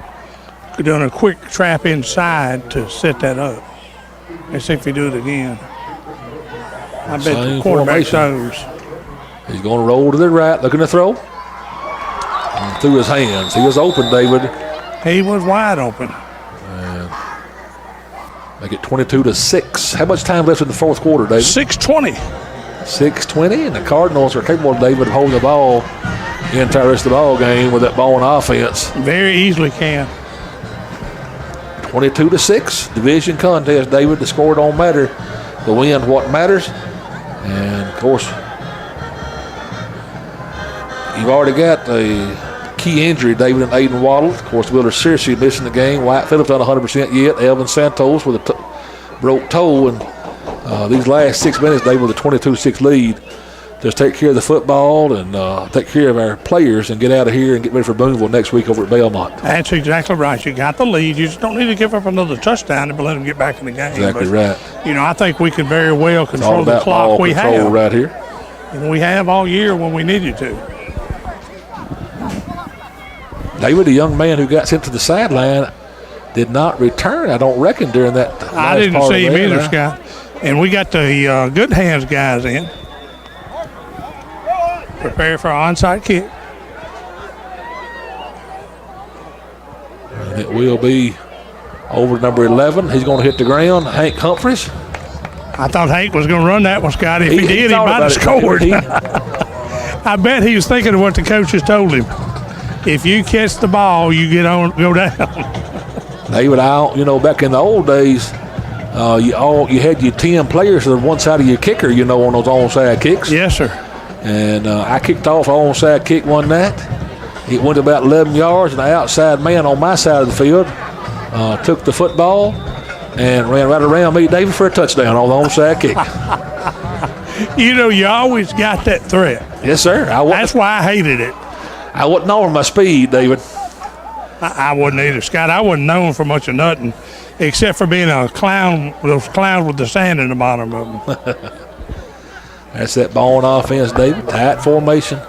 doing a quick trap inside to set that up. Let's see if we do it again. I bet the quarterback knows. He's going to roll to the right, looking to throw. And through his hands. He was open, David. He was wide open. And make it 22-6. How much time left in the 4th quarter, David? 6:20. 6:20, and the Cardinals are capable, David, of holding the ball the entire rest of the ball game with that ball on offense. Very easily can. 22-6, division contest, David. The score don't matter. The win, what matters. And, of course, you've already got a key injury, David, and Aiden Waddle. Of course, Wheeler seriously missing the game. White Phillips not 100% yet. Elvin Santos with a broke toe. And these last 6 minutes, David, with a 22-6 lead. Just take care of the football and take care of our players and get out of here and get ready for Boonville next week over at Belmont. That's exactly right. You got the lead. You just don't need to give up another touchdown to let them get back in the game. Exactly right. You know, I think we can very well control the clock. We have right here. And we have all year when we needed to. David, a young man who got sent to the sideline, did not return, I don't reckon, during that. I didn't see him either, Scott. And we got the good hands guys in. Prepare for an onside kick. And it will be over number 11. He's going to hit the ground. Hank Humphreys. I thought Hank was going to run that one, Scott. If he did, he might have scored. I bet he was thinking of what the coaches told him. If you catch the ball, you go down. David, back in the old days, you had your 10 players to the one side of your kicker, on those onside kicks. Yes, sir. And I kicked off an onside kick one night. It went about 11 yards, and the outside man on my side of the field took the football and ran right around me, David, for a touchdown on the onside kick. You know, you always got that threat. Yes, sir. That's why I hated it. I wasn't over my speed, David. I wasn't either, Scott. I wasn't known for much of nothing, except for being a clown, those clowns with the sand in the bottom of them. That's that ball on offense, David. Tight formation.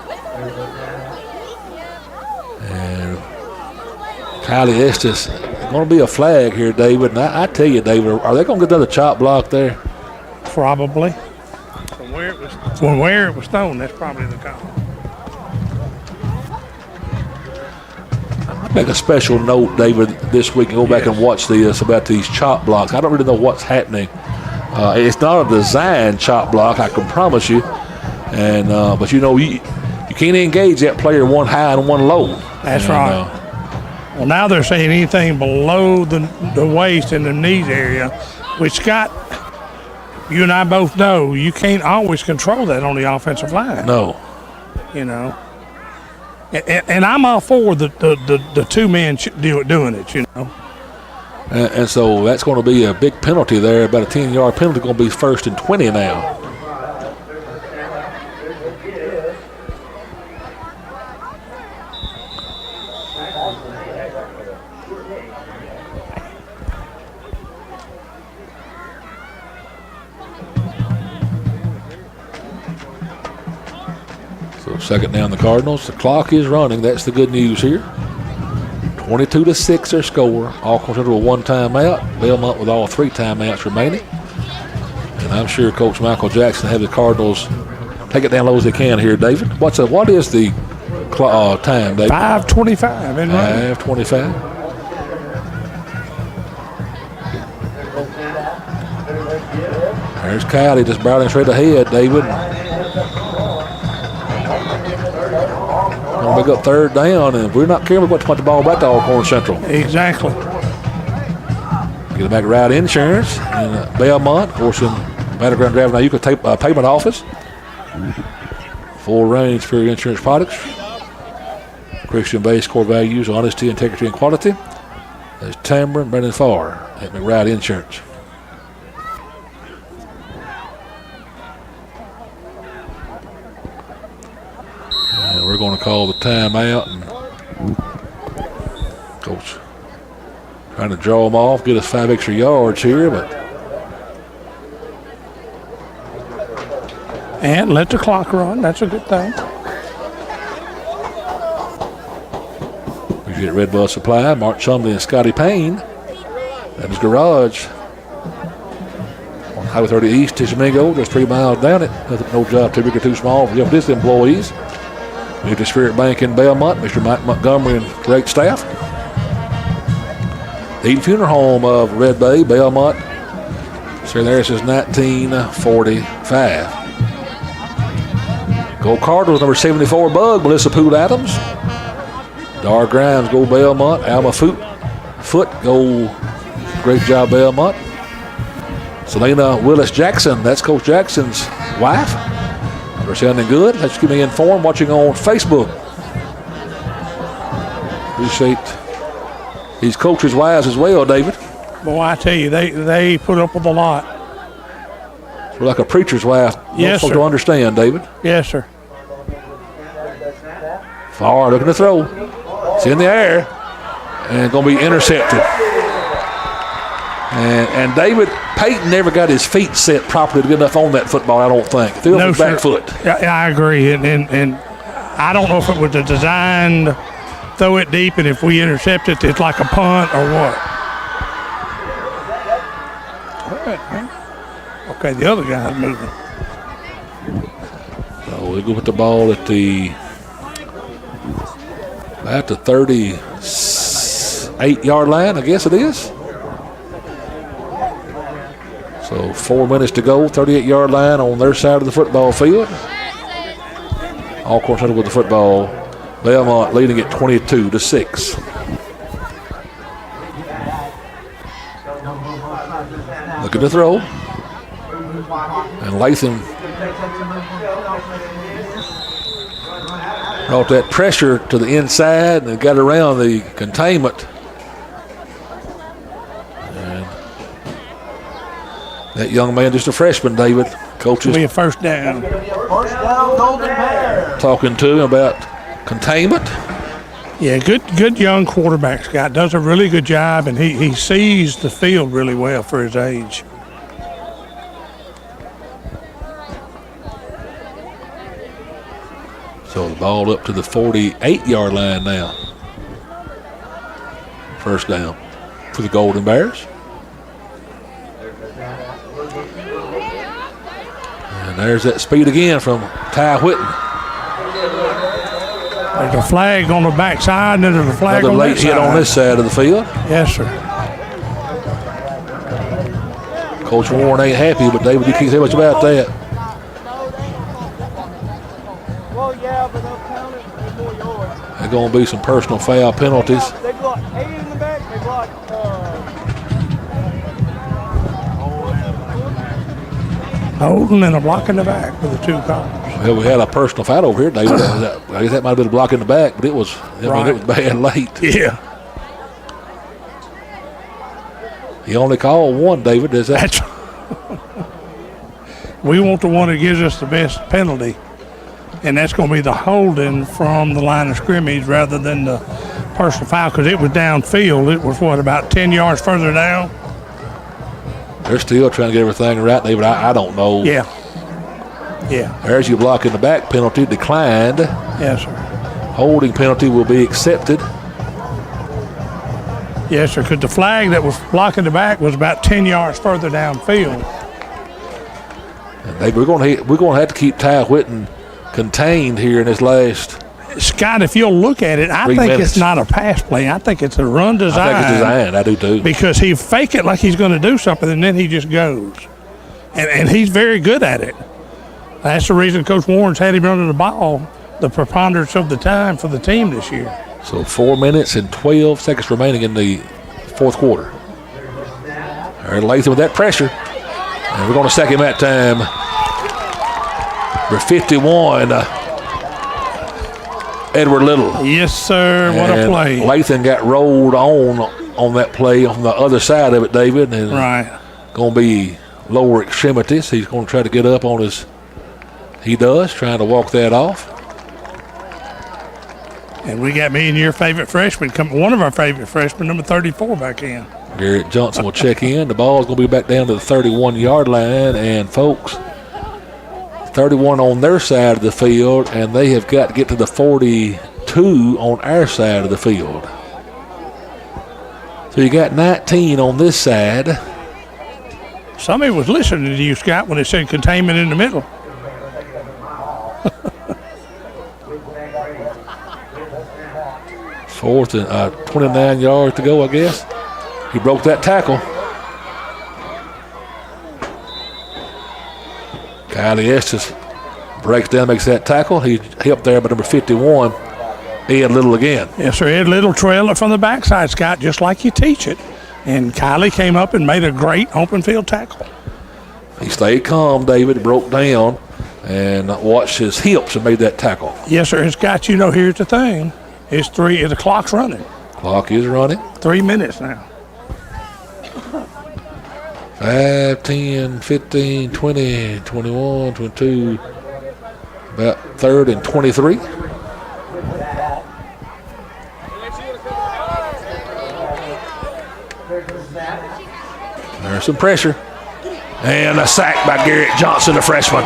And Kylie Estes, going to be a flag here, David. And I tell you, David, are they going to get another chop block there? Probably. From where it was thrown, that's probably the call. I make a special note, David, this week and go back and watch this about these chop blocks. I don't really know what's happening. It's not a design chop block, I can promise you. And but you know, you can't engage that player one high and one low. That's right. Well, now they're saying anything below the waist and the knees area, which, Scott, you and I both know you can't always control that on the offensive line. No. You know. And I'm all for the two men doing it, you know. And so that's going to be a big penalty there. About a 10-yard penalty, going to be 1st and 20 now. So second down the Cardinals. The clock is running. That's the good news here. 22-6 their score. Alcorn Central with one timeout. Belmont with all 3 timeouts remaining. And I'm sure Coach Michael Jackson have the Cardinals take it down low as they can here, David. What is the time, David? 5:25. 5:25. There's Kylie just barreling straight ahead, David. Going to make up 3rd down, and if we're not careful, we're going to punt the ball back to Alcorn Central. Exactly. Get it back to Ride Insurance in Belmont. Of course, in Battleground Drive now, you can take a payment office. Full range for your insurance products. Christian-based core values, honesty, integrity, and quality. There's Tamara and Brendan Farr at McRide Insurance. And we're going to call the timeout. And Coach trying to draw them off, get us 5 extra yards here, but. And let the clock run. That's a good thing. We get Red Bus Supply, Mark Chumley and Scotty Payne. That is Garage. On Highway 30 East, Tishomingo, just 3 miles down it. No job too big or too small for young business employees. We have the Spirit Bank in Belmont, Mr. Mike Montgomery and great staff. The Eden Funeral Home of Red Bay, Belmont. Sir, there since 1945. Go Cardinals, number 74, Bug, Melissa Poole Adams. Dar Grimes, go Belmont. Alma Foot, go great job, Belmont. Selena Willis Jackson, that's Coach Jackson's wife. They're sounding good. Let's keep me informed. Watching on Facebook. Appreciate these coaches' wives as well, David. Boy, I tell you, they put up with a lot. We're like a preacher's wife. Yes, sir. To understand, David. Yes, sir. Farr looking to throw. It's in the air. And going to be intercepted. And David Payton never got his feet set properly to get enough on that football, I don't think. Threw his back foot. Yeah, I agree. And I don't know if it was a design to throw it deep, and if we intercept it, it's like a punt or what. Okay, the other guy's moving. So we go with the ball at the 38-yard line, I guess it is. So 4 minutes to go, 38-yard line on their side of the football field. Alcorn Central with the football. Belmont leading it 22-6. Looking to throw. And Latham brought that pressure to the inside and got around the containment. And that young man, just a freshman, David. Coaches It'll be a first down. First down, Golden Bears. talking to him about containment. Yeah, good young quarterback, Scott. Does a really good job, and he sees the field really well for his age. So the ball up to the 48-yard line now. First down for the Golden Bears. And there's that speed again from Ty Whitten. There's a flag on the backside, and then there's a flag Another on late that hit side. on this side of the field. Yes, sir. Coach Warren ain't happy, but David, you can't say much about that. Well, yeah, but they'll count it for 4 yards. There's going to be some personal foul penalties. They block 8 in the back. They block. Holding and a block in the back for the 2 calls. Well, we had a personal foul over here, David. I guess that might have been a block in the back, but it was, it was bad late. Yeah. He only called one, David. Is that? We want the one that gives us the best penalty, and that's going to be the holding from the line of scrimmage rather than the personal foul, because it was downfield. It was, about 10 yards further down? They're still trying to get everything right, David. I don't know. Yeah. Yeah. There's your block in the back penalty declined. Yes, sir. Holding penalty will be accepted. Yes, sir, because the flag that was blocking the back was about 10 yards further downfield. And David, we're going to have to keep Ty Whitten contained here in this last. Scott, if you'll look at it, I think it's not a pass play. I think it's a run design. I think it's designed. I do too. Because he fake it like he's going to do something, and then he just goes. And he's very good at it. That's the reason Coach Warren's had him running the ball the preponderance of the time for the team this year. So 4 minutes and 12 seconds remaining in the fourth quarter. All right, Latham with that pressure. And we're going to sack him that time. We're 51. Edward Little. Yes, sir. What a play. Latham got rolled on that play on the other side of it, David. And right. Going to be lower extremities. He's going to try to get up on his. He does, trying to walk that off. And we got me and your favorite freshman, one of our favorite freshmen, number 34, back in. Garrett Johnson will check in. The ball is going to be back down to the 31-yard line. And, folks, 31 on their side of the field, and they have got to get to the 42 on our side of the field. So you got 19 on this side. Somebody was listening to you, Scott, when it said containment in the middle. Fourth and 29 yards to go, I guess. He broke that tackle. Kylie Estes breaks down, makes that tackle. He up there by number 51, Ed Little again. Yes, sir. Ed Little trailed it from the backside, Scott, just like you teach it. And Kylie came up and made a great open field tackle. He stayed calm, David, broke down, and watched his hips and made that tackle. Yes, sir. And Scott, here's the thing. The clock's running. Clock is running. 3 minutes now. 5, 10, 15, 20, 21, 22, about 3rd and 23. There's some pressure. And a sack by Garrett Johnson, the freshman.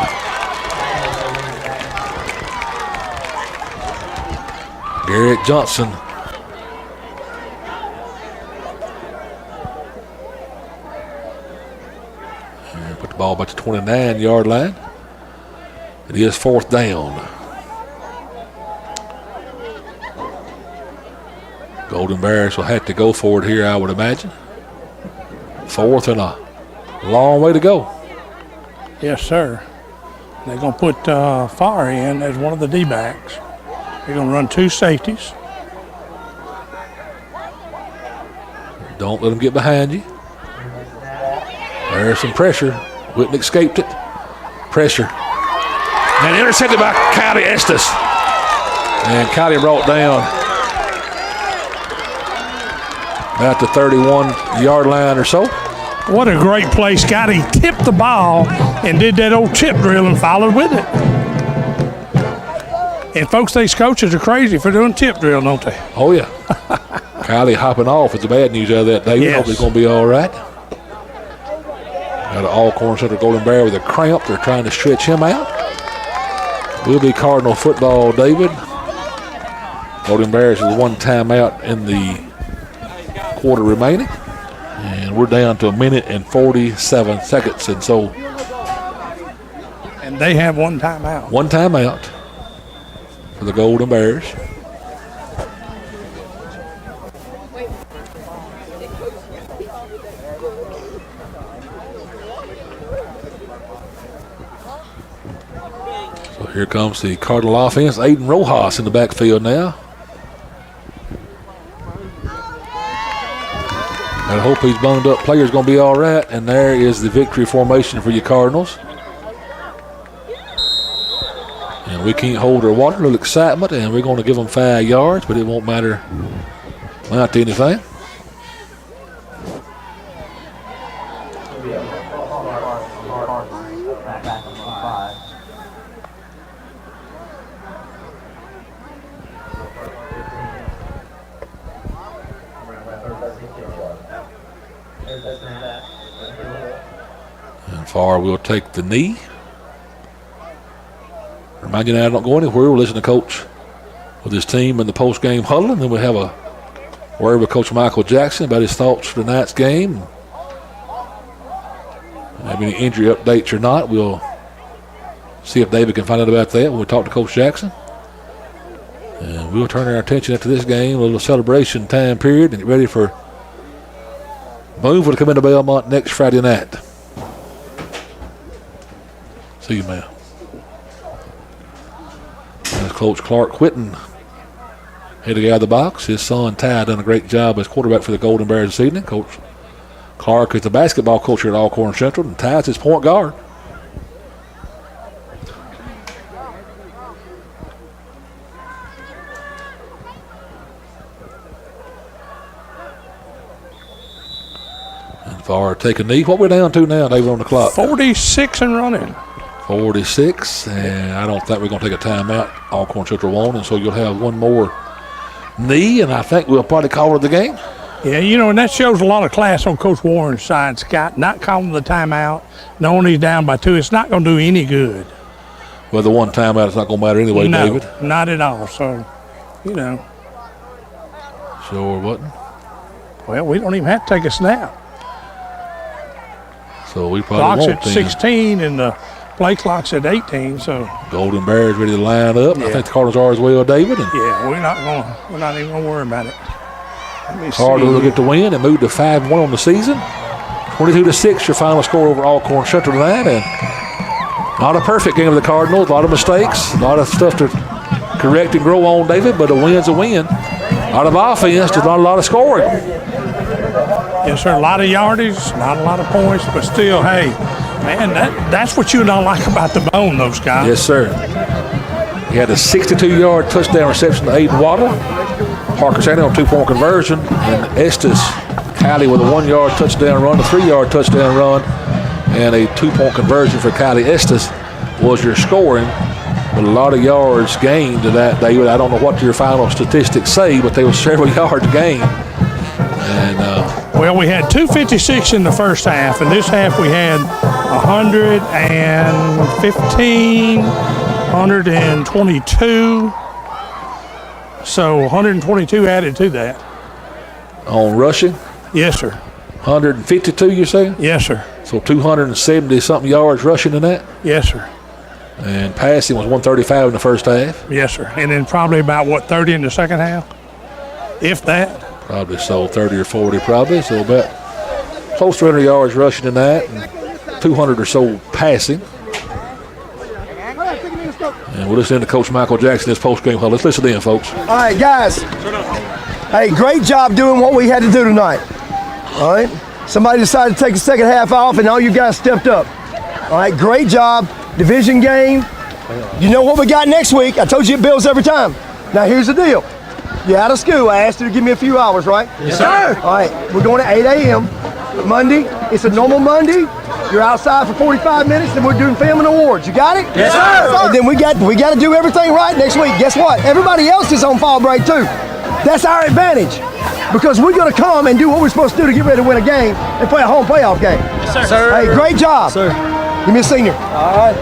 Garrett Johnson. And put the ball back to 29-yard line. It is 4th down. Golden Bears will have to go for it here, I would imagine. 4th and a long way to go. Yes, sir. They're going to put Farr in as one of the D-backs. They're going to run 2 safeties. Don't let them get behind you. There's some pressure Whitten escaped it. Pressure. And intercepted by Kylie Estes. And Kylie brought down about the 31-yard line or so. What a great play. Scotty tipped the ball and did that old chip drill and followed with it. And folks, these coaches are crazy for doing tip drill, don't they? Oh, yeah. Kylie hopping off is the bad news out of that day. Yes. Hope he's going to be all right. Got an Alcorn Central Golden Bear with a cramp. They're trying to stretch him out. Will be Cardinal football, David. Golden Bears with one timeout in the quarter remaining. And we're down to 1 minute and 47 seconds. And so. And they have one timeout. One timeout for the Golden Bears. So here comes the Cardinal offense. Aiden Rojas in the backfield now. I hope he's boned up player's going to be all right. And there is the victory formation for your Cardinals. And we can't hold our water. A little excitement, and we're going to give them 5 yards, but it won't matter amount to anything. And Farr will take the knee. Remind you now, don't go anywhere. We'll listen to Coach with his team in the post-game huddle, and then we'll have a word with Coach Michael Jackson about his thoughts for tonight's game. Have any injury updates or not, we'll see if David can find out about that when we talk to Coach Jackson. And we'll turn our attention after this game, a little celebration time period, and get ready for Boonville to come into Belmont next Friday night. See you, man. As Coach Clark Whitten heading out of the box. His son Ty done a great job as quarterback for the Golden Bears this evening. Coach Clark is the basketball coach here at Alcorn Central, and Ty's his point guard. And Farr take a knee. What we're down to now, David, on the clock? 46 and running. 46, and I don't think we're going to take a timeout. Alcorn Central won, and so you'll have one more knee, and I think we'll probably call it the game. Yeah, you know, and that shows a lot of class on Coach Warren's side, Scott. Not calling the timeout, knowing he's down by 2. It's not going to do any good. Well, the one timeout is not going to matter anyway, no, David. Not at all. So, you know. Sure wasn't. Well, we don't even have to take a snap. So we probably Clock's won't. at 16, and the play clock's at 18. So Golden Bears ready to line up. Yeah. I think the Cardinals are as well, David. And yeah, we're not even going to worry about it. Cardinals will get the win and move to 5-1 on the season. 22-6, your final score over Alcorn Central tonight. And not a perfect game of the Cardinals. A lot of mistakes, a lot of stuff to correct and grow on, David. But a win's a win. A lot of offense, just not a lot of scoring. Yes, sir. A lot of yardage, not a lot of points, but still, hey, man, that's what you don't like about the Bone, those guys. Yes, sir. He had a 62-yard touchdown reception to Aiden Waddle. Parker Sandy on a 2-point conversion. And Estes Kylie with a 1-yard touchdown run, a 3-yard touchdown run, and a 2-point conversion for Kylie Estes was your scoring. But a lot of yards gained to that, David. I don't know what your final statistics say, but there was several yards gained. And well, we had 256 in the first half, and this half we had 115, 122. So 122 added to that. On rushing? Yes, sir. 152, you say? Yes, sir. So 270-something yards rushing in that? Yes, sir. And passing was 135 in the first half? Yes, sir. And then probably about, 30 in the second half? If that. Probably so, 30 or 40 probably. So about close to 100 yards rushing in that and 200 or so passing. And we'll listen to Coach Michael Jackson this post-game huddle. Let's listen in, folks. All right, guys. Hey, great job doing what we had to do tonight. All right? Somebody decided to take the second half off, and all you guys stepped up. All right, great job. Division game. You know what we got next week. I told you it builds every time. Now, here's the deal. You're out of school. I asked you to give me a few hours, right? Yes, sir. All right, we're going at 8 a.m. Monday. It's a normal Monday. You're outside for 45 minutes, and we're doing film and awards. You got it? Yes, sir. And then we got to do everything right next week. Guess what? Everybody else is on fall break too. That's our advantage because we're going to come and do what we're supposed to do to get ready to win a game and play a home playoff game. Yes, sir. Hey, great job. Sir. Give me a senior. All right.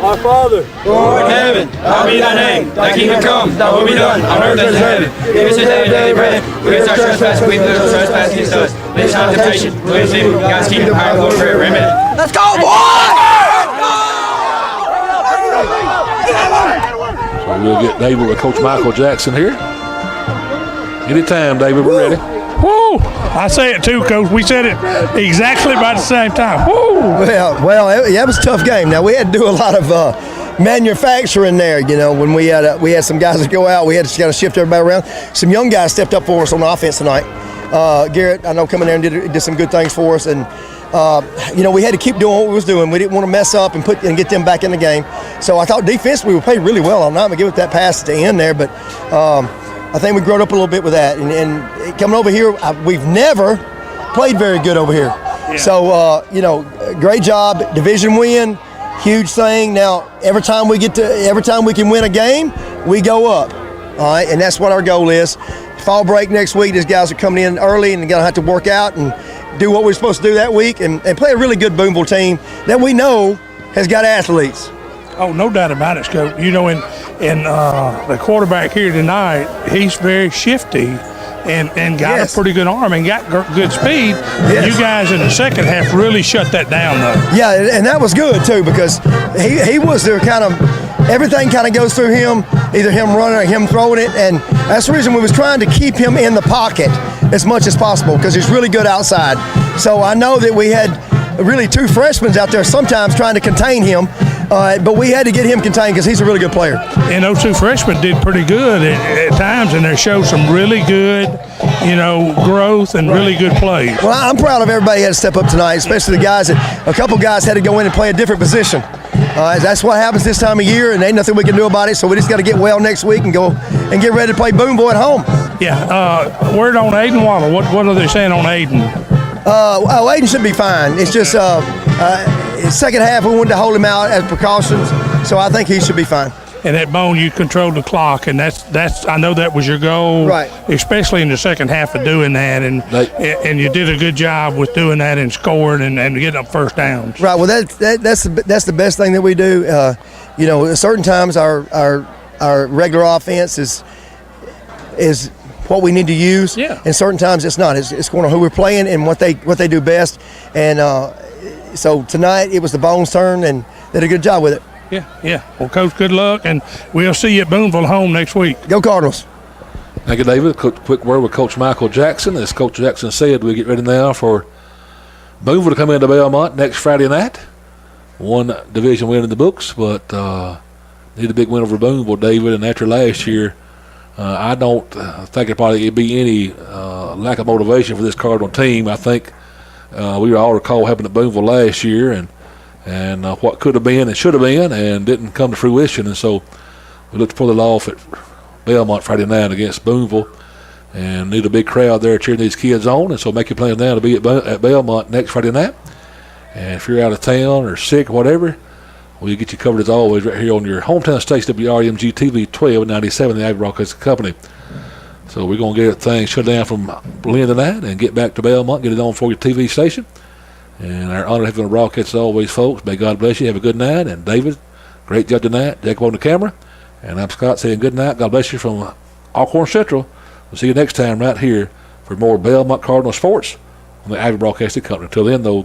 Our Father, who art in heaven, hallowed be thy name. Thy kingdom come, thy will be done, on earth as in heaven. Give us this day our daily bread. Forgive us our trespasses, we forgive those who trespass against us. Lead us not into temptation, but deliver us from evil. God's kingdom, power, and glory forever. Amen. Let's go, boys! So we'll get David with Coach Michael Jackson here. Anytime, David, we're ready. Woo! I say it too, Coach. We said it exactly about the same time. Woo! Well, it was a tough game. Now we had to do a lot of manufacturing there. You know, when we had some guys that go out, we had to kind of shift everybody around. Some young guys stepped up for us on offense tonight. Garrett, I know, coming there and did some good things for us, and you know, we had to keep doing what we was doing. We didn't want to mess up and get them back in the game. So I thought defensively we played really well all night. I'm gonna give it that pass at the end there, but. I think we growed up a little bit with that. And coming over here, we've never played very good over here. Yeah. So, you know, great job. Division win, huge thing. Now, every time we can win a game, we go up. All right, and that's what our goal is. Fall break next week, these guys are coming in early and they're going to have to work out and do what we're supposed to do that week and play a really good Boonville team that we know has got athletes. Oh, no doubt about it, Scope. You know, and the quarterback here tonight, he's very shifty and got a pretty good arm and got good speed. Yes. You guys in the second half really shut that down, though. Yeah, and that was good, too, because he was there kind of – everything kind of goes through him, either him running or him throwing it, and that's the reason we was trying to keep him in the pocket as much as possible because he's really good outside. So I know that we had really two freshmen out there sometimes trying to contain him, but we had to get him contained because he's a really good player. And those two freshmen did pretty good at times, and they showed some really good, you know, growth and really good plays. Well, I'm proud of everybody who had to step up tonight, especially the guys a couple guys had to go in and play a different position. That's what happens this time of year, and ain't nothing we can do about it, so we just got to get well next week and go and get ready to play Boonville at home. Yeah, word on Aiden Waddle. What are they saying on Aiden? Aiden should be fine. It's just second half we wanted to hold him out as precautions, so I think he should be fine. And at Bone, you controlled the clock, and that's I know that was your goal, right? Especially in the second half of doing that, and you did a good job with doing that and scoring and getting up first downs. Right. Well, that's the best thing that we do. You know, at certain times our regular offense is what we need to use. Yeah. And certain times it's not. It's going on who we're playing and what they do best. And so tonight it was the Bones' turn, and they did a good job with it. Yeah. Well, Coach, good luck, and we'll see you at Boonville home next week. Go Cardinals. Thank you, David. Quick word with Coach Michael Jackson. As Coach Jackson said, we get ready now for Boonville to come into Belmont next Friday night. One division win in the books, but need a big win over Boonville, David. And after last year, I don't think there probably be any lack of motivation for this Cardinal team. I think we all recall what happened at Boonville last year and what could have been and should have been and didn't come to fruition. And so we look to pull it off at Belmont Friday night against Boonville and need a big crowd there cheering these kids on. And so make your plans now to be at Belmont next Friday night. And if you're out of town or sick or whatever, we'll get you covered as always right here on your hometown station, WRMG TV 1297, the Ivy Broadcasting Company. So we're going to get things shut down from Lynn tonight and get back to Belmont, get it on for your TV station. And our honor having a broadcast as always, folks. May God bless you. Have a good night. And David, great job tonight. Jacob on the camera. And I'm Scott saying good night. God bless you from Alcorn Central. We'll see you next time right here for more Belmont Cardinal sports on the Ivy Broadcasting Company. Until then, though,